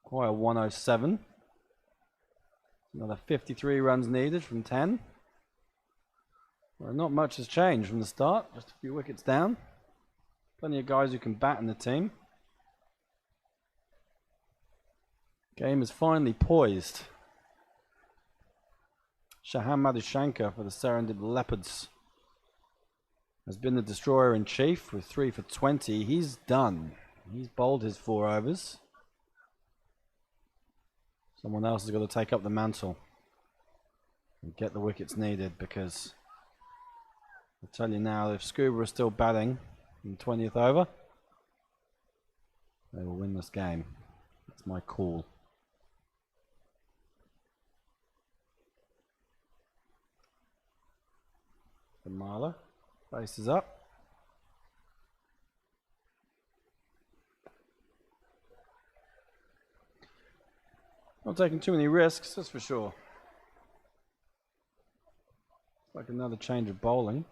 Quite a 107. Another 53 runs needed from 10. Well, not much has changed from the start, just a few wickets down. Plenty of guys who can bat in the team. Game is finally poised. Shaham Madhushankar for the Serendip Leopards has been the destroyer in chief with 3 for 20. He's done. He's bowled his 4 overs. Someone else has got to take up the mantle and get the wickets needed, because I'll tell you now, if Scuba is still batting in the 20th over, they will win this game. That's my call. The Marler faces up. Not taking too many risks, that's for sure. Like another change of bowling.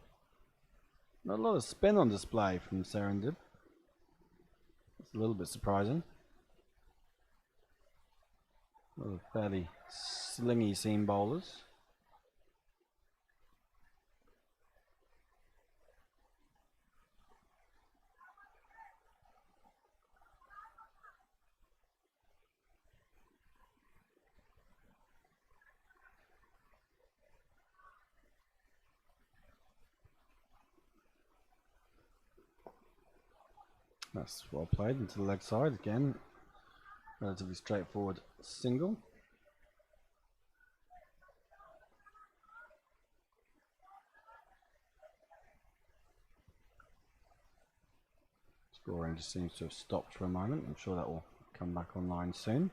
Not a lot of spin on display from Serendip. That's a little bit surprising. A lot of fairly slingy seam bowlers. That's well played into the leg side again. Relatively straightforward single. Scoring just seems to have stopped for a moment. I'm sure that will come back online soon.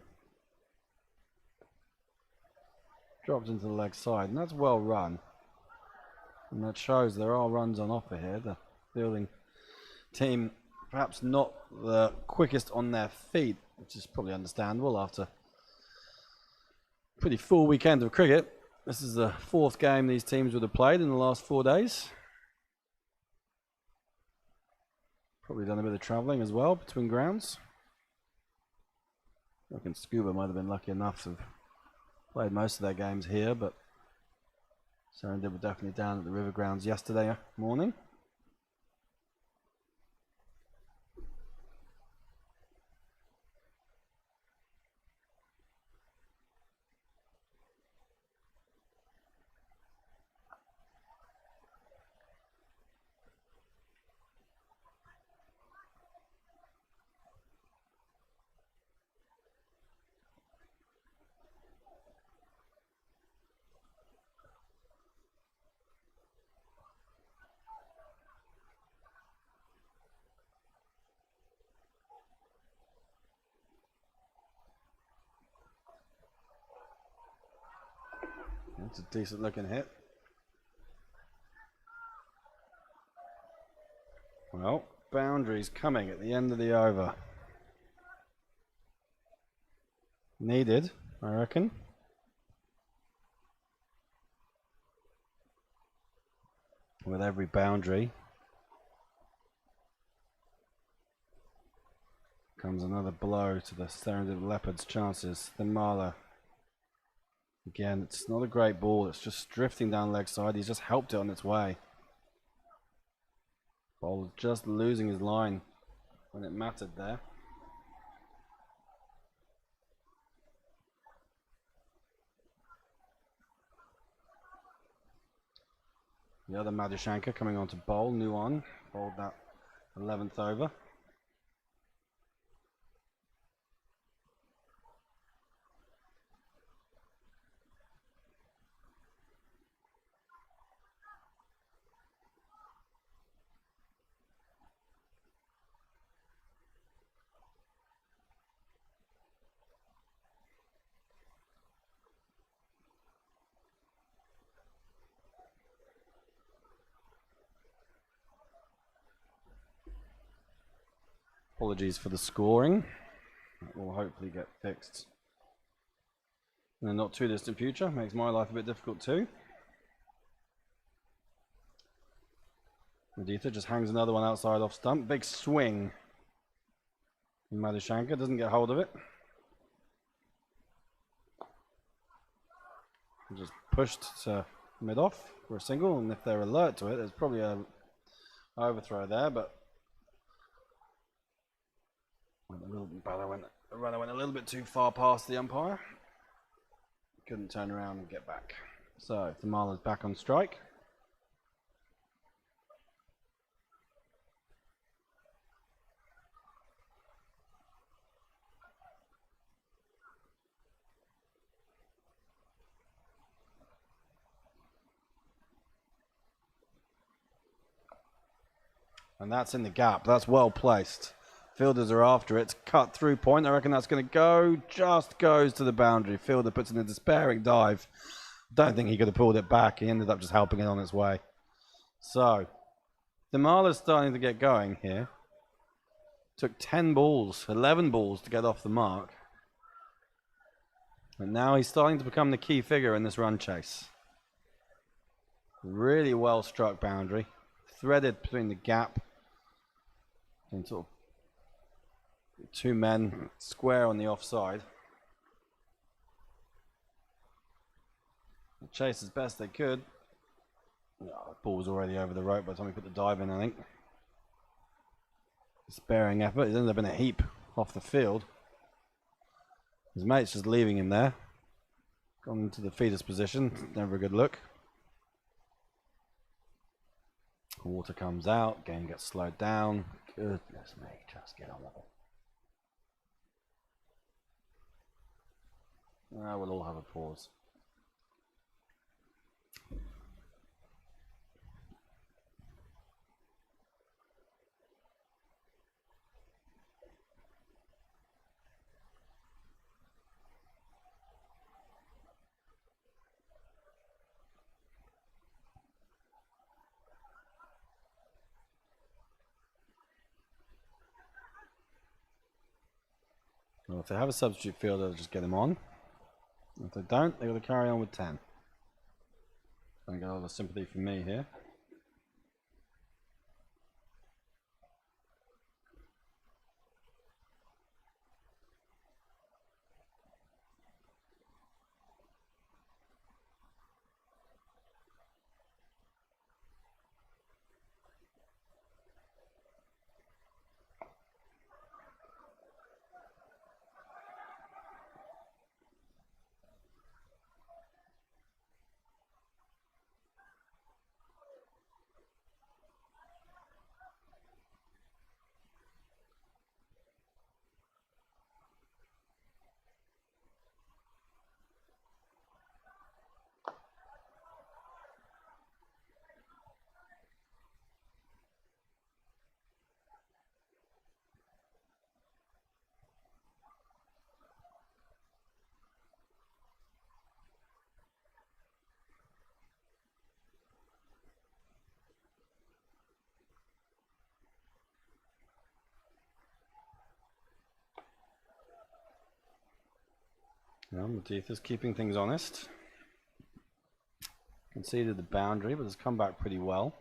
Dropped into the leg side, and that's well run. And that shows there are runs on offer here. The fielding team perhaps not the quickest on their feet, which is probably understandable after a pretty full weekend of cricket. This is the 4th game these teams would have played in the last 4 days. Probably done a bit of travelling as well between grounds. I reckon Scuba might have been lucky enough to have played most of their games here, but Serendip were definitely down at the River Grounds yesterday morning. That's a decent looking hit. Well, boundaries coming at the end of the over. Needed, I reckon. With every boundary comes another blow to the Serendip Leopards' chances. The Marler. Again, it's not a great ball. It's just drifting down leg side. He's just helped it on its way. Ball just losing his line when it mattered there. The other Madhushanka coming on to bowl, new on, bowled that 11th over. Apologies for the scoring. That will hopefully get fixed in the not too distant future. Makes my life a bit difficult too. Aditya just hangs another one outside off stump. Big swing. Madhushanka doesn't get hold of it. Just pushed to mid off for a single, and if they're alert to it, there's probably a overthrow there, but the runner went a little bit too far past the umpire. Couldn't turn around and get back. So Thamala's back on strike. And that's in the gap. That's well placed. Fielders are after it. It's cut through point. I reckon that's going to go. Just goes to the boundary. Fielder puts in a despairing dive. Don't think he could have pulled it back. He ended up just helping it on its way. So, Thamala's starting to get going here. Took 10 balls, 11 balls to get off the mark. And now he's starting to become the key figure in this run chase. Really well struck boundary. Threaded between the gap. And sort of two men square on the offside. Chase as best they could. Oh, the ball was already over the rope by the time he put the dive in, I think. Despairing effort. He's ended up in a heap off the field. His mate's just leaving him there. Gone into the feeder's position. Never a good look. Water comes out. Game gets slowed down. Goodness me, just get on with it. We'll all have a pause. Well, if they have a substitute fielder, they'll just get him on. If they don't, they've got to carry on with 10. Don't get a lot of sympathy from me here. Well, Matitha's keeping things honest. Conceded the boundary, but has come back pretty well.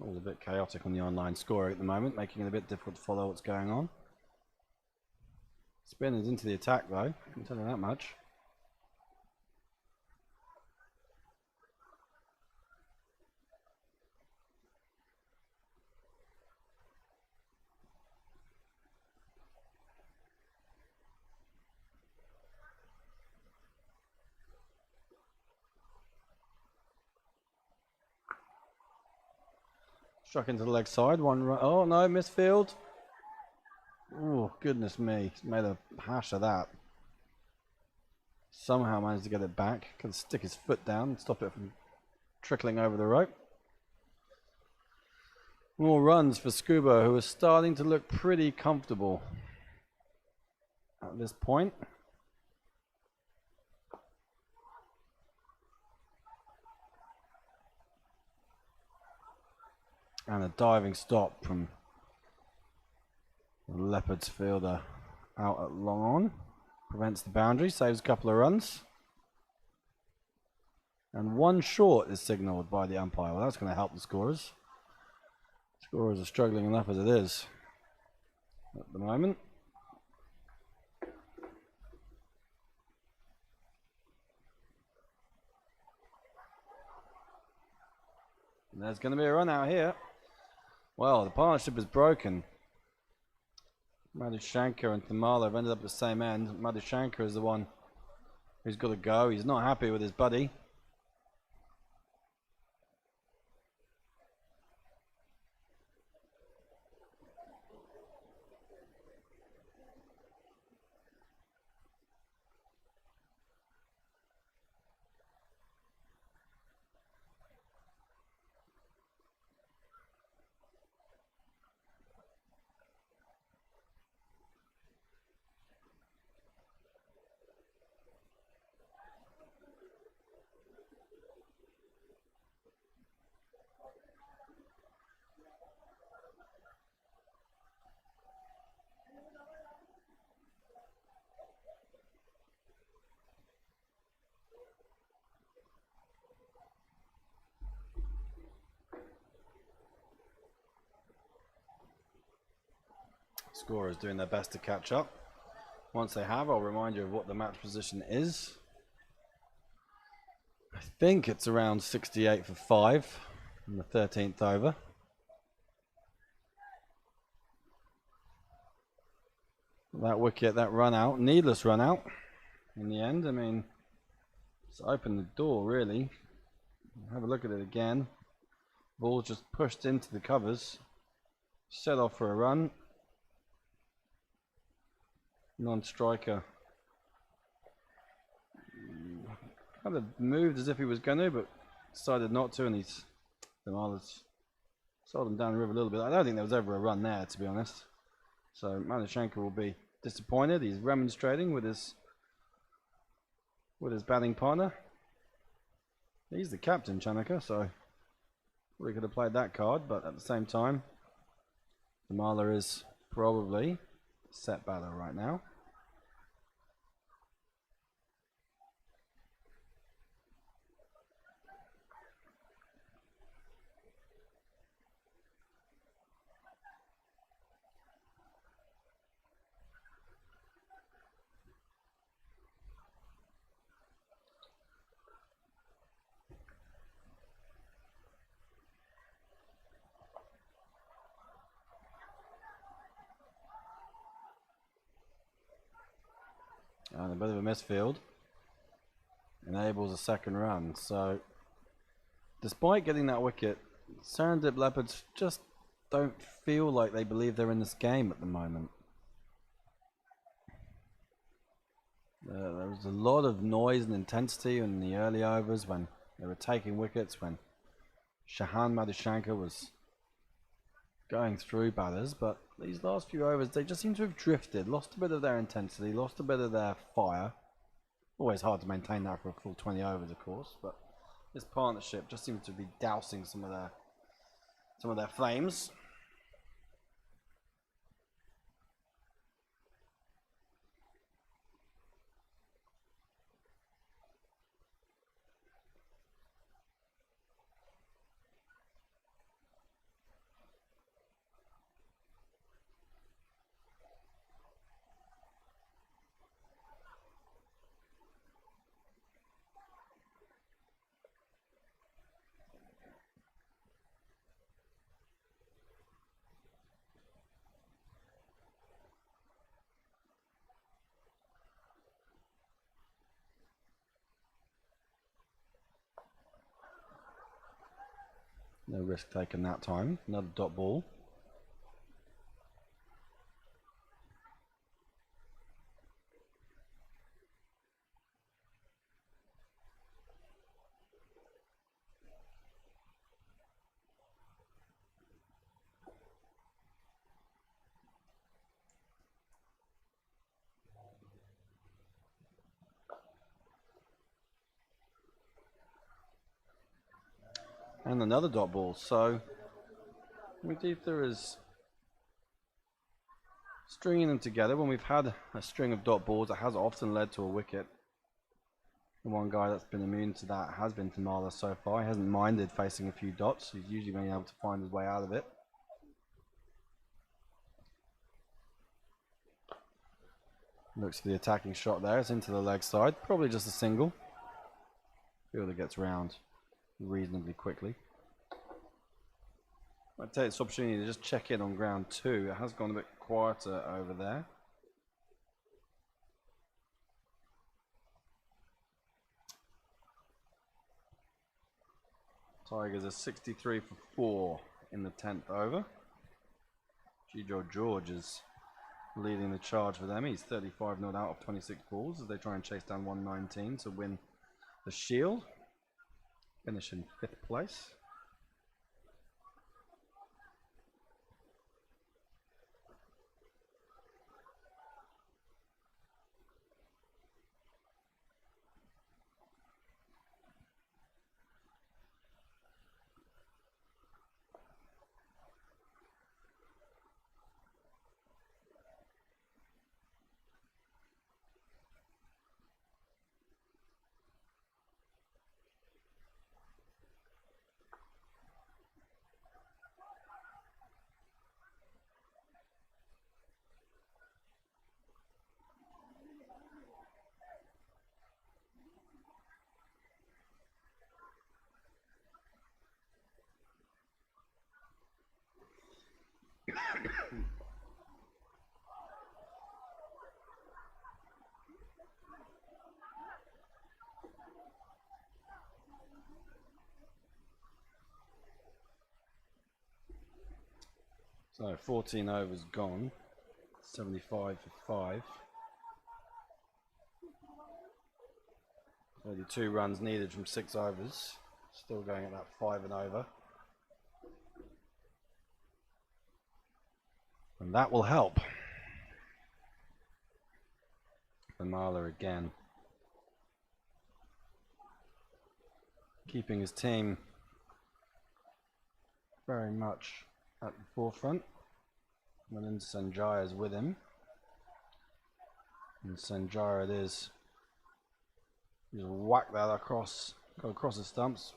All a bit chaotic on the online scoring at the moment, making it a bit difficult to follow what's going on. Spin is into the attack though, I can tell you that much. Struck into the leg side, one run. Oh no, misfield. Oh, goodness me. He's made a hash of that. Somehow managed to get it back. Can stick his foot down and stop it from trickling over the rope. More runs for Scuba, who is starting to look pretty comfortable at this point. And a diving stop from the Leopards fielder out at long on. Prevents the boundary, saves a couple of runs. And one short is signalled by the umpire. Well, that's going to help the scorers. Scorers are struggling enough as it is at the moment. And there's going to be a run out here. Well, the partnership is broken. Madhushankar and Thamala have ended up at the same end. Madhushankar is the one who's got to go. He's not happy with his buddy. Scorers doing their best to catch up. Once they have, I'll remind you of what the match position is. I think it's around 68 for 5 in the 13th over. That wicket, that run out, needless run out in the end. I mean, it's opened the door really. Have a look at it again. Ball just pushed into the covers. Set off for a run. Non-striker kind of moved as if he was going to, but decided not to, and he's sold him down the river a little bit. I don't think there was ever a run there, to be honest. So Madhushankar will be disappointed. He's remonstrating with his batting partner. He's the captain, Chanaka, so we could have played that card, but at the same time, Thamala is probably set batter right now. And a bit of a misfield enables a second run. So, despite getting that wicket, Serendip Leopards just don't feel like they believe they're in this game at the moment. There was a lot of noise and intensity in the early overs when they were taking wickets, when Shahan Madhushankar was going through batters, but these last few overs they just seem to have drifted, lost a bit of their intensity, lost a bit of their fire. Always hard to maintain that for a full 20 overs, of course, but this partnership just seems to be dousing some of their flames. No risk taken that time. Another dot ball. And another dot ball. So Muditha is stringing them together. When we've had a string of dot balls, it has often led to a wicket. The one guy that's been immune to that has been Tamala so far. He hasn't minded facing a few dots. He's usually been able to find his way out of it. Looks for the attacking shot there. It's into the leg side. Probably just a single. Fielder gets round reasonably quickly. I'd take this opportunity to just check in on ground 2. It has gone a bit quieter over there. Tigers are 63 for 4 in the 10th over. Gijo George is leading the charge for them. He's 35 not out of 26 balls as they try and chase down 119 to win the Shield. Finish in 5th place. So 14 overs gone, 75 for 5. 32 runs needed from 6 overs, still going at that 5 and over. And that will help. Bamala again, keeping his team very much at the forefront. Milind Sanjaya is with him. And Sanjaya it is. Just whack that across, go across the stumps,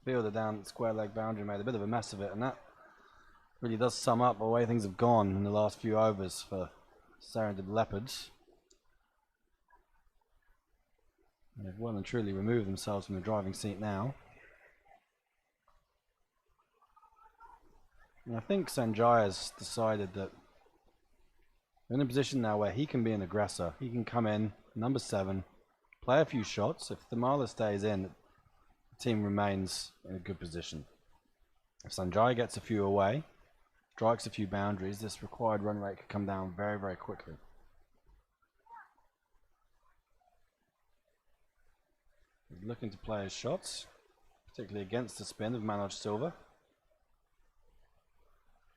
fielder down the square leg boundary, made a bit of a mess of it, and that really does sum up the way things have gone in the last few overs for Serendip Leopards. They've well and truly removed themselves from the driving seat now. And I think Sanjaya's decided that in a position now where he can be an aggressor. He can come in, number 7, play a few shots. If Thamala stays in, the team remains in a good position. If Sanjay gets a few away, strikes a few boundaries, this required run rate could come down very, very quickly. He's looking to play his shots, particularly against the spin of Manoj Silva.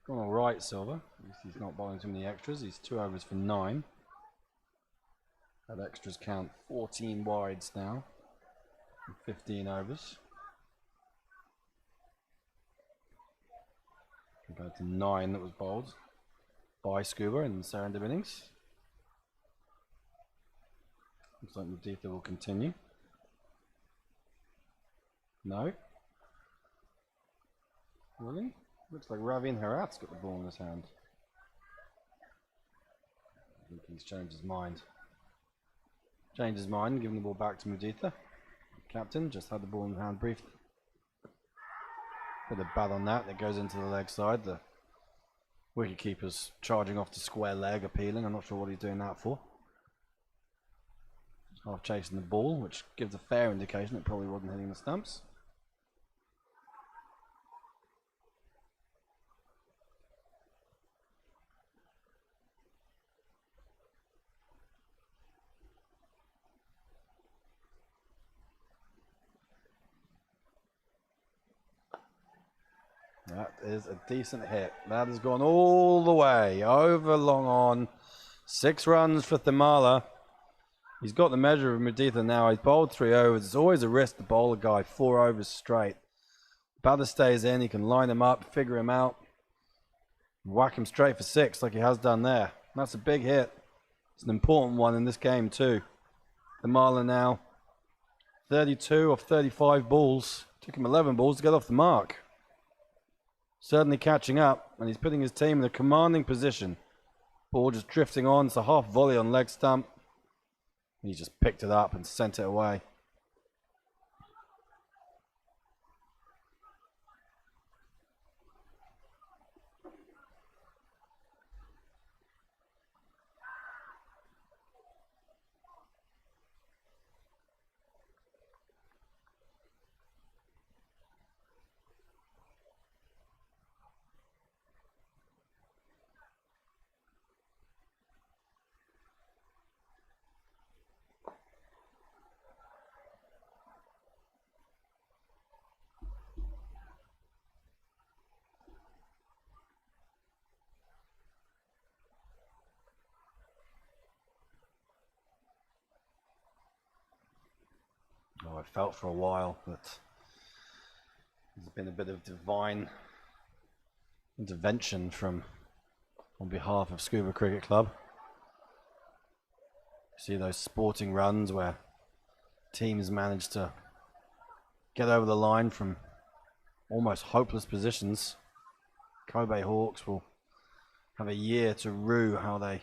Gone all right, Silva. At least he's not bowling too many extras. He's 2 overs for 9. That extras count 14 wides now, 15 overs. Compared to 9 that was bowled by Scuba in the Serendip innings. Looks like Muditha will continue. No. Really? Looks like Ravin Herat's got the ball in his hand. I think he's changed his mind. Changed his mind, giving the ball back to Muditha. Captain just had the ball in his hand briefly. Put a bat on that goes into the leg side. The wicketkeeper's charging off to square leg, appealing. I'm not sure what he's doing that for. Half chasing the ball, which gives a fair indication it probably wasn't hitting the stumps. That is a decent hit. That has gone all the way, over long on. 6 runs for Thamala. He's got the measure of Muditha now. He's bowled 3 overs. It's always a risk to bowl a guy 4 overs straight. Batter stays in, he can line him up, figure him out, whack him straight for 6 like he has done there. That's a big hit. It's an important one in this game too. Thamala now 32 off 35 balls. Took him 11 balls to get off the mark. Certainly catching up, and he's putting his team in a commanding position. Ball just drifting on. It's a half volley on leg stump. He just picked it up and sent it away. Oh, I felt for a while that there's been a bit of divine intervention on behalf of Scuba Cricket Club. You see those sporting runs where teams manage to get over the line from almost hopeless positions. Kobe Hawks will have a year to rue how they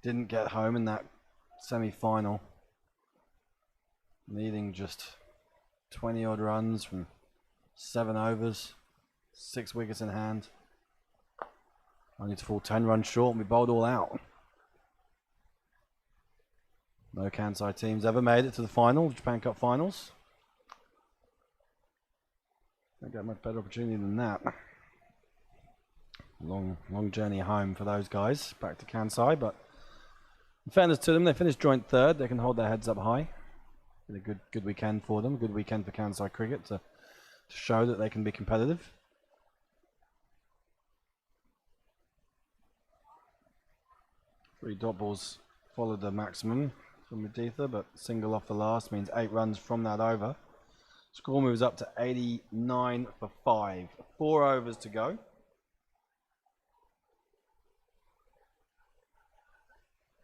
didn't get home in that semi-final, needing just 20 odd runs from 7 overs, 6 wickets in hand. Only to fall 10 runs short, and we bowled all out. No Kansai teams ever made it to the final, Japan Cup finals. Don't get a much better opportunity than that. Long journey home for those guys, back to Kansai, but in fairness to them, they finished joint 3rd. They can hold their heads up high. Been a good weekend for them, good weekend for Kansai cricket to show that they can be competitive. Three dot balls followed the maximum from Muditha, but single off the last means 8 runs from that over. Score moves up to 89 for 5. 4 overs to go.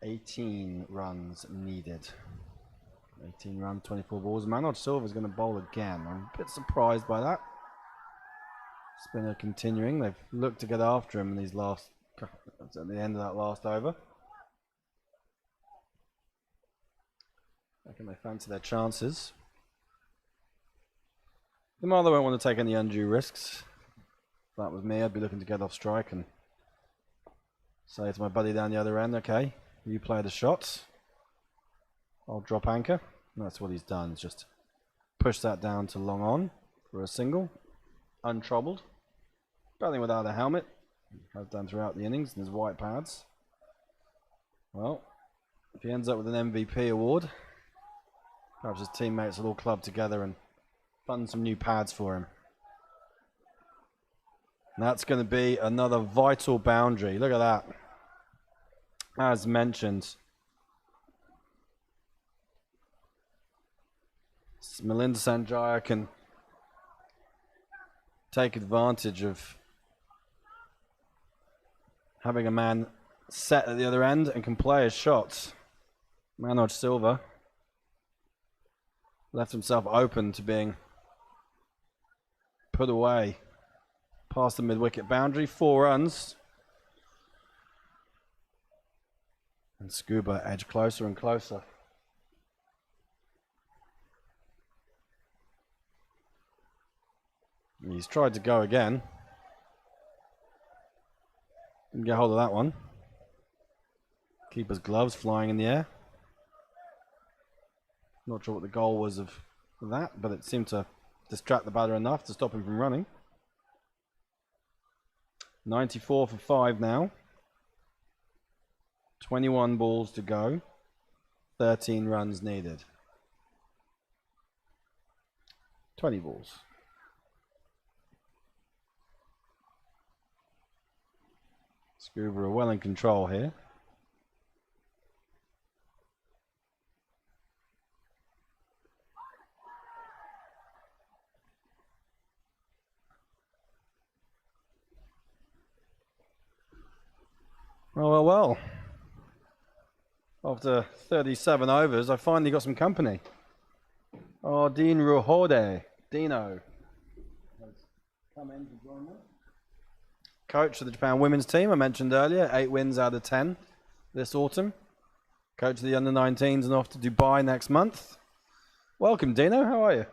$18 runs needed. 18 runs, 24 balls. Manoj Silva is going to bowl again. I'm a bit surprised by that. Spinner continuing. They've looked to get after him in these last, at the end of that last over. I reckon they fancy their chances. The mother won't want to take any undue risks. If that was me, I'd be looking to get off strike and Say to my buddy down the other end, okay, you play the shots. I'll drop anchor. And that's what he's done. He's just push that down to long on for a single. Untroubled. Batting without a helmet. Has done throughout the innings in his white pads. Well, if he ends up with an MVP award, perhaps his teammates will all club together and fund some new pads for him. And that's going to be another vital boundary. Look at that. As mentioned, Milind Sanjaya can take advantage of having a man set at the other end and can play his shots. Manoj Silva left himself open to being put away past the mid-wicket boundary. 4 runs. And Scuba edged closer and closer. He's tried to go again. Didn't get hold of that one. Keeper's gloves flying in the air. Not sure what the goal was of that, but it seemed to distract the batter enough to stop him from running. 94 for 5 now. 21 balls to go. 13 runs needed. 20 balls. Scuba are well in control here. Well. After 37 overs, I finally got some company. Oh, Dean Ruhode, Dino, has come in to join me. Coach of the Japan women's team, I mentioned earlier, 8 wins out of 10 this autumn. Coach of the under-19s and off to Dubai next month. Welcome, Dino. How are you?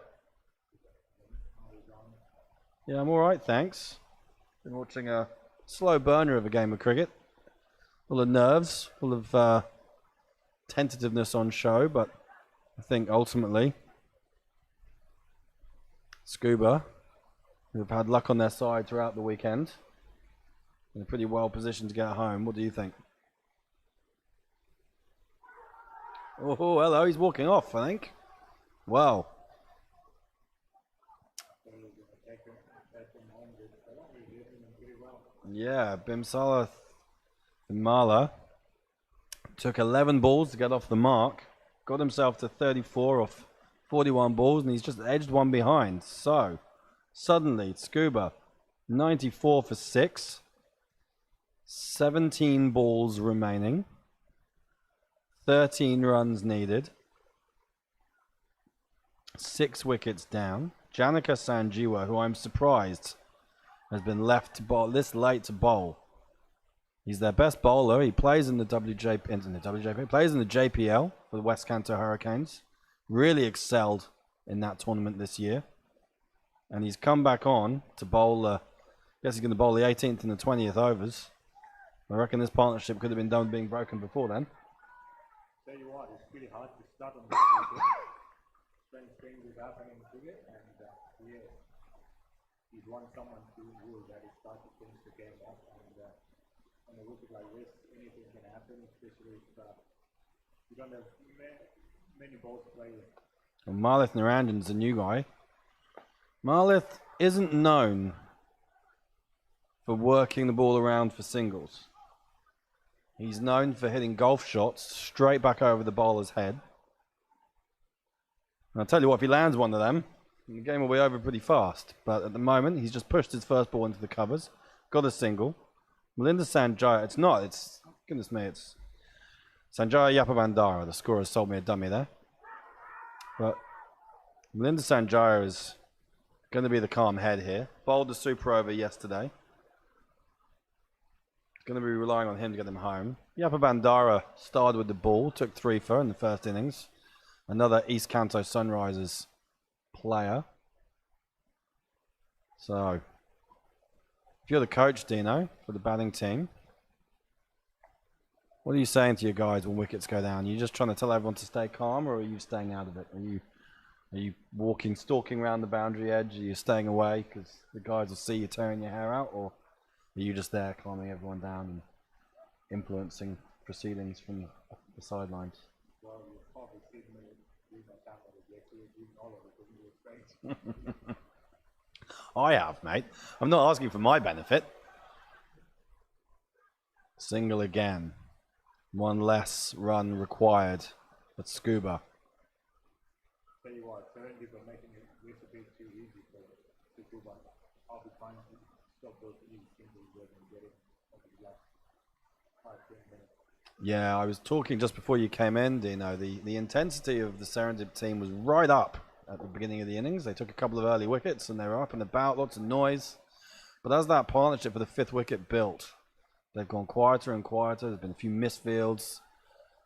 Yeah, I'm all right, thanks. Been watching a slow burner of a game of cricket. Full of nerves, full of tentativeness on show, but I think ultimately Scuba, who have had luck on their side throughout the weekend, they're pretty well positioned to get home. What do you think? Oh, hello, he's walking off, I think. Wow. Yeah, Bimsala Mala took 11 balls to get off the mark, got himself to 34 off 41 balls, and he's just edged one behind. So, suddenly, Scuba, 94 for 6, 17 balls remaining, 13 runs needed, 6 wickets down. Janika Sanjeewa, who I'm surprised has been left to bowl this late to bowl. He's their best bowler. He plays in the plays in the JPL for the West Kanto Hurricanes. Really excelled in that tournament this year. And he's come back on to bowl, I guess he's going to bowl the 18th and the 20th overs. I reckon this partnership could have been done being broken before then. Tell you what, it's pretty hard to start on this wicket. Strange things is happening to it, and yeah, he's won someone to rule that he started to finish the game off, and on a wicket like this, anything can happen, especially if you don't have many balls to play with. Well, Marlith Naranjan's the new guy. Marlith isn't known for working the ball around for singles. He's known for hitting golf shots straight back over the bowler's head. And I'll tell you what, if he lands one of them, the game will be over pretty fast. But at the moment, he's just pushed his first ball into the covers, got a single. Melinda Sanjaya, goodness me, it's Sanjaya Yapabandara. The scorer has sold me a dummy there. But Melinda Sanjaya is going to be the calm head here. Bowled the super over yesterday. Going to be relying on him to get them home. Yapabandara started with the ball, took 3 for in the first innings. Another East Kanto Sunrisers player. So, if you're the coach, Dino, for the batting team, What are you saying to your guys when wickets go down? Are you just trying to tell everyone to stay calm, or are you staying out of it? Are you walking, stalking around the boundary edge? Are you staying away because the guys will see you tearing your hair out, or are you just there calming everyone down and influencing proceedings from the sidelines? Well, you probably see me doing my camera with doing all of it with your face. I have, mate. I'm not asking for my benefit. Single again. One less run required at Scuba. Tell you what, Serendip are making it a bit too easy for Scuba. I'll be trying to stop those easy singles and get it over the last 5-10 minutes. Yeah, I was talking just before you came in, Dino. The intensity of the Serendip team was right up at the beginning of the innings. They took a couple of early wickets and they were up and about, lots of noise. But as that partnership for the 5th wicket built, they've gone quieter and quieter. There's been a few missed fields.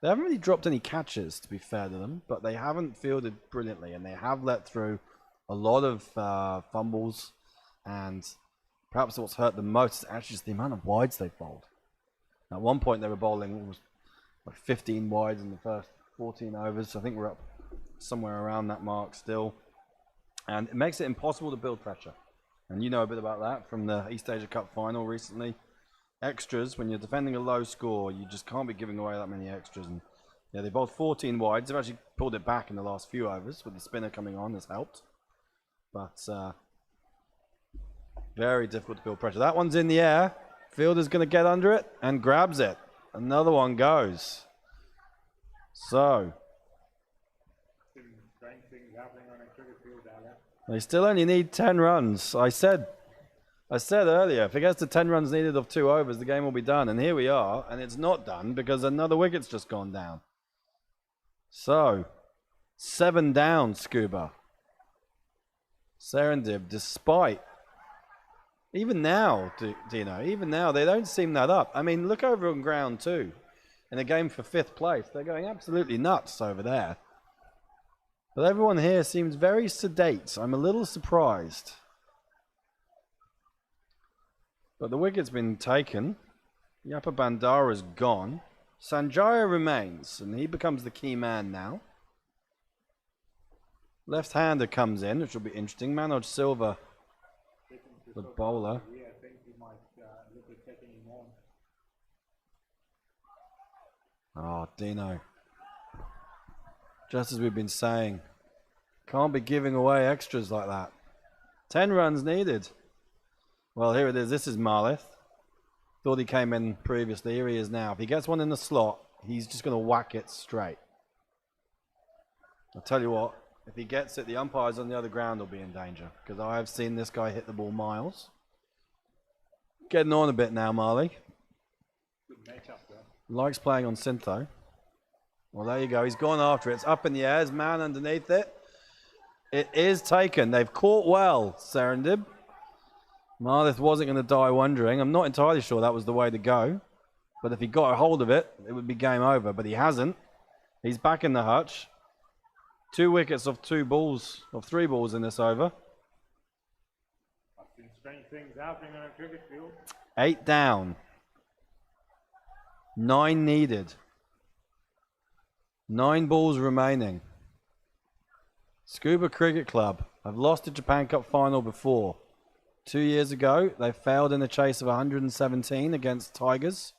They haven't really dropped any catches, to be fair to them, but they haven't fielded brilliantly, and they have let through a lot of fumbles. And perhaps what's hurt them most is actually just the amount of wides they bowled. At one point, they were bowling like 15 wides in the first 14 overs. So I think we're up somewhere around that mark still, and it makes it impossible to build pressure. And you know a bit about that from the East Asia Cup final recently. Extras, when you're defending a low score, you just can't be giving away that many extras. And yeah, they bowled 14 wides. They've actually pulled it back in the last few overs with the spinner coming on has helped. But very difficult to build pressure. That one's in the air. Fielder's going to get under it and grabs it. Another one goes. So Strange things happening on a cricket field down there. they still only need 10 runs. I said earlier, if it gets to 10 runs needed of 2 overs, the game will be done. And here we are, and it's not done because another wicket's just gone down. So, 7 down, Scuba. Serendip, despite, even now, Dino, even now, they don't seem that up. I mean, look over on ground too. In a game for 5th place, they're going absolutely nuts over there. But everyone here seems very sedate. I'm a little surprised. But the wicket's been taken. Yapa Bandara's gone. Sanjaya remains, and he becomes the key man now. Left-hander comes in, which will be interesting. Manoj Silva, the bowler. Yeah, I think he might look at taking him on. Oh, Dino. Just as we've been saying, can't be giving away extras like that. 10 runs needed. Well, here it is. This is Marlith. Thought he came in previously. Here he is now. If he gets one in the slot, he's just going to whack it straight. I'll tell you what, if he gets it, the umpires on the other ground will be in danger, because I have seen this guy hit the ball miles. Getting on a bit now, Marley. Good matchup, though. Likes playing on Syntho. Well, there you go. He's gone after it. It's up in the air. There's man underneath it. It is taken. They've caught well, Serendip. Marlith wasn't going to die wondering. I'm not entirely sure that was the way to go. But if he got a hold of it, it would be game over. But he hasn't. He's back in the hutch. 2 wickets of 3 balls in this over. I've seen strange things happening on a cricket field. 8 down. 9 needed. 9 balls remaining. Scuba Cricket Club have lost a Japan Cup final before. 2 years ago, they failed in the chase of 117 against Tigers.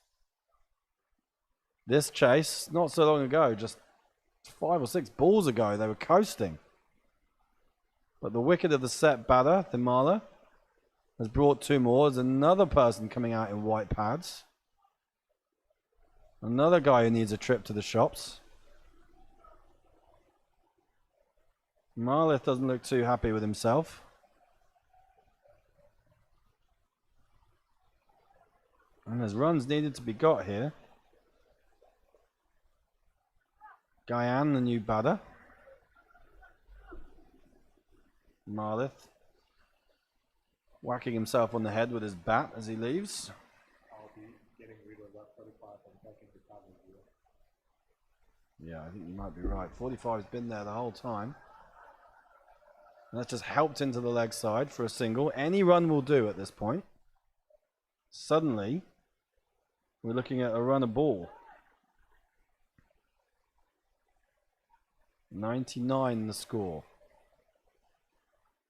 This chase, not so long ago, just 5 or 6 balls ago, they were coasting. But the wicket of the set batter, Thimala, has brought 2 more. There's another person coming out in white pads. Another guy who needs a trip to the shops. Marlith doesn't look too happy with himself. And there's runs needed to be got here. Gyan, the new batter. Marlith whacking himself on the head with his bat as he leaves. I'll be getting rid of that 45 and taking the cover here. Yeah, I think you might be right. 45's been there the whole time. And that's just helped into the leg side for a single. Any run will do at this point. Suddenly, we're looking at a run a ball. 99 the score.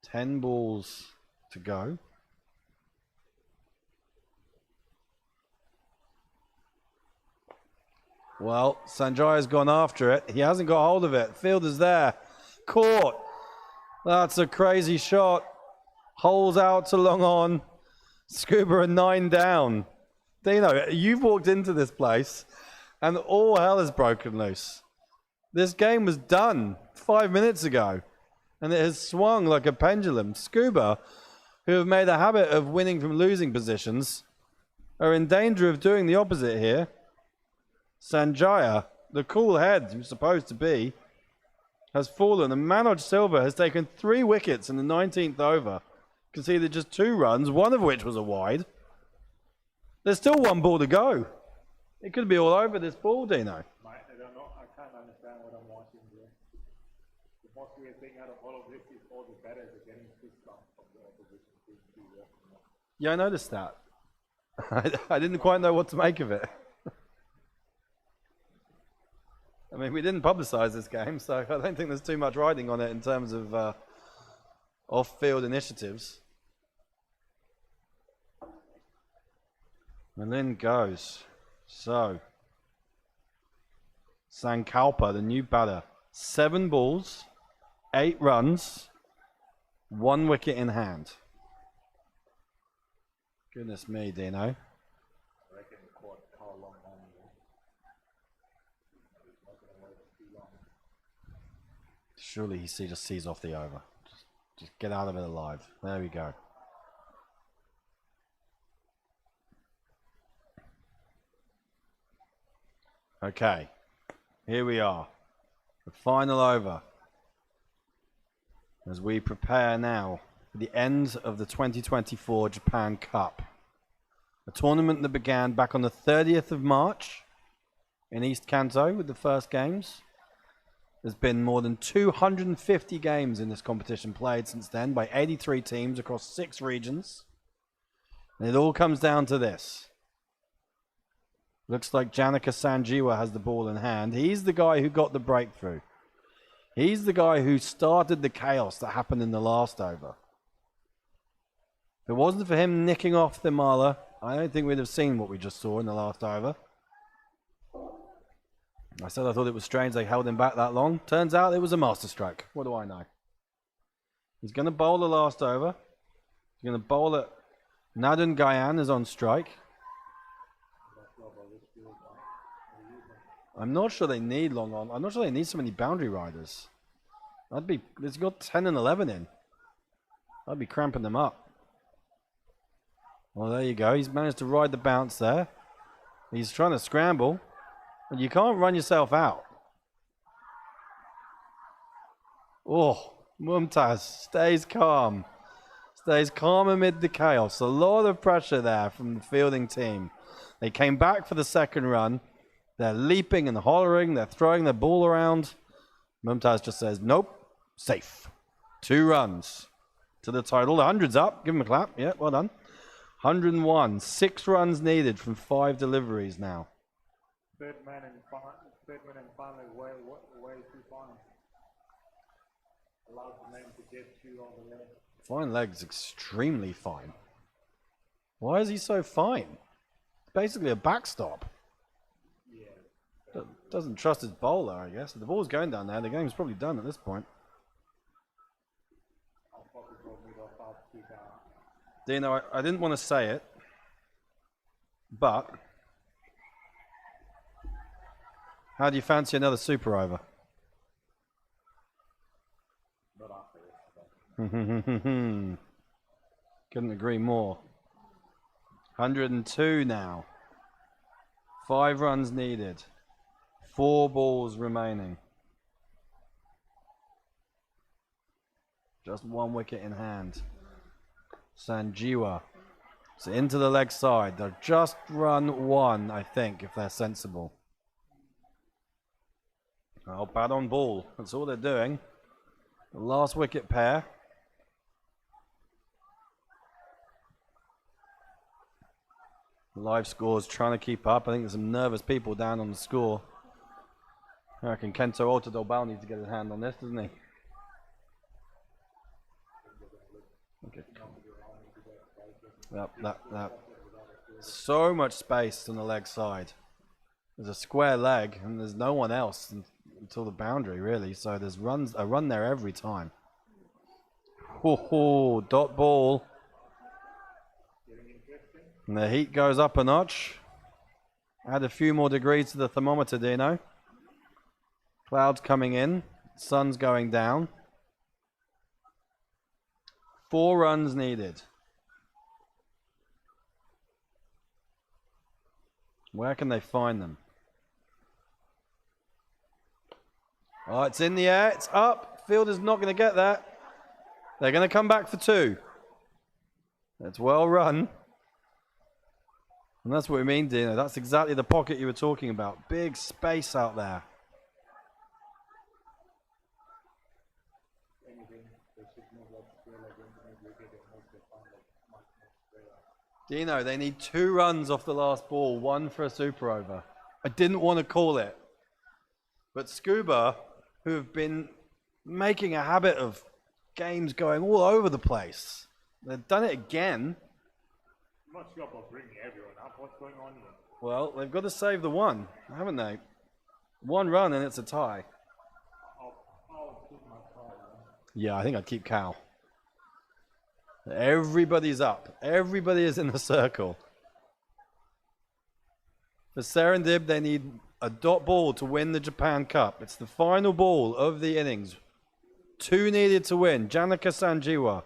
10 balls to go. Well, Sanjaya's gone after it. He hasn't got hold of it. Fielder's there. Caught. That's a crazy shot. Holes out to long on. Scuba and 9 down. Dino, you've walked into this place and all hell has broken loose. This game was done 5 minutes ago and it has swung like a pendulum. Scuba, who have made a habit of winning from losing positions, are in danger of doing the opposite here. Sanjaya, the cool head he was supposed to be, has fallen, and Manoj Silva has taken 3 wickets in the 19th over, conceded just 2 runs, one of which was a wide. There's still 1 ball to go. It could be all over this ball, Dino. I don't know. I can't understand what I'm watching here. The most weird thing out of all of this is all the batters are getting pissed off from the opposition team. Yeah, I noticed that. I didn't quite know what to make of it. I mean, we didn't publicise this game, so I don't think there's too much riding on it in terms of off-field initiatives. And in goes. So, Sankalpa, the new batter. 7 balls, 8 runs, 1 wicket in hand. Goodness me, Dino. I reckon the court how long on here. It's not going to wait too long. Surely he just sees off the over. Just get out of it alive. There we go. Okay, here we are. The final over. As we prepare now for the end of the 2024 Japan Cup. A tournament that began back on the 30th of March in East Kanto with the first games. There's been more than 250 games in this competition played since then by 83 teams across 6 regions. And it all comes down to this. Looks like Janaka Sanjeewa has the ball in hand. He's the guy who got the breakthrough. He's the guy who started the chaos that happened in the last over. If it wasn't for him nicking off Thimala, I don't think we'd have seen what we just saw in the last over. I said I thought it was strange they held him back that long. Turns out it was a masterstroke. What do I know? He's going to bowl the last over. He's going to bowl it. Nadun Gayan is on strike. I'm not sure they need long on. I'm not sure they need so many boundary riders. He's got 10 and 11 in. I'd be cramping them up. Well, there you go. He's managed to ride the bounce there. He's trying to scramble. And you can't run yourself out. Oh, Mumtaz stays calm. Stays calm amid the chaos. A lot of pressure there from the fielding team. They came back for the second run. They're leaping and hollering. They're throwing their ball around. Mumtaz just says, nope, safe. 2 runs to the total. The 100's up. Give him a clap. Yeah, well done. 101. 6 runs needed from 5 deliveries now. Third man and finally way too fine. Allowed the man to get 2 on the leg. Fine leg's extremely fine. Why is he so fine? Basically a backstop. Doesn't trust his bowler, I guess. If the ball's going down there, the game's probably done at this point. Dino, I didn't want to say it, but how do you fancy another super over? Not after this. Couldn't agree more. 102 now. 5 runs needed. 4 balls remaining. Just 1 wicket in hand. Sanjeewa. So into the leg side. They'll just run 1, I think, if they're sensible. Oh, bat on ball. That's all they're doing. The last wicket pair. Live scores trying to keep up. I think there's some nervous people down on the score. I reckon Kento Otodobal needs to get his hand on this, doesn't he? Okay. That. So much space on the leg side. There's a square leg, and there's no one else until the boundary, really. So there's a run there every time. Oh, dot ball. And the heat goes up a notch. Add a few more degrees to the thermometer, Dino. Clouds coming in. Sun's going down. 4 runs needed. Where can they find them? Oh, it's in the air. It's up. Fielder's not going to get that. They're going to come back for 2. That's well run. And that's what we mean, Dino. That's exactly the pocket you were talking about. Big space out there. Dino, they need 2 runs off the last ball, 1 for a super over. I didn't want to call it. But Scuba, who have been making a habit of games going all over the place, they've done it again. I'm not sure about bringing everyone up. What's going on here? Well, they've got to save the 1, haven't they? 1 run and it's a tie. I'll keep my tie. Yeah, I think I'd keep Cal. Everybody's up. Everybody is in the circle. For Serendib, they need a dot ball to win the Japan Cup. It's the final ball of the innings. 2 needed to win. Janaka Sanjiwa.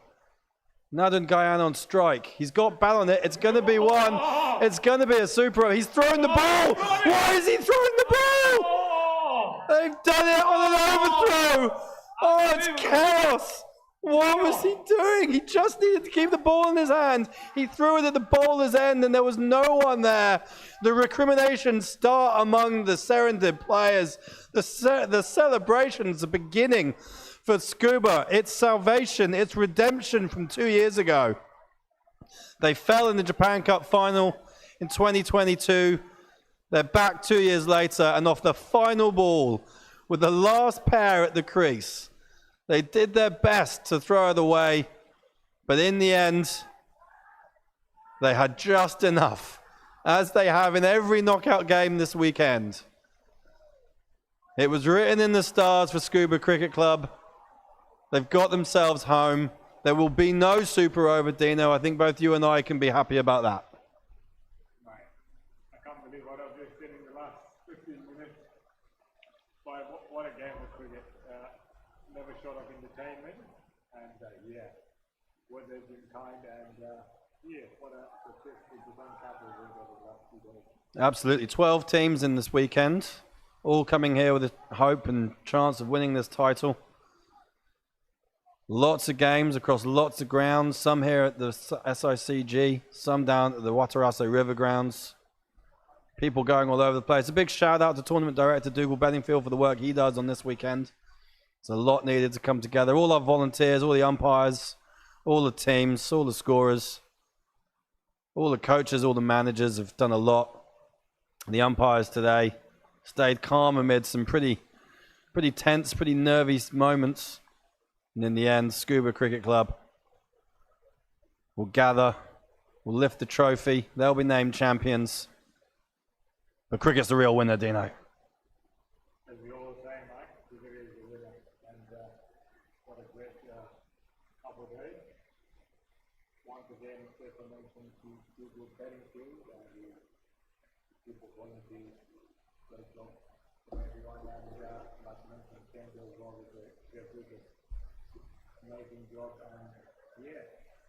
Nadun Gayan on strike. He's got bat on it. It's going to be 1. It's going to be a super. He's throwing the ball. Why is he throwing the ball? They've done it on an overthrow. Oh, it's chaos. What was he doing? He just needed to keep the ball in his hand. He threw it at the bowler's end and there was no one there. The recriminations start among the Serendib players. The celebrations are beginning for Scuba. It's salvation. It's redemption from 2 years ago. They fell in the Japan Cup final in 2022. They're back 2 years later and off the final ball with the last pair at the crease. They did their best to throw it away, but in the end, they had just enough, as they have in every knockout game this weekend. It was written in the stars for Scuba Cricket Club. They've got themselves home. There will be no super over, Dino. I think both you and I can be happy about that. I can't believe what I've just seen in the last 15 minutes. What a game of cricket. Never short of entertainment, and weather's been kind, and what a successful Japan Cup over the last 2 days. Absolutely, 12 teams in this weekend, all coming here with a hope and chance of winning this title. Lots of games across lots of grounds, some here at the SICG, some down at the Wataraso River grounds. People going all over the place. A big shout out to Tournament Director Dougal Bedingfield for the work he does on this weekend. There's a lot needed to come together. All our volunteers, all the umpires, all the teams, all the scorers, all the coaches, all the managers have done a lot. The umpires today stayed calm amid some pretty tense, pretty nervy moments. And in the end, Scuba Cricket Club will gather, will lift the trophy. They'll be named champions. But cricket's the real winner, Dino. As we all say, Mike, cricket is the winner. And what a great couple of days. Once again, special mention to Dougal Bedingfield and the people volunteers. Great job from everyone. And like I mentioned, Kenzo as well with the great wicket. Amazing job. And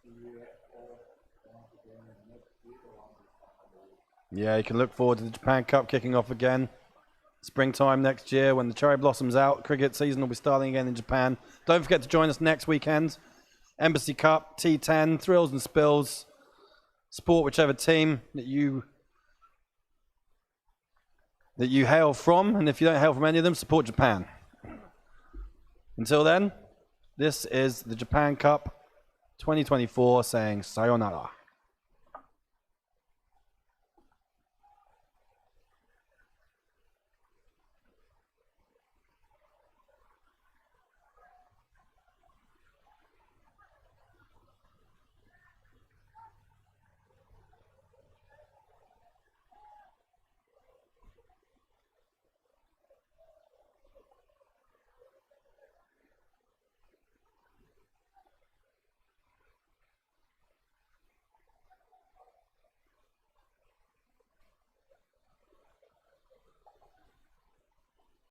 see you all once again next week around this time. Yeah, you can look forward to the Japan Cup kicking off again. Springtime next year when the cherry blossoms out. Cricket season will be starting again in Japan. Don't forget to join us next weekend. Embassy Cup, T10, Thrills and Spills. Support whichever team that you hail from. And if you don't hail from any of them, support Japan. Until then, this is the Japan Cup 2024 saying sayonara.